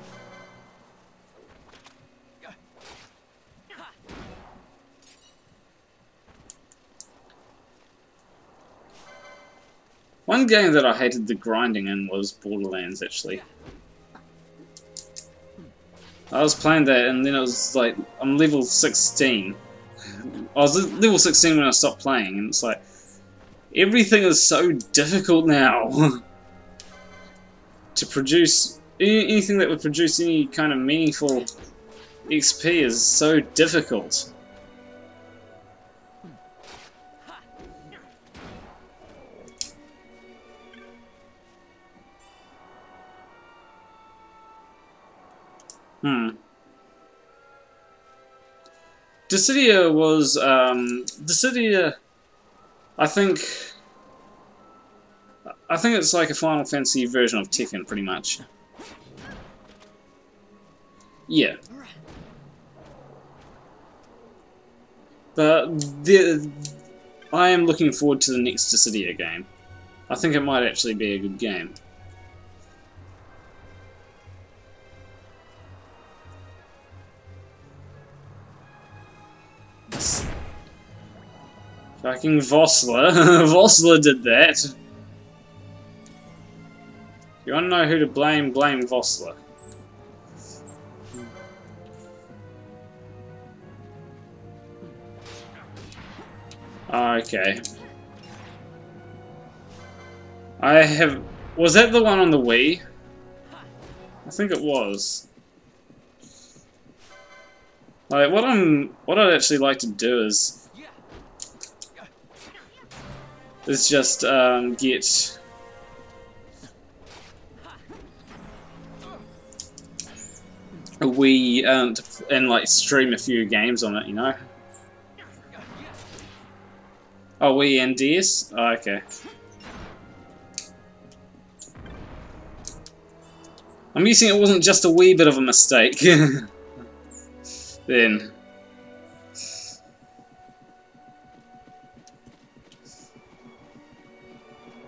One game that I hated the grinding in was Borderlands, actually. I was playing that and then it was like, I'm level 16. I was level 16 when I stopped playing, and it's like, everything is so difficult now. To produce anything that would produce any kind of meaningful XP is so difficult. Dissidia was, Dissidia, I think it's like a Final Fantasy version of Tekken, pretty much. Yeah. But I am looking forward to the next Dissidia game. I think it might actually be a good game. Fucking Vossler. Vossler did that. You wanna know who to blame? Blame Vossler. Okay. Was that the one on the Wii? I think it was. Like, what I'd actually like to do is just get a Wii and like stream a few games on it, you know? Oh, Wii and DS? Oh, okay. I'm guessing it wasn't just a wee bit of a mistake. Then.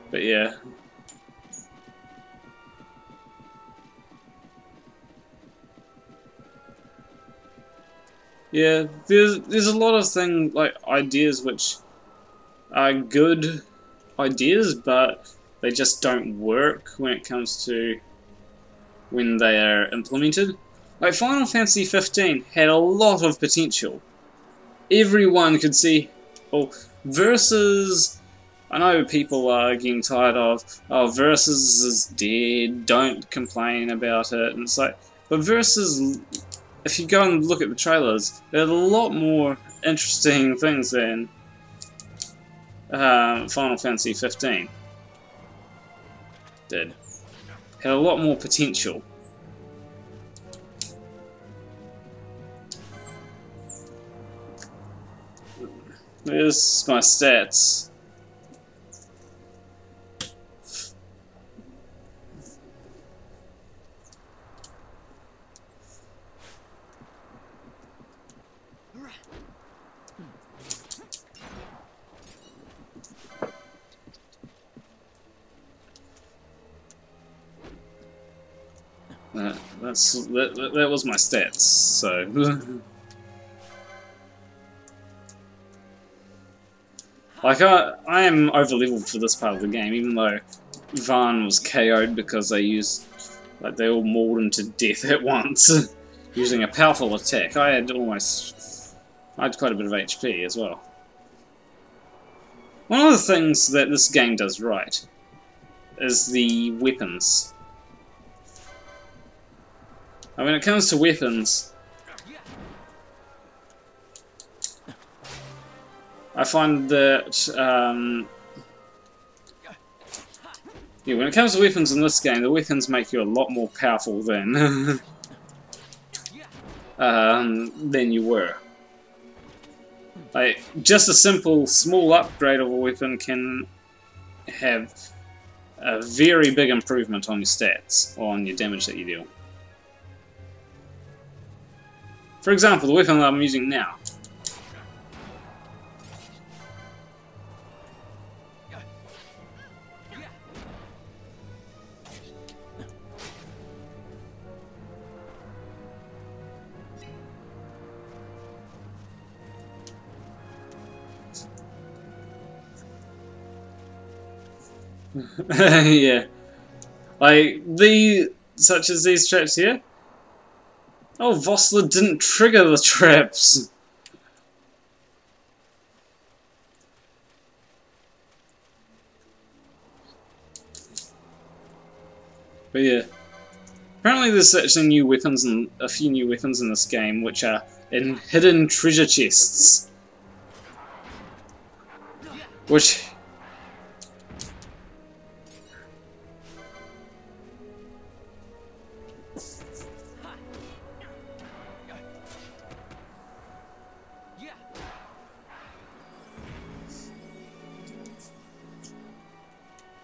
But yeah. Yeah, there's a lot of like ideas which are good ideas, but they just don't work when it comes to when they are implemented. Like Final Fantasy 15 had a lot of potential. Everyone could see, well, Versus, I know people are getting tired of, oh, Versus is dead, don't complain about it, and it's like, but Versus, if you go and look at the trailers, there's a lot more interesting things than Final Fantasy 15 did. Had a lot more potential. There's my stats. That was my stats, so... Like, I am over-leveled for this part of the game, even though Vaan was KO'd because they used... Like, they all mauled him to death at once, using a powerful attack. I had quite a bit of HP as well. One of the things that this game does right is the weapons. And when it comes to weapons, I find that, yeah, when it comes to weapons in this game, the weapons make you a lot more powerful than, than you were. Like, just a simple, small upgrade of a weapon can have a very big improvement on your stats, or on your damage that you deal. For example, the weapon that I'm using now. Yeah. Like, such as these traps here. Oh, Vossler didn't trigger the traps! But yeah. Apparently there's actually new weapons and a few new weapons in this game which are in hidden treasure chests. Which...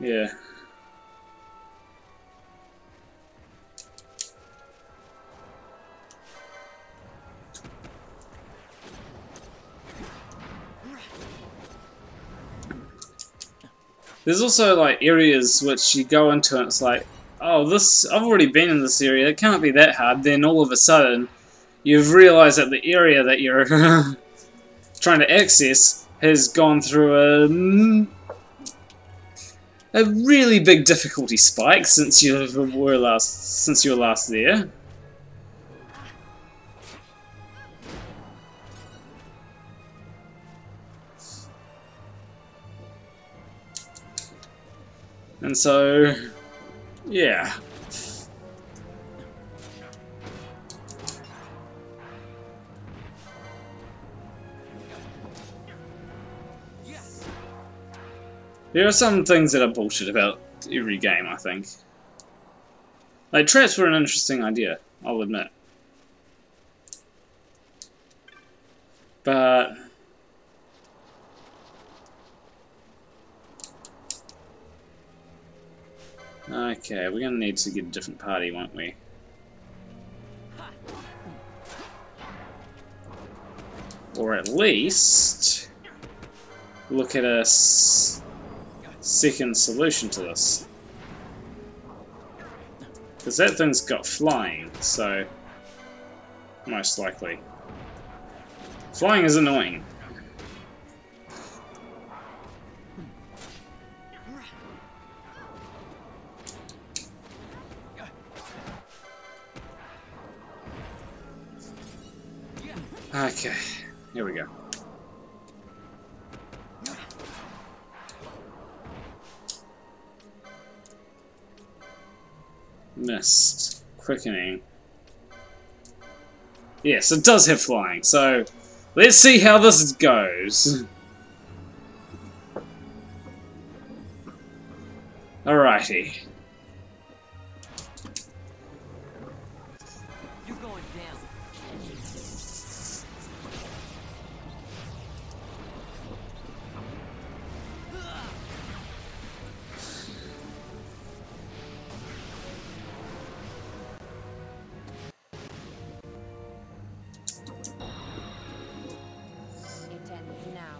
Yeah. There's also like areas which you go into and it's like, oh, this, I've already been in this area, it can't be that hard. Then all of a sudden, you've realised that the area that you're trying to access has gone through a really big difficulty spike since you were last there. And so, yeah. There are some things that are bullshit about every game, I think. Like, traps were an interesting idea, I'll admit. But... okay, we're gonna need to get a different party, won't we? Or at least... look at a second solution to this. Because that thing's got flying, so... most likely. Flying is annoying. Okay, here we go. Mist. Quickening. Yes, it does have flying, so let's see how this goes. Alrighty. You're going down. It ends now.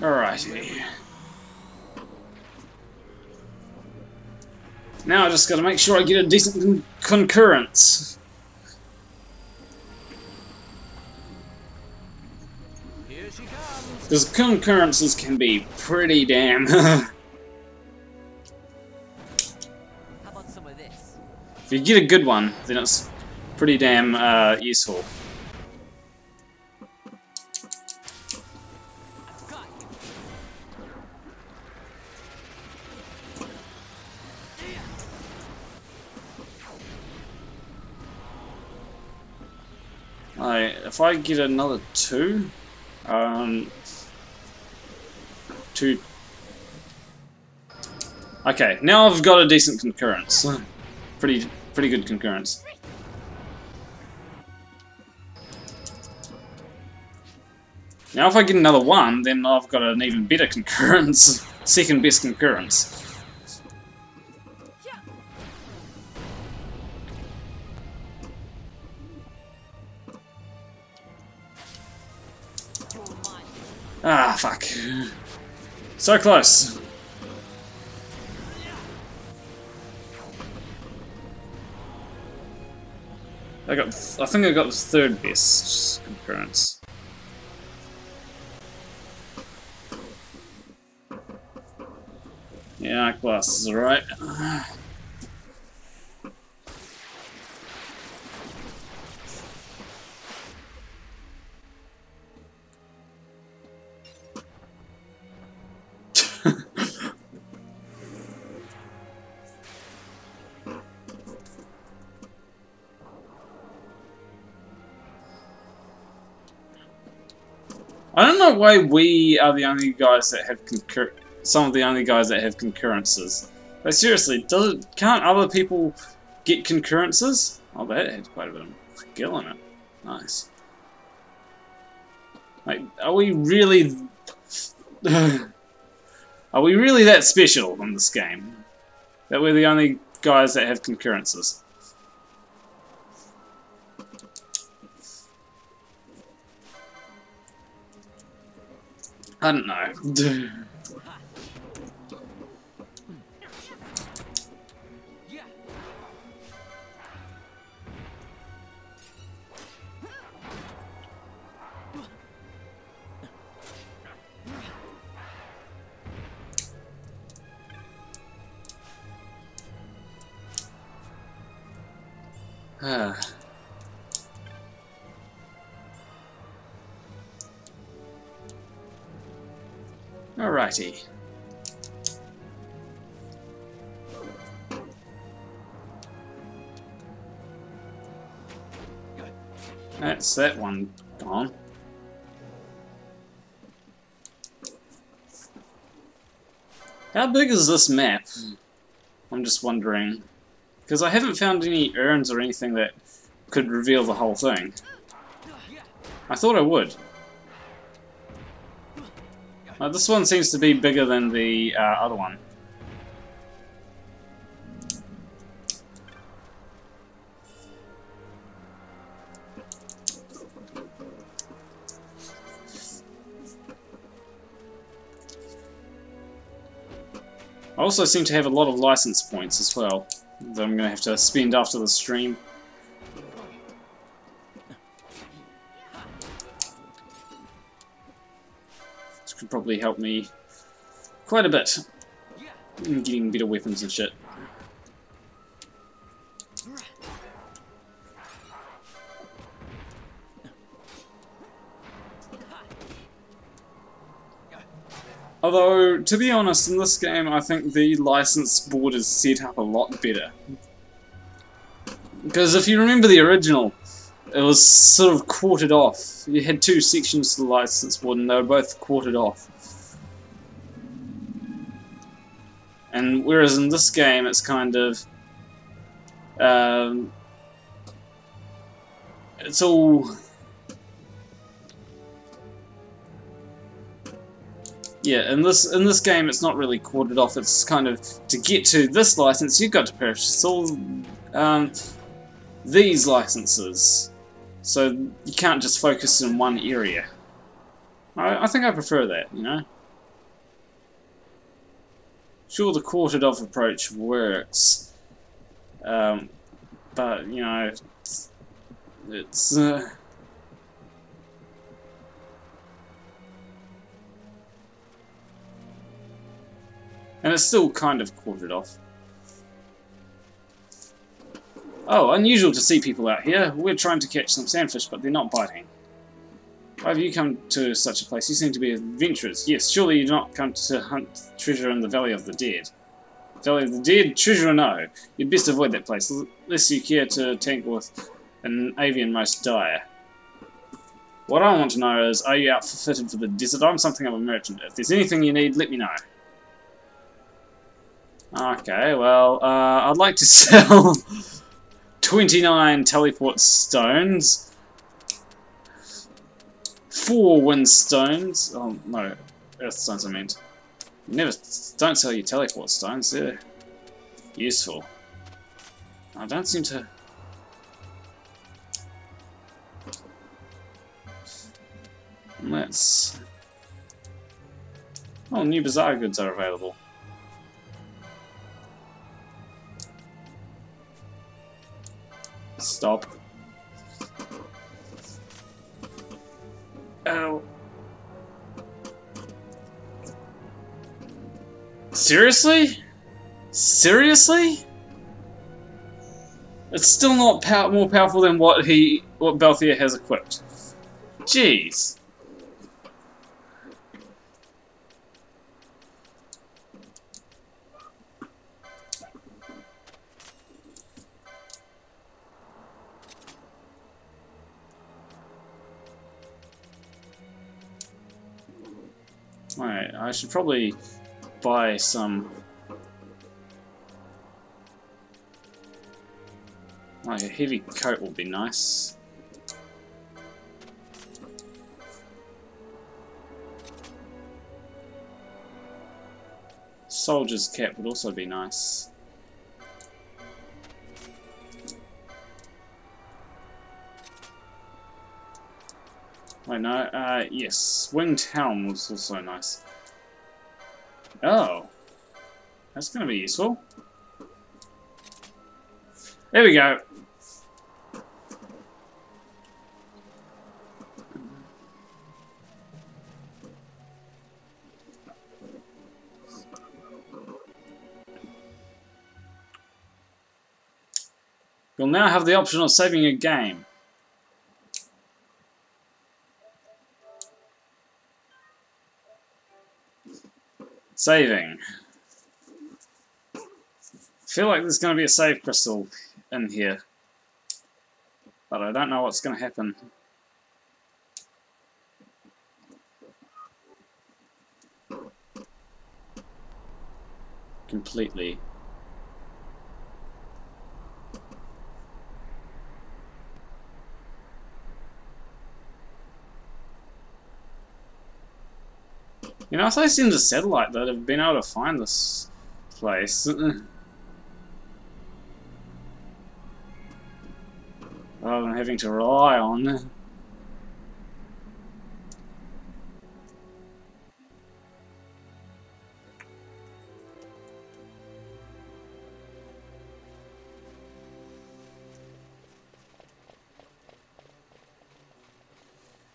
Alrighty. Now I just gotta make sure I get a decent concurrence. Here she comes. Because concurrences can be pretty damn... How about some of this? if you get a good one, then it's pretty damn useful. If I get another 2, 2. Okay, now I've got a decent concurrence. Pretty good concurrence. Now if I get another 1, then I've got an even better concurrence. Second best concurrence. Ah, fuck. So close. I think I got the third best concurrence. Yeah, Arc Blast is alright. I don't know why we are the only guys that have some of the only guys that have concurrences. But seriously, can't other people get concurrences? Oh, that had quite a bit of skill in it. Nice. Like, are we really... Are we really that special in this game? That we're the only guys that have concurrences? I don't know. Alrighty. That's that one gone. How big is this map? I'm just wondering. Because I haven't found any urns or anything that could reveal the whole thing. I thought I would. This one seems to be bigger than the other one. I also seem to have a lot of license points as well that I'm going to have to spend after the stream. This could probably help me quite a bit in getting better weapons and shit. Although, to be honest, in this game, I think the license board is set up a lot better. Because if you remember the original, it was sort of quartered off. You had two sections to the license board and they were both quartered off. And whereas in this game, it's kind of... it's all... Yeah, in this game it's not really quartered off, it's kind of, to get to this license you've got to purchase all these licenses. So you can't just focus in one area. I think I prefer that, you know? Sure, the quartered off approach works. But, you know, it's... and it's still kind of quartered off. Oh, unusual to see people out here. We're trying to catch some sandfish, but they're not biting. Why have you come to such a place? You seem to be adventurers. Yes, surely you do not come to hunt treasure in the Valley of the Dead. Valley of the Dead? Treasure or no? You'd best avoid that place, unless you care to tangle with an avian most dire. What I want to know is, are you outfitted for the desert? I'm something of a merchant. If there's anything you need, let me know. Okay, well, I'd like to sell 29 teleport stones, 4 wind stones, oh no, earth stones I meant. Don't sell your teleport stones, they're useful. I don't seem to... Let's... Oh, new bazaar goods are available. Stop. Oh. Seriously? Seriously? It's still not more powerful than what Balthier has equipped. Jeez. Alright, I should probably buy some... Like a heavy coat will be nice. soldier's cap would also be nice. Wait, no, yes, winged helm was also nice. Oh, that's going to be useful. There we go. You'll now have the option of saving a game. Saving. I feel like there's going to be a save crystal in here, but I don't know what's going to happen. Completely. You know, if they send a satellite, they'd have been able to find this place. Rather than having to rely on.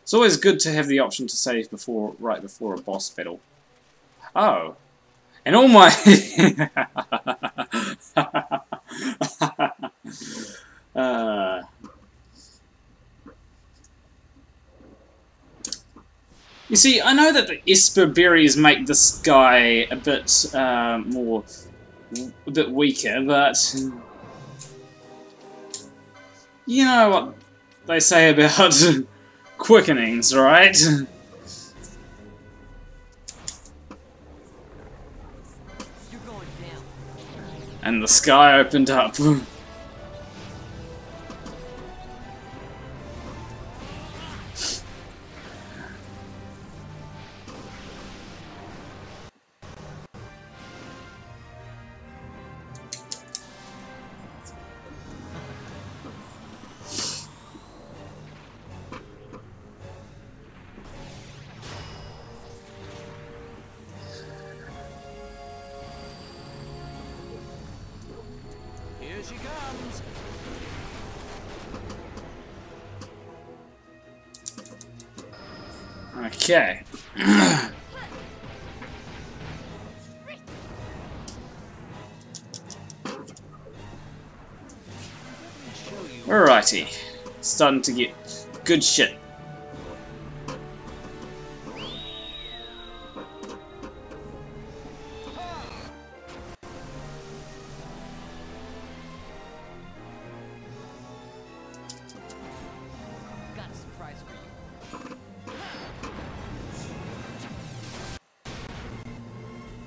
It's always good to have the option to save right before a boss battle. Oh. And all my... You see, I know that the Esper berries make this guy a bit weaker, but you know what they say about quickenings, right? And the sky opened up. Here she comes. Okay. Alrighty. Starting to get good shit. Got a surprise for you.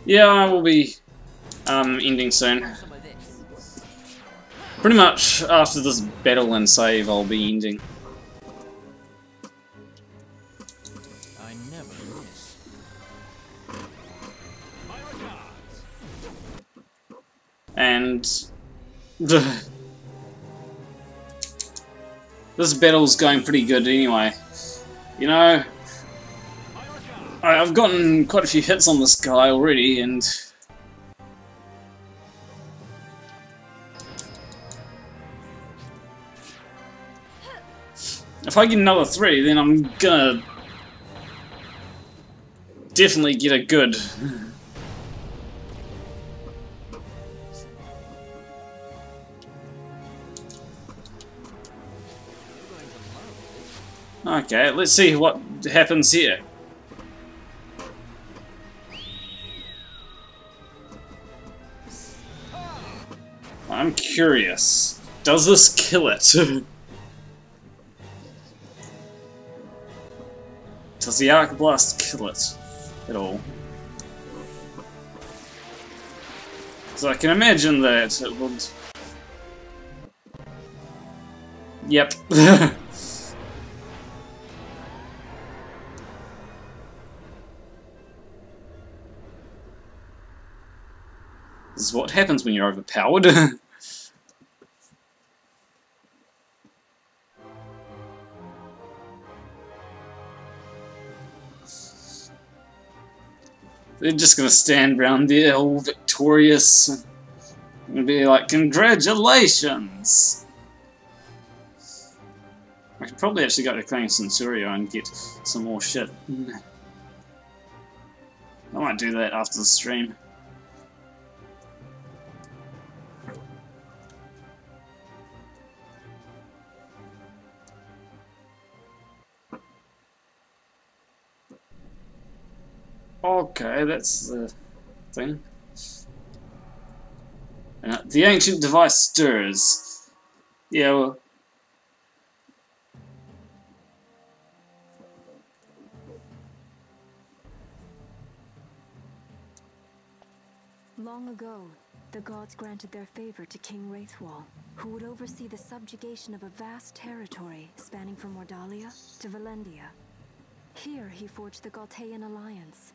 Yeah, I will be ending soon. Pretty much after this battle and save, I'll be ending. I never miss. And this battle's going pretty good anyway. You know, I've gotten quite a few hits on this guy already, and if I get another 3, then I'm gonna definitely get a good. Okay, let's see what happens here. I'm curious. Does this kill it? Does the Arc Blast kill it at all? So I can imagine that it would. Yep. is what happens when you're overpowered. They're just gonna stand around there all victorious and be like, congratulations! I could probably actually go to Clan Centurio and get some more shit. I might do that after the stream. Okay, that's the thing. The ancient device stirs. Yeah, well... Long ago, the gods granted their favor to King Wraithwall, who would oversee the subjugation of a vast territory spanning from Mordalia to Valendia. Here he forged the Galtean alliance.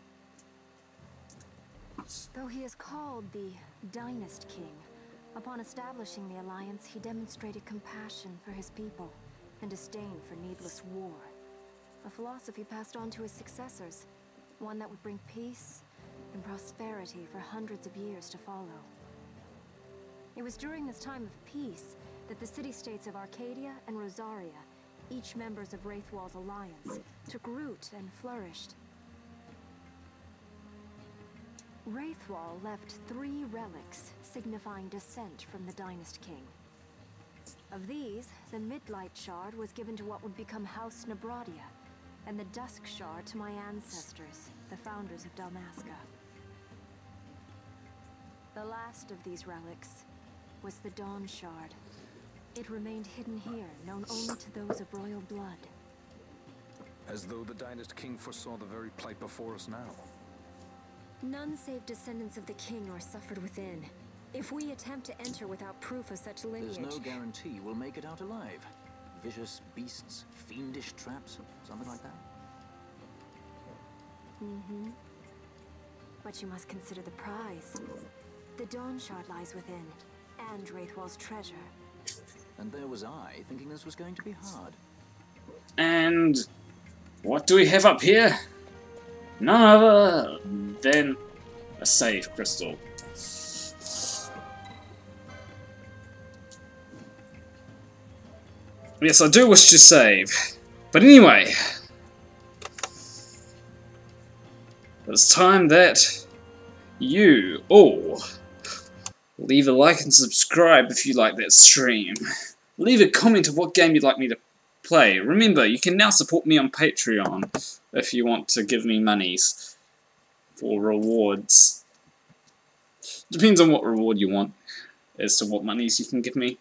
Though he is called the Dynast King, upon establishing the alliance he demonstrated compassion for his people and disdain for needless war. A philosophy passed on to his successors, one that would bring peace and prosperity for hundreds of years to follow. It was during this time of peace that the city-states of Arcadia and Rosaria, each members of Wraithwall's alliance, took root and flourished. Wraithwall left 3 relics signifying descent from the Dynast King. Of these, the Midlight Shard was given to what would become House Nabradia, and the Dusk Shard to my ancestors, the founders of Dalmasca. The last of these relics was the Dawn Shard. It remained hidden here, known only to those of royal blood. As though the Dynast King foresaw the very plight before us now. None save descendants of the king are suffered within. If we attempt to enter without proof of such lineage... There's no guarantee we'll make it out alive. Vicious beasts, fiendish traps, something like that. Mm-hmm. But you must consider the prize. The Dawn Shard lies within, and Wraithwall's treasure. And there was I, thinking this was going to be hard. And what do we have up here? None other than a save crystal. Yes, I do wish to save. But anyway, it's time that you all leave a like and subscribe if you like that stream. Leave a comment of what game you'd like me to play. Remember, you can now support me on Patreon if you want to give me monies for rewards. Depends on what reward you want as to what monies you can give me.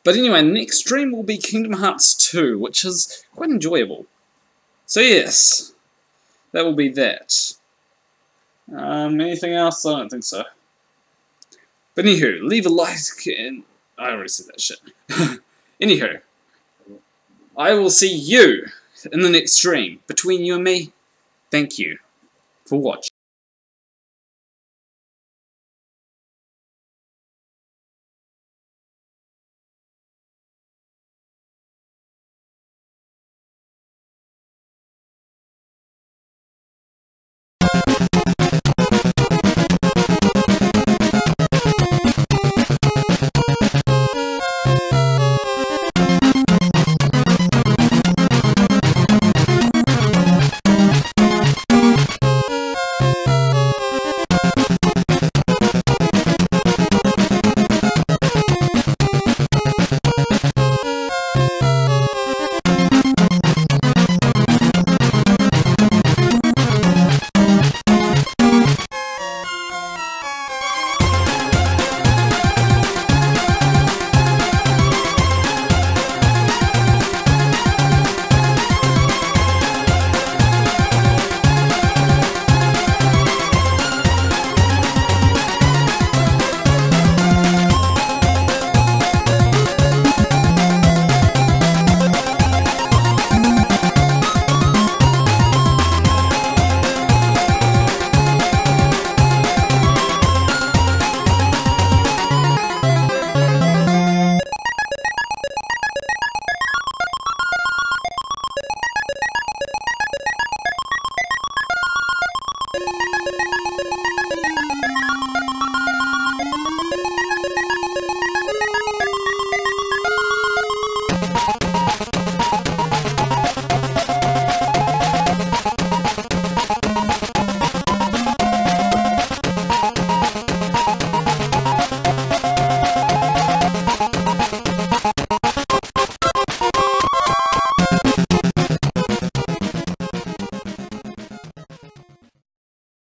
But anyway, next stream will be Kingdom Hearts 2, which is quite enjoyable. So yes, that will be that. Anything else? I don't think so. But anywho, leave a like and... I already said that shit. Anywho, I will see you in the next stream. Between you and me, thank you for watching.